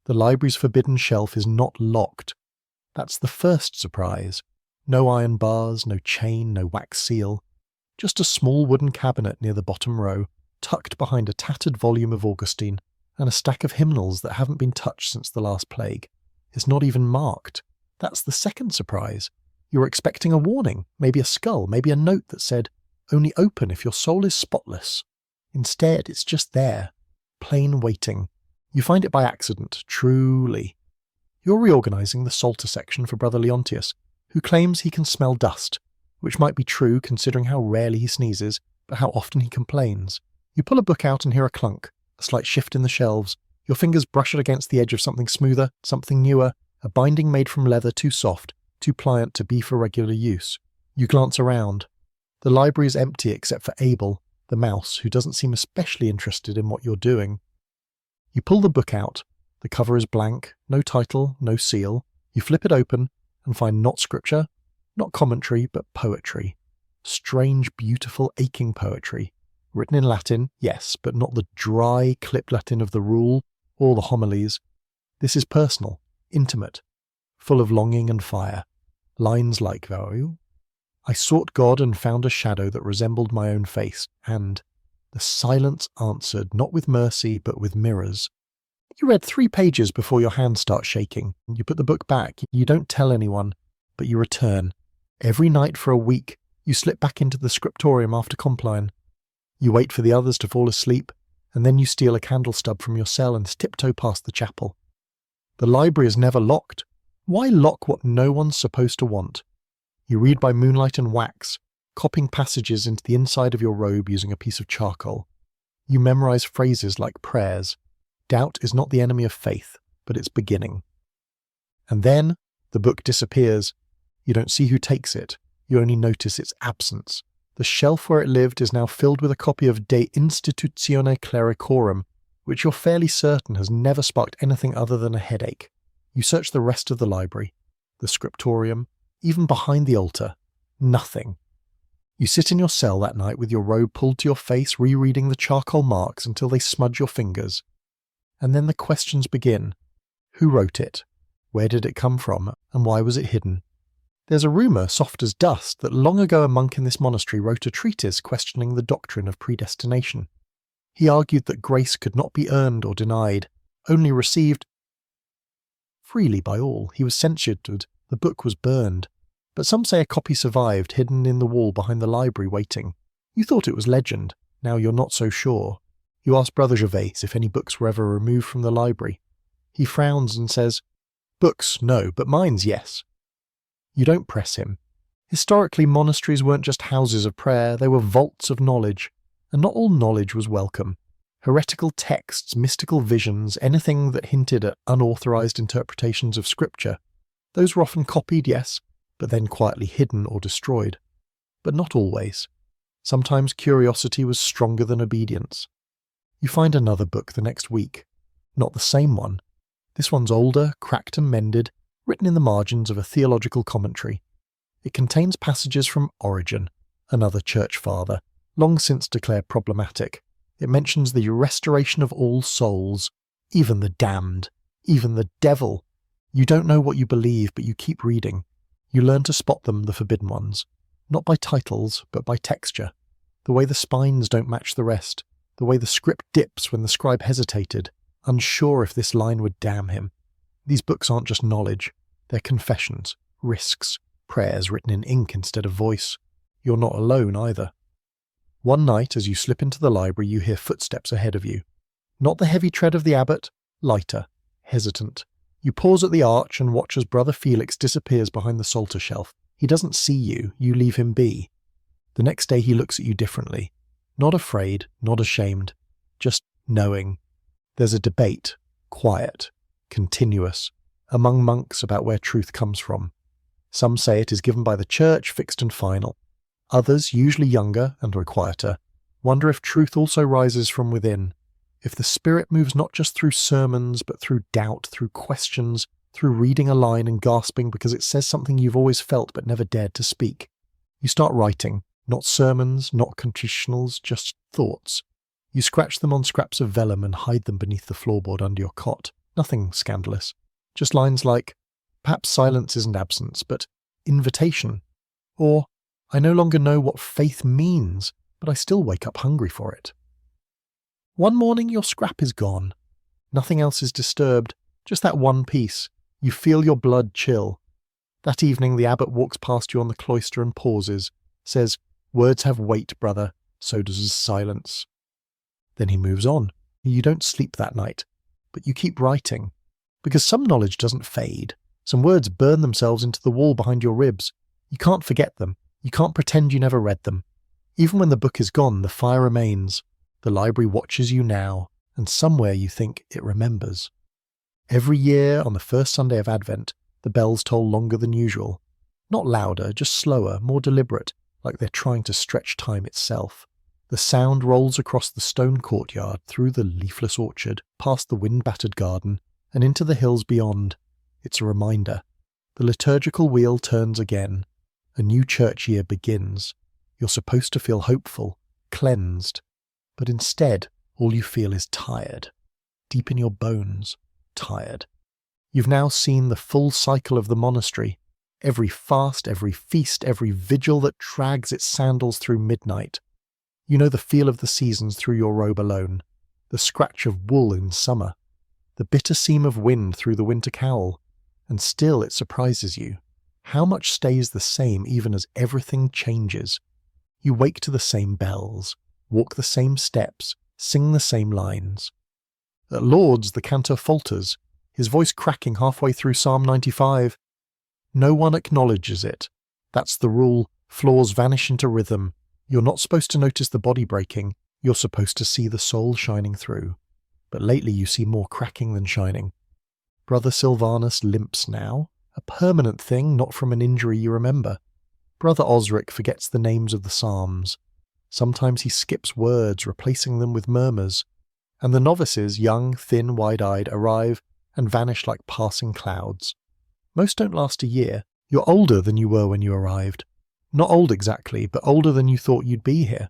The library's forbidden shelf is not locked. That's the first surprise. No iron bars, no chain, no wax seal. Just a small wooden cabinet near the bottom row, tucked behind a tattered volume of Augustine, and a stack of hymnals that haven't been touched since the last plague. It's not even marked. That's the second surprise. You were expecting a warning, maybe a skull, maybe a note that said, "Only open if your soul is spotless." Instead, it's just there, plain waiting. You find it by accident, truly. You're reorganizing the Psalter section for Brother Leontius, who claims he can smell dust, which might be true considering how rarely he sneezes, but how often he complains. You pull a book out and hear a clunk, a slight shift in the shelves. Your fingers brush it against the edge of something smoother, something newer, a binding made from leather too soft, too pliant to be for regular use. You glance around. The library is empty except for Abel, the mouse, who doesn't seem especially interested in what you're doing. You pull the book out. The cover is blank, no title, no seal. You flip it open and find not scripture, not commentary, but poetry. Strange, beautiful, aching poetry. Written in Latin, yes, but not the dry, clipped Latin of the rule or the homilies. This is personal, intimate, full of longing and fire. Lines like, "Vow, I sought God and found a shadow that resembled my own face, and the silence answered not with mercy but with mirrors." You read 3 pages before your hands start shaking. You put the book back. You don't tell anyone, but you return. Every night for a week, you slip back into the Scriptorum after Compline. You wait for the others to fall asleep, and then you steal a candle stub from your cell and tiptoe past the chapel. The library is never locked. Why lock what no one's supposed to want? You read by moonlight and wax, copying passages into the inside of your robe using a piece of charcoal. You memorize phrases like prayers. Doubt is not the enemy of faith, but its beginning. And then the book disappears. You don't see who takes it. You only notice its absence. The shelf where it lived is now filled with a copy of De Institutione Clericorum, which you're fairly certain has never sparked anything other than a headache. You search the rest of the library, the Scriptorum, even behind the altar. Nothing. You sit in your cell that night with your robe pulled to your face, rereading the charcoal marks until they smudge your fingers. And then the questions begin. Who wrote it? Where did it come from? And why was it hidden? There's a rumour, soft as dust, that long ago a monk in this monastery wrote a treatise questioning the doctrine of predestination. He argued that grace could not be earned or denied, only received freely by all. He was censured. The book was burned. But some say a copy survived, hidden in the wall behind the library waiting. You thought it was legend. Now you're not so sure. You ask Brother Gervais if any books were ever removed from the library. He frowns and says, "Books, no, but mine's yes." You don't press him. Historically, monasteries weren't just houses of prayer, they were vaults of knowledge, and not all knowledge was welcome. Heretical texts, mystical visions, anything that hinted at unauthorized interpretations of Scripture, those were often copied, yes, but then quietly hidden or destroyed. But not always. Sometimes curiosity was stronger than obedience. You find another book the next week. Not the same one. This one's older, cracked and mended, written in the margins of a theological commentary. It contains passages from Origen, another church father, long since declared problematic. It mentions the restoration of all souls, even the damned, even the devil. You don't know what you believe, but you keep reading. You learn to spot them, the forbidden ones, not by titles, but by texture. The way the spines don't match the rest, the way the script dips when the scribe hesitated, unsure if this line would damn him. These books aren't just knowledge, they're confessions, risks, prayers written in ink instead of voice. You're not alone either. One night, as you slip into the library, you hear footsteps ahead of you. Not the heavy tread of the abbot, lighter, hesitant. You pause at the arch and watch as Brother Felix disappears behind the psalter shelf. He doesn't see you, you leave him be. The next day he looks at you differently. Not afraid, not ashamed, just knowing. There's a debate, quiet, continuous, among monks about where truth comes from. Some say it is given by the church, fixed and final. Others, usually younger and quieter, wonder if truth also rises from within, if the Spirit moves not just through sermons, but through doubt, through questions, through reading a line and gasping because it says something you've always felt but never dared to speak. You start writing, not sermons, not confessionals, just thoughts. You scratch them on scraps of vellum and hide them beneath the floorboard under your cot. Nothing scandalous. Just lines like, perhaps silence isn't absence, but invitation. Or, I no longer know what faith means, but I still wake up hungry for it. One morning your scrap is gone. Nothing else is disturbed, just that one piece. You feel your blood chill. That evening the abbot walks past you on the cloister and pauses, says, "Words have weight, brother, so does silence." Then he moves on. You don't sleep that night, but you keep writing. Because some knowledge doesn't fade. Some words burn themselves into the wall behind your ribs. You can't forget them. You can't pretend you never read them. Even when the book is gone, the fire remains. The library watches you now, and somewhere you think it remembers. Every year, on the first Sunday of Advent, the bells toll longer than usual. Not louder, just slower, more deliberate, like they're trying to stretch time itself. The sound rolls across the stone courtyard, through the leafless orchard, past the wind-battered garden, and into the hills beyond. It's a reminder. The liturgical wheel turns again. A new church year begins. You're supposed to feel hopeful, cleansed. But instead, all you feel is tired. Deep in your bones, tired. You've now seen the full cycle of the monastery. Every fast, every feast, every vigil that drags its sandals through midnight. You know the feel of the seasons through your robe alone. The scratch of wool in summer. The bitter seam of wind through the winter cowl. And still it surprises you. How much stays the same even as everything changes? You wake to the same bells. Walk the same steps, sing the same lines. At Lord's, the cantor falters, his voice cracking halfway through Psalm 95. No one acknowledges it. That's the rule. Flaws vanish into rhythm. You're not supposed to notice the body breaking. You're supposed to see the soul shining through. But lately you see more cracking than shining. Brother Silvanus limps now, a permanent thing, not from an injury you remember. Brother Osric forgets the names of the psalms. Sometimes he skips words, replacing them with murmurs. And the novices, young, thin, wide-eyed, arrive and vanish like passing clouds. Most don't last a year. You're older than you were when you arrived. Not old exactly, but older than you thought you'd be here.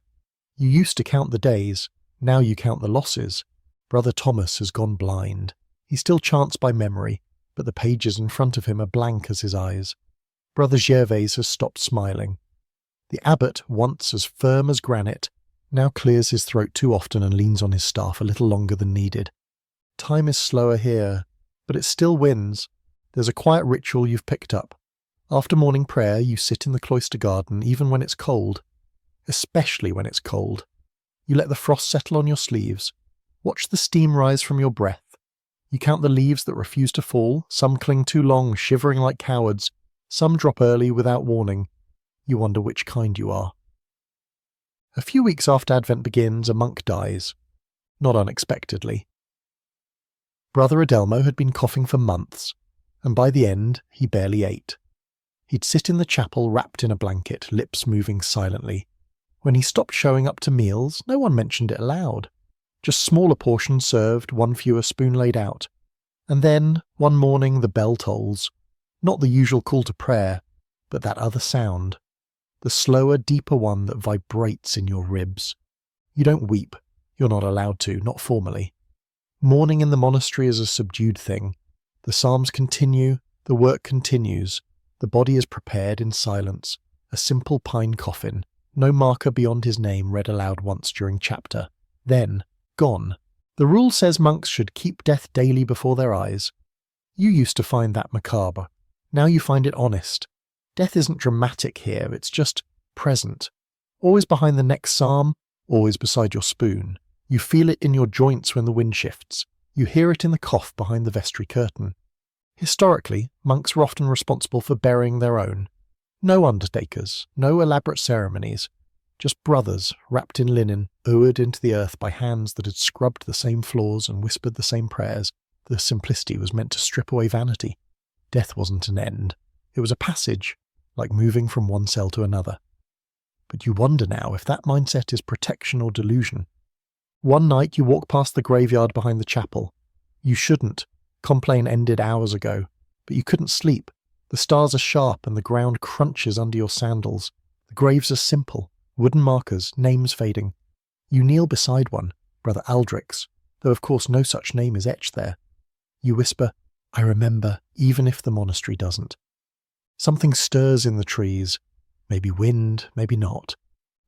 You used to count the days, now you count the losses. Brother Thomas has gone blind. He still chants by memory, but the pages in front of him are blank as his eyes. Brother Gervais has stopped smiling. The abbot, once as firm as granite, now clears his throat too often and leans on his staff a little longer than needed. Time is slower here, but it still wins. There's a quiet ritual you've picked up. After morning prayer, you sit in the cloister garden even when it's cold. Especially when it's cold. You let the frost settle on your sleeves. Watch the steam rise from your breath. You count the leaves that refuse to fall. Some cling too long, shivering like cowards. Some drop early without warning. You wonder which kind you are. A few weeks after Advent begins, a monk dies. Not unexpectedly. Brother Adelmo had been coughing for months, and by the end, he barely ate. He'd sit in the chapel wrapped in a blanket, lips moving silently. When he stopped showing up to meals, no one mentioned it aloud. Just smaller portions served, one fewer spoon laid out. And then, one morning, the bell tolls. Not the usual call to prayer, but that other sound. The slower, deeper one that vibrates in your ribs. You don't weep. You're not allowed to, not formally. Mourning in the monastery is a subdued thing. The psalms continue, the work continues. The body is prepared in silence. A simple pine coffin. No marker beyond his name read aloud once during chapter. Then, gone. The rule says monks should keep death daily before their eyes. You used to find that macabre. Now you find it honest. Death isn't dramatic here, it's just present. Always behind the next psalm, always beside your spoon. You feel it in your joints when the wind shifts. You hear it in the cough behind the vestry curtain. Historically, monks were often responsible for burying their own. No undertakers, no elaborate ceremonies. Just brothers, wrapped in linen, lowered into the earth by hands that had scrubbed the same floors and whispered the same prayers. The simplicity was meant to strip away vanity. Death wasn't an end. It was a passage, like moving from one cell to another. But you wonder now if that mindset is protection or delusion. One night you walk past the graveyard behind the chapel. You shouldn't. Complaint ended hours ago. But you couldn't sleep. The stars are sharp and the ground crunches under your sandals. The graves are simple. Wooden markers, names fading. You kneel beside one, Brother Aldrich's, though of course no such name is etched there. You whisper, I remember, even if the monastery doesn't. Something stirs in the trees. Maybe wind, maybe not.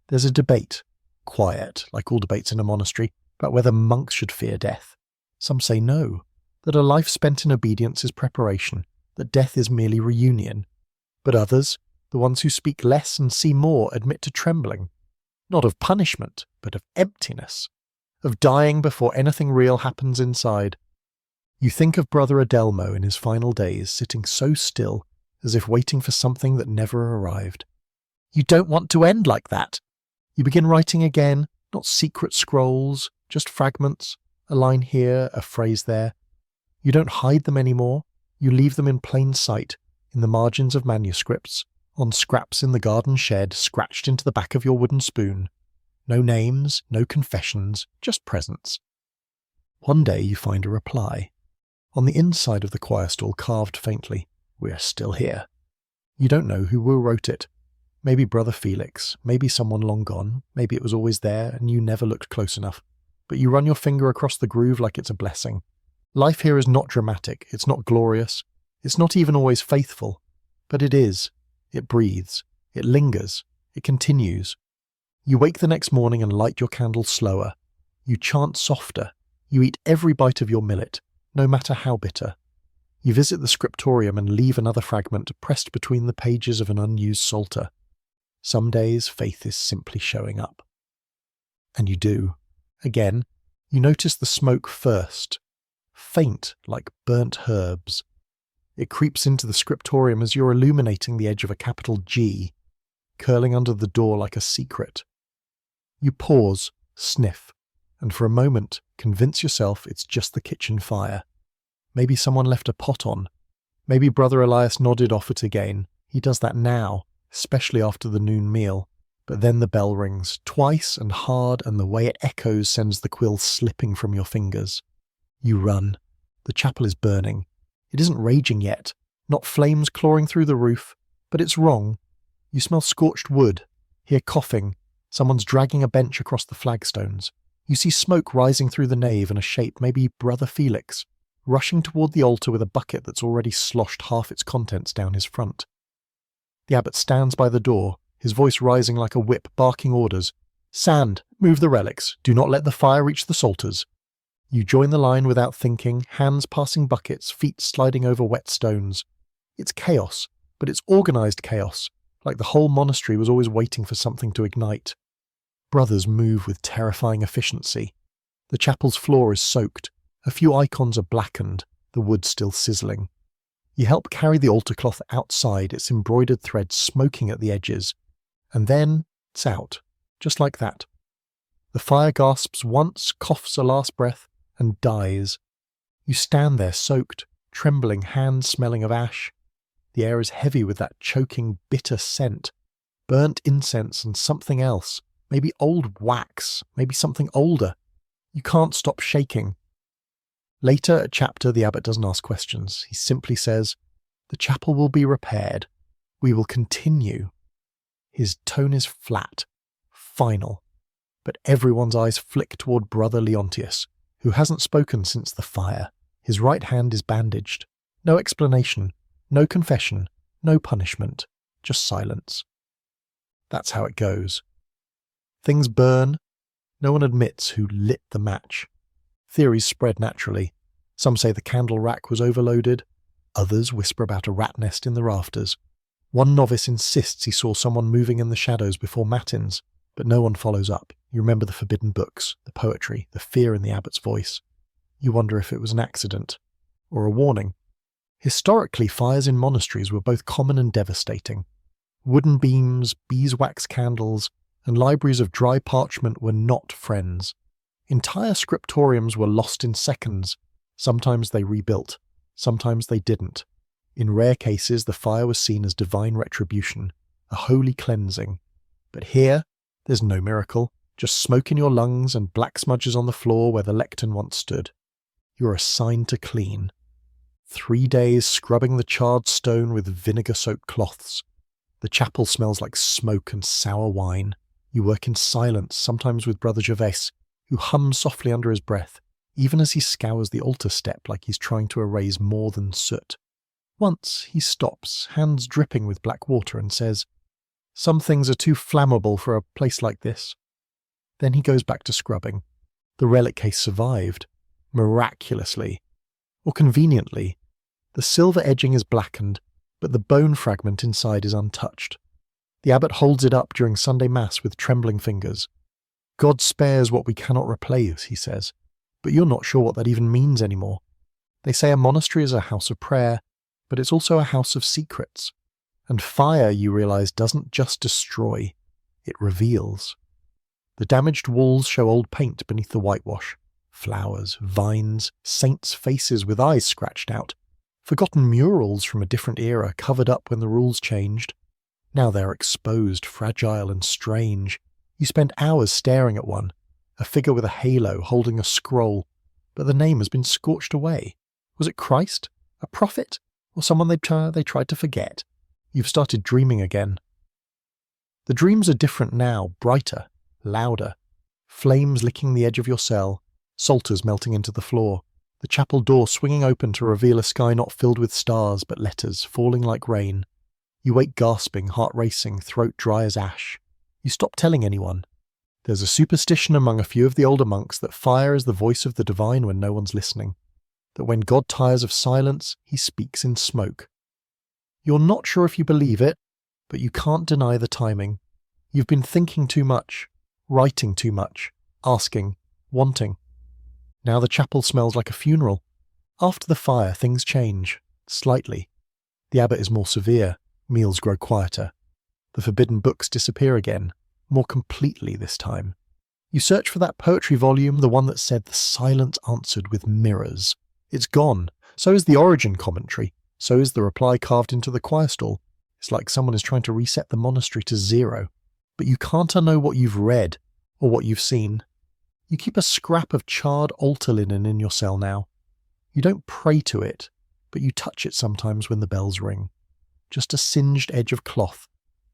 There's a debate, quiet, like all debates in a monastery, about whether monks should fear death. Some say no, that a life spent in obedience is preparation, that death is merely reunion. But others, the ones who speak less and see more, admit to trembling. Not of punishment, but of emptiness. Of dying before anything real happens inside. You think of Brother Adelmo in his final days, sitting so still, as if waiting for something that never arrived. You don't want to end like that. You begin writing again, not secret scrolls, just fragments, a line here, a phrase there. You don't hide them anymore. You leave them in plain sight, in the margins of manuscripts, on scraps in the garden shed, scratched into the back of your wooden spoon. No names, no confessions, just presence. One day you find a reply. On the inside of the choir stall, carved faintly, "We're still here." You don't know who wrote it. Maybe Brother Felix, maybe someone long gone, maybe it was always there and you never looked close enough. But you run your finger across the groove like it's a blessing. Life here is not dramatic, it's not glorious, it's not even always faithful. But it is. It breathes. It lingers. It continues. You wake the next morning and light your candle slower. You chant softer. You eat every bite of your millet, no matter how bitter. You visit the Scriptorum and leave another fragment pressed between the pages of an unused psalter. Some days faith is simply showing up. And you do. Again, You notice the smoke first, faint like burnt herbs. It creeps into the scriptorium as you're illuminating the edge of a capital G, curling under the door like a secret. You pause, sniff, and for a moment convince yourself it's just the kitchen fire. Maybe someone left a pot on. Maybe Brother Elias nodded off it again. He does that now, especially after the noon meal. But then the bell rings, twice and hard, and the way it echoes sends the quill slipping from your fingers. You run. The chapel is burning. It isn't raging yet, not flames clawing through the roof, but it's wrong. You smell scorched wood, hear coughing, someone's dragging a bench across the flagstones. You see smoke rising through the nave and a shape, maybe Brother Felix, rushing toward the altar with a bucket that's already sloshed half its contents down his front. The abbot stands by the door, his voice rising like a whip, barking orders. "Sand, move the relics. Do not let the fire reach the psalters." You join the line without thinking, hands passing buckets, feet sliding over wet stones. It's chaos, but it's organised chaos, like the whole monastery was always waiting for something to ignite. Brothers move with terrifying efficiency. The chapel's floor is soaked. A few icons are blackened, the wood still sizzling. You help carry the altar cloth outside, its embroidered thread smoking at the edges. And then it's out, just like that. The fire gasps once, coughs a last breath, and dies. You stand there soaked, trembling, hands smelling of ash. The air is heavy with that choking, bitter scent. Burnt incense and something else. Maybe old wax, maybe something older. You can't stop shaking. Later at chapter, the abbot doesn't ask questions. He simply says, "The chapel will be repaired. We will continue." His tone is flat, final, but everyone's eyes flick toward Brother Leontius, who hasn't spoken since the fire. His right hand is bandaged. No explanation, no confession, no punishment, just silence. That's how it goes. Things burn. No one admits who lit the match. Theories spread naturally. Some say the candle rack was overloaded. Others whisper about a rat nest in the rafters. One novice insists he saw someone moving in the shadows before matins, but no one follows up. You remember the forbidden books, the poetry, the fear in the abbot's voice. You wonder if it was an accident, or a warning. Historically, fires in monasteries were both common and devastating. Wooden beams, beeswax candles, and libraries of dry parchment were not friends. Entire scriptoriums were lost in seconds. Sometimes they rebuilt, sometimes they didn't. In rare cases, the fire was seen as divine retribution, a holy cleansing. But here, there's no miracle, just smoke in your lungs and black smudges on the floor where the lectern once stood. You're assigned to clean. 3 days scrubbing the charred stone with vinegar-soaked cloths. The chapel smells like smoke and sour wine. You work in silence, sometimes with Brother Gervais, who hums softly under his breath, even as he scours the altar step like he's trying to erase more than soot. Once he stops, hands dripping with black water, and says, "Some things are too flammable for a place like this." Then he goes back to scrubbing. The relic case survived, miraculously, or conveniently. The silver edging is blackened, but the bone fragment inside is untouched. The abbot holds it up during Sunday Mass with trembling fingers. "God spares what we cannot replace," he says, but you're not sure what that even means anymore. They say a monastery is a house of prayer, but it's also a house of secrets. And fire, you realize, doesn't just destroy, it reveals. The damaged walls show old paint beneath the whitewash, flowers, vines, saints' faces with eyes scratched out, forgotten murals from a different era covered up when the rules changed. Now they're exposed, fragile and strange. You spend hours staring at one, a figure with a halo holding a scroll, but the name has been scorched away. Was it Christ? A prophet? Or someone they tried to forget? You've started dreaming again. The dreams are different now, brighter, louder. Flames licking the edge of your cell, psalters melting into the floor, the chapel door swinging open to reveal a sky not filled with stars but letters falling like rain. You wake gasping, heart racing, throat dry as ash. You stop telling anyone. There's a superstition among a few of the older monks that fire is the voice of the divine when no one's listening. That when God tires of silence, he speaks in smoke. You're not sure if you believe it, but you can't deny the timing. You've been thinking too much, writing too much, asking, wanting. Now the chapel smells like a funeral. After the fire, things change, slightly. The abbot is more severe, meals grow quieter. The forbidden books disappear again, more completely this time. You search for that poetry volume, the one that said the silence answered with mirrors. It's gone. So is the origin commentary. So is the reply carved into the choir stall. It's like someone is trying to reset the monastery to zero. But you can't unknow what you've read, or what you've seen. You keep a scrap of charred altar linen in your cell now. You don't pray to it, but you touch it sometimes when the bells ring. Just a singed edge of cloth,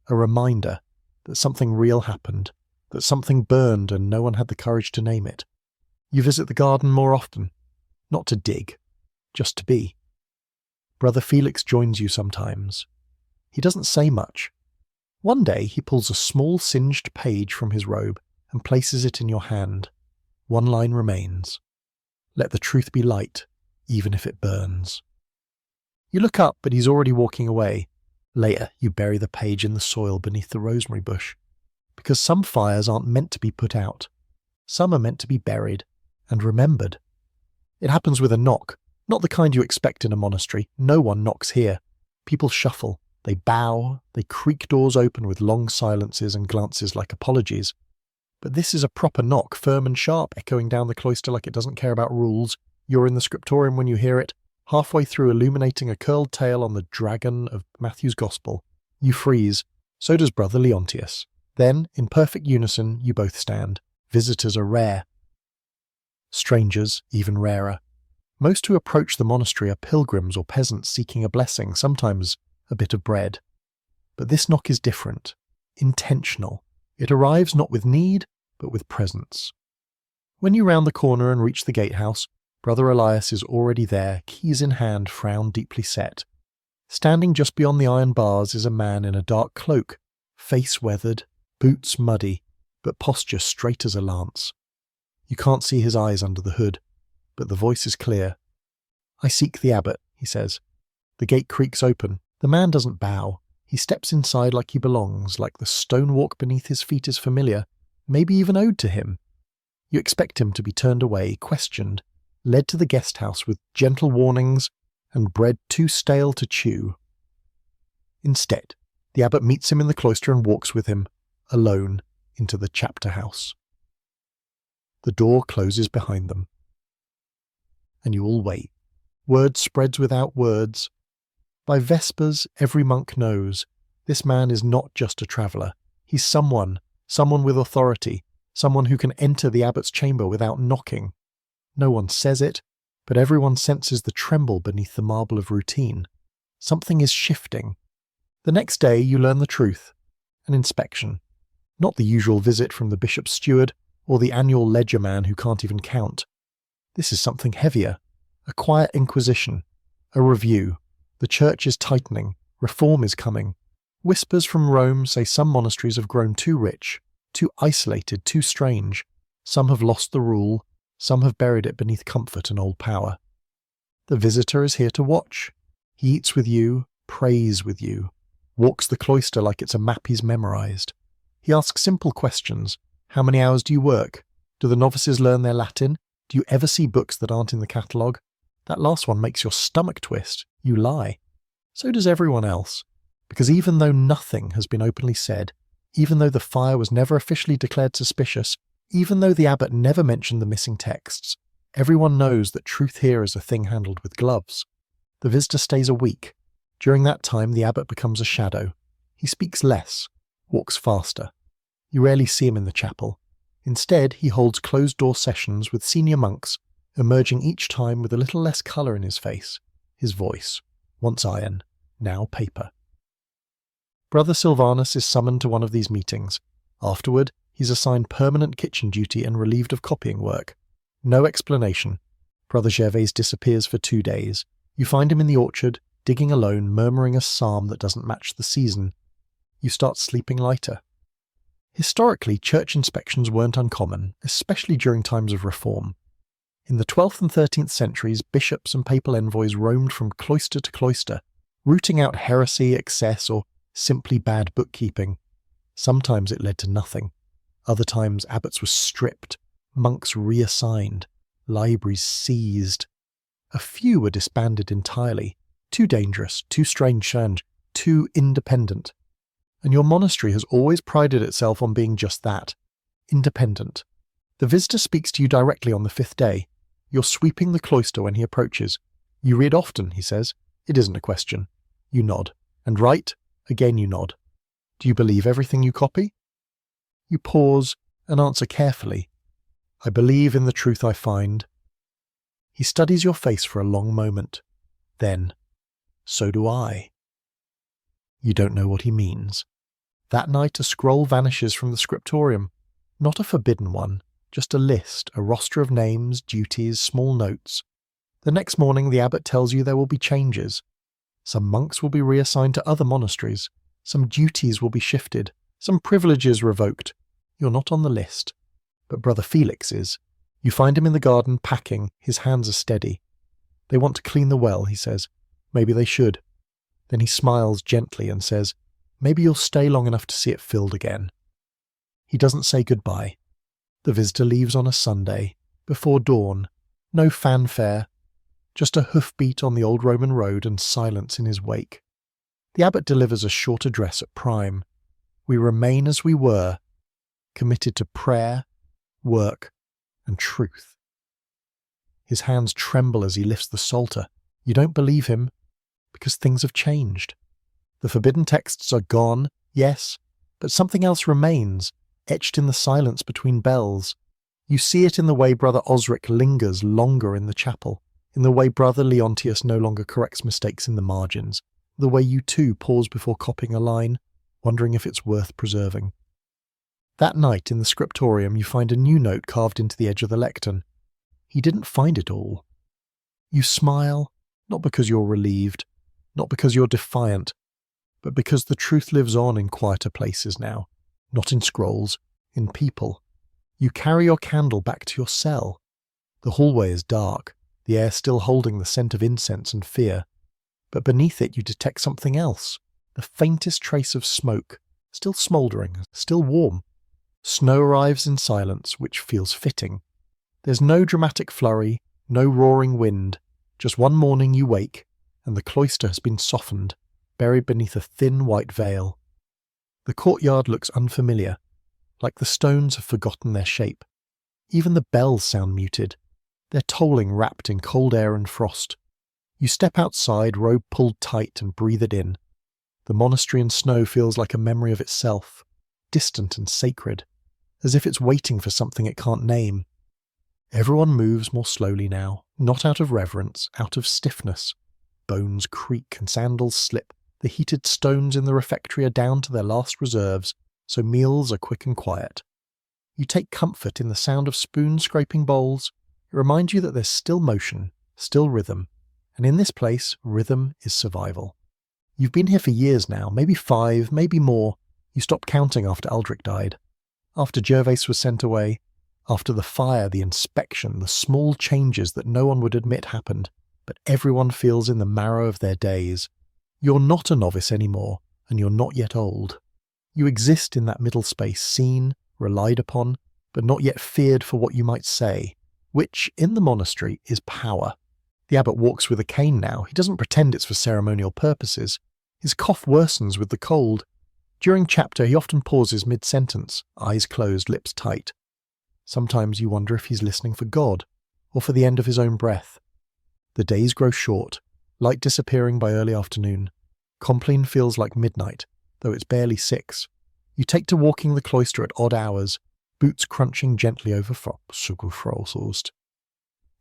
a reminder that something real happened, that something burned and no one had the courage to name it. You visit the garden more often, not to dig, just to be. Brother Felix joins you sometimes. He doesn't say much. One day he pulls a small singed page from his robe and places it in your hand. One line remains. Let the truth be light, even if it burns. You look up, but he's already walking away. Later, you bury the page in the soil beneath the rosemary bush. Because some fires aren't meant to be put out. Some are meant to be buried and remembered. It happens with a knock, not the kind you expect in a monastery. No one knocks here. People shuffle, they bow, they creak doors open with long silences and glances like apologies. But this is a proper knock, firm and sharp, echoing down the cloister like it doesn't care about rules. You're in the Scriptorum when you hear it, halfway through illuminating a curled tale on the dragon of Matthew's Gospel. You freeze. So does Brother Leontius. Then, in perfect unison, you both stand. Visitors are rare. Strangers, even rarer. Most who approach the monastery are pilgrims or peasants seeking a blessing, sometimes a bit of bread. But this knock is different, intentional. It arrives not with need, but with presence. When you round the corner and reach the gatehouse, Brother Elias is already there, keys in hand, frown deeply set. Standing just beyond the iron bars is a man in a dark cloak, face weathered, boots muddy, but posture straight as a lance. You can't see his eyes under the hood, but the voice is clear. "I seek the abbot," he says. The gate creaks open. The man doesn't bow. He steps inside like he belongs, like the stone walk beneath his feet is familiar, maybe even owed to him. You expect him to be turned away, questioned, led to the guest house with gentle warnings and bread too stale to chew. Instead, the abbot meets him in the cloister and walks with him, alone, into the chapter house. The door closes behind them. And you all wait. Word spreads without words. By Vespers, every monk knows this man is not just a traveller. He's someone with authority, someone who can enter the abbot's chamber without knocking. No one says it, but everyone senses the tremble beneath the marble of routine. Something is shifting. The next day you learn the truth. An inspection. Not the usual visit from the bishop's steward or the annual ledger man who can't even count. This is something heavier. A quiet inquisition. A review. The church is tightening. Reform is coming. Whispers from Rome say some monasteries have grown too rich, too isolated, too strange. Some have lost the rule. Some have buried it beneath comfort and old power. The visitor is here to watch. He eats with you, prays with you, walks the cloister like it's a map he's memorized. He asks simple questions. How many hours do you work? Do the novices learn their Latin? Do you ever see books that aren't in the catalogue? That last one makes your stomach twist. You lie. So does everyone else. Because even though nothing has been openly said, even though the fire was never officially declared suspicious, even though the abbot never mentioned the missing texts, everyone knows that truth here is a thing handled with gloves. The visitor stays a week. During that time, the abbot becomes a shadow. He speaks less, walks faster. You rarely see him in the chapel. Instead, he holds closed-door sessions with senior monks, emerging each time with a little less colour in his face. His voice, once iron, now paper. Brother Silvanus is summoned to one of these meetings. Afterward, he's assigned permanent kitchen duty and relieved of copying work. No explanation. Brother Gervais disappears for 2 days. You find him in the orchard, digging alone, murmuring a psalm that doesn't match the season. You start sleeping lighter. Historically, church inspections weren't uncommon, especially during times of reform. In the 12th and 13th centuries, bishops and papal envoys roamed from cloister to cloister, rooting out heresy, excess, or simply bad bookkeeping. Sometimes it led to nothing. Other times abbots were stripped, monks reassigned, libraries seized. A few were disbanded entirely. Too dangerous, too strange, and too independent. And your monastery has always prided itself on being just that, independent. The visitor speaks to you directly on the 5th day. You're sweeping the cloister when he approaches. You read often, he says. It isn't a question. You nod. And write? Again you nod. Do you believe everything you copy? You pause and answer carefully. I believe in the truth I find. He studies your face for a long moment. Then, so do I. You don't know what he means. That night a scroll vanishes from the Scriptorum. Not a forbidden one, just a list, a roster of names, duties, small notes. The next morning the abbot tells you there will be changes. Some monks will be reassigned to other monasteries. Some duties will be shifted. Some privileges revoked. You're not on the list. But Brother Felix is. You find him in the garden packing. His hands are steady. They want to clean the well, he says. Maybe they should. Then he smiles gently and says, maybe you'll stay long enough to see it filled again. He doesn't say goodbye. The visitor leaves on a Sunday, before dawn. No fanfare. Just a hoofbeat on the old Roman road and silence in his wake. The abbot delivers a short address at prime. We remain as we were, committed to prayer, work, and truth. His hands tremble as he lifts the psalter. You don't believe him, because things have changed. The forbidden texts are gone, yes, but something else remains, etched in the silence between bells. You see it in the way Brother Osric lingers longer in the chapel, in the way Brother Leontius no longer corrects mistakes in the margins, the way you too pause before copying a line, wondering if it's worth preserving. That night in the Scriptorum you find a new note carved into the edge of the lectern. He didn't find it all. You smile, not because you're relieved, not because you're defiant, but because the truth lives on in quieter places now, not in scrolls, in people. You carry your candle back to your cell. The hallway is dark, the air still holding the scent of incense and fear, but beneath it you detect something else, the faintest trace of smoke, still smouldering, still warm. Snow arrives in silence, which feels fitting. There's no dramatic flurry, no roaring wind. Just one morning you wake, and the cloister has been softened, buried beneath a thin white veil. The courtyard looks unfamiliar, like the stones have forgotten their shape. Even the bells sound muted. They're tolling wrapped in cold air and frost. You step outside, robe pulled tight, and breathe it in. The monastery in snow feels like a memory of itself, distant and sacred, as if it's waiting for something it can't name. Everyone moves more slowly now, not out of reverence, out of stiffness. Bones creak and sandals slip. The heated stones in the refectory are down to their last reserves, so meals are quick and quiet. You take comfort in the sound of spoons scraping bowls. It reminds you that there's still motion, still rhythm, and in this place, rhythm is survival. You've been here for years now, maybe 5, maybe more. You stopped counting after Aldrich died, after Gervase was sent away, after the fire, the inspection, the small changes that no one would admit happened, but everyone feels in the marrow of their days. You're not a novice anymore, and you're not yet old. You exist in that middle space, seen, relied upon, but not yet feared for what you might say, which, in the monastery, is power. The abbot walks with a cane now. He doesn't pretend it's for ceremonial purposes. His cough worsens with the cold. During chapter, he often pauses mid-sentence, eyes closed, lips tight. Sometimes you wonder if he's listening for God, or for the end of his own breath. The days grow short, light disappearing by early afternoon. Compline feels like midnight, though it's barely 6. You take to walking the cloister at odd hours, boots crunching gently over Sugarfrost.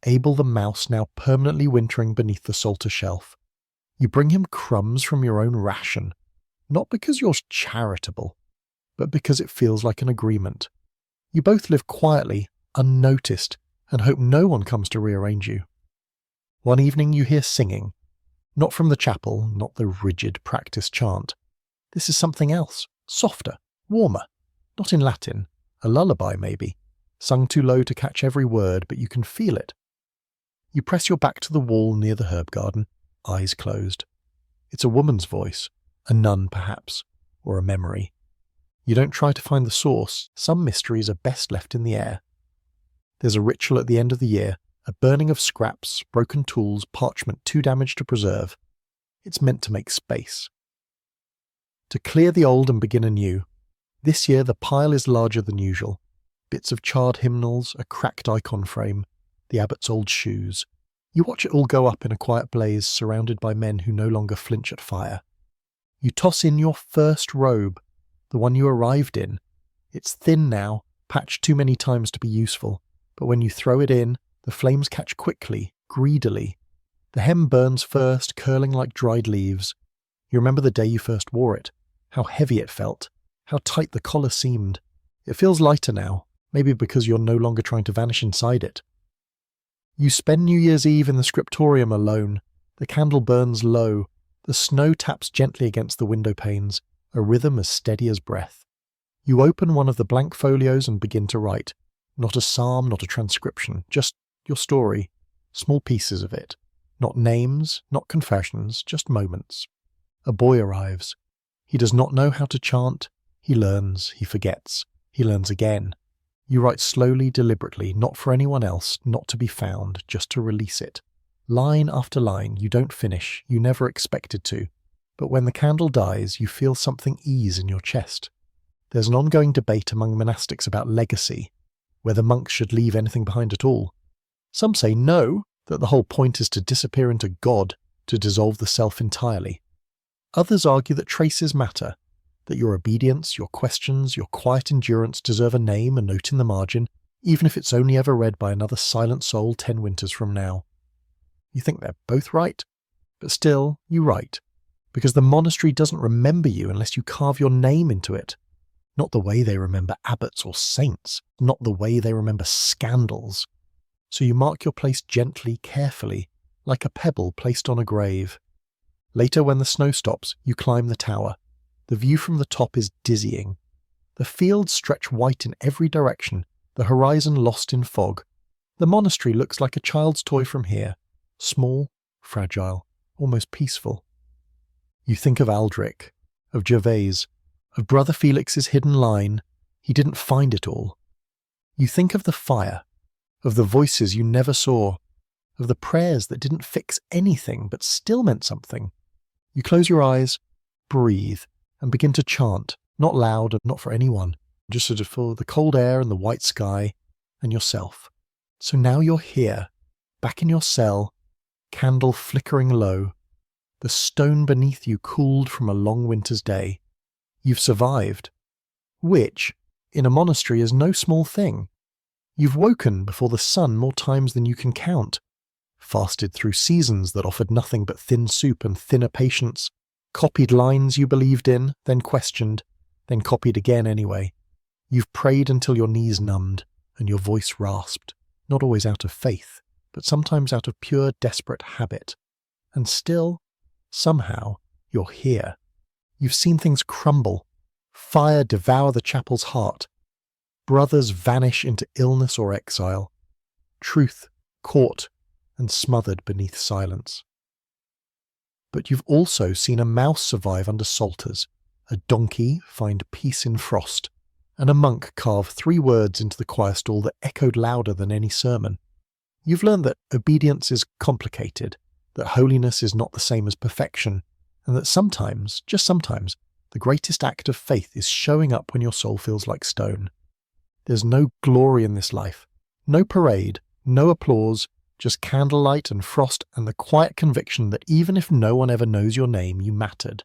Abel the mouse now permanently wintering beneath the psalter shelf. You bring him crumbs from your own ration, not because you're charitable, but because it feels like an agreement. You both live quietly, unnoticed, and hope no one comes to rearrange you. One evening you hear singing, not from the chapel, not the rigid practice chant. This is something else, softer, warmer, not in Latin, a lullaby maybe, sung too low to catch every word, but you can feel it. You press your back to the wall near the herb garden, eyes closed. It's a woman's voice, a nun perhaps, or a memory. You don't try to find the source. Some mysteries are best left in the air. There's a ritual at the end of the year, a burning of scraps, broken tools, parchment too damaged to preserve. It's meant to make space. To clear the old and begin anew. This year the pile is larger than usual. Bits of charred hymnals, a cracked icon frame, the abbot's old shoes. You watch it all go up in a quiet blaze, surrounded by men who no longer flinch at fire. You toss in your first robe, the one you arrived in. It's thin now, patched too many times to be useful, but when you throw it in, the flames catch quickly, greedily. The hem burns first, curling like dried leaves. You remember the day you first wore it, how heavy it felt, how tight the collar seemed. It feels lighter now, maybe because you're no longer trying to vanish inside it. You spend New Year's Eve in the Scriptorum alone. The candle burns low. The snow taps gently against the window panes, a rhythm as steady as breath. You open one of the blank folios and begin to write. Not a psalm, not a transcription, just your story, small pieces of it. Not names, not confessions, just moments. A boy arrives. He does not know how to chant. He learns, he forgets. He learns again. You write slowly, deliberately, not for anyone else, not to be found, just to release it. Line after line, you don't finish, you never expected to. But when the candle dies, you feel something ease in your chest. There's an ongoing debate among monastics about legacy, whether monks should leave anything behind at all. Some say no, that the whole point is to disappear into God, to dissolve the self entirely. Others argue that traces matter, that your obedience, your questions, your quiet endurance deserve a name, a note in the margin, even if it's only ever read by another silent soul 10 winters from now. You think they're both right, but still, you write, because the monastery doesn't remember you unless you carve your name into it. Not the way they remember abbots or saints, not the way they remember scandals. So you mark your place gently, carefully, like a pebble placed on a grave. Later, when the snow stops, you climb the tower. The view from the top is dizzying. The fields stretch white in every direction, the horizon lost in fog. The monastery looks like a child's toy from here, small, fragile, almost peaceful. You think of Aldrich, of Gervais, of Brother Felix's hidden line, he didn't find it all. You think of the fire, of the voices you never saw, of the prayers that didn't fix anything but still meant something. You close your eyes, breathe, and begin to chant, not loud and not for anyone, just sort of for the cold air and the white sky and yourself. So now you're here, back in your cell, candle flickering low, the stone beneath you cooled from a long winter's day. You've survived, which, in a monastery, is no small thing. You've woken before the sun more times than you can count, fasted through seasons that offered nothing but thin soup and thinner patience, copied lines you believed in, then questioned, then copied again anyway. You've prayed until your knees numbed and your voice rasped, not always out of faith, but sometimes out of pure, desperate habit. And still, somehow, you're here. You've seen things crumble, fire devour the chapel's heart, brothers vanish into illness or exile, truth caught and smothered beneath silence. But you've also seen a mouse survive under psalters, a donkey find peace in frost, and a monk carve 3 words into the choir stall that echoed louder than any sermon. You've learned that obedience is complicated, that holiness is not the same as perfection, and that sometimes, just sometimes, the greatest act of faith is showing up when your soul feels like stone. There's no glory in this life, no parade, no applause, just candlelight and frost and the quiet conviction that even if no one ever knows your name, you mattered.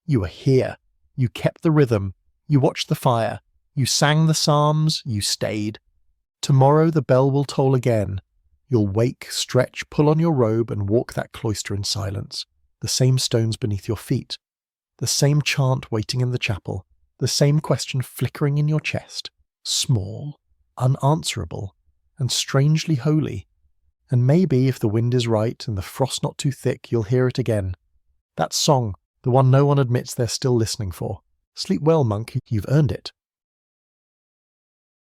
You were here, you kept the rhythm, you watched the fire, you sang the psalms, you stayed. Tomorrow the bell will toll again. You'll wake, stretch, pull on your robe and walk that cloister in silence. The same stones beneath your feet, the same chant waiting in the chapel, the same question flickering in your chest, small, unanswerable, and strangely holy. And maybe, if the wind is right and the frost not too thick, you'll hear it again. That song, the one no one admits they're still listening for. Sleep well, monk, you've earned it.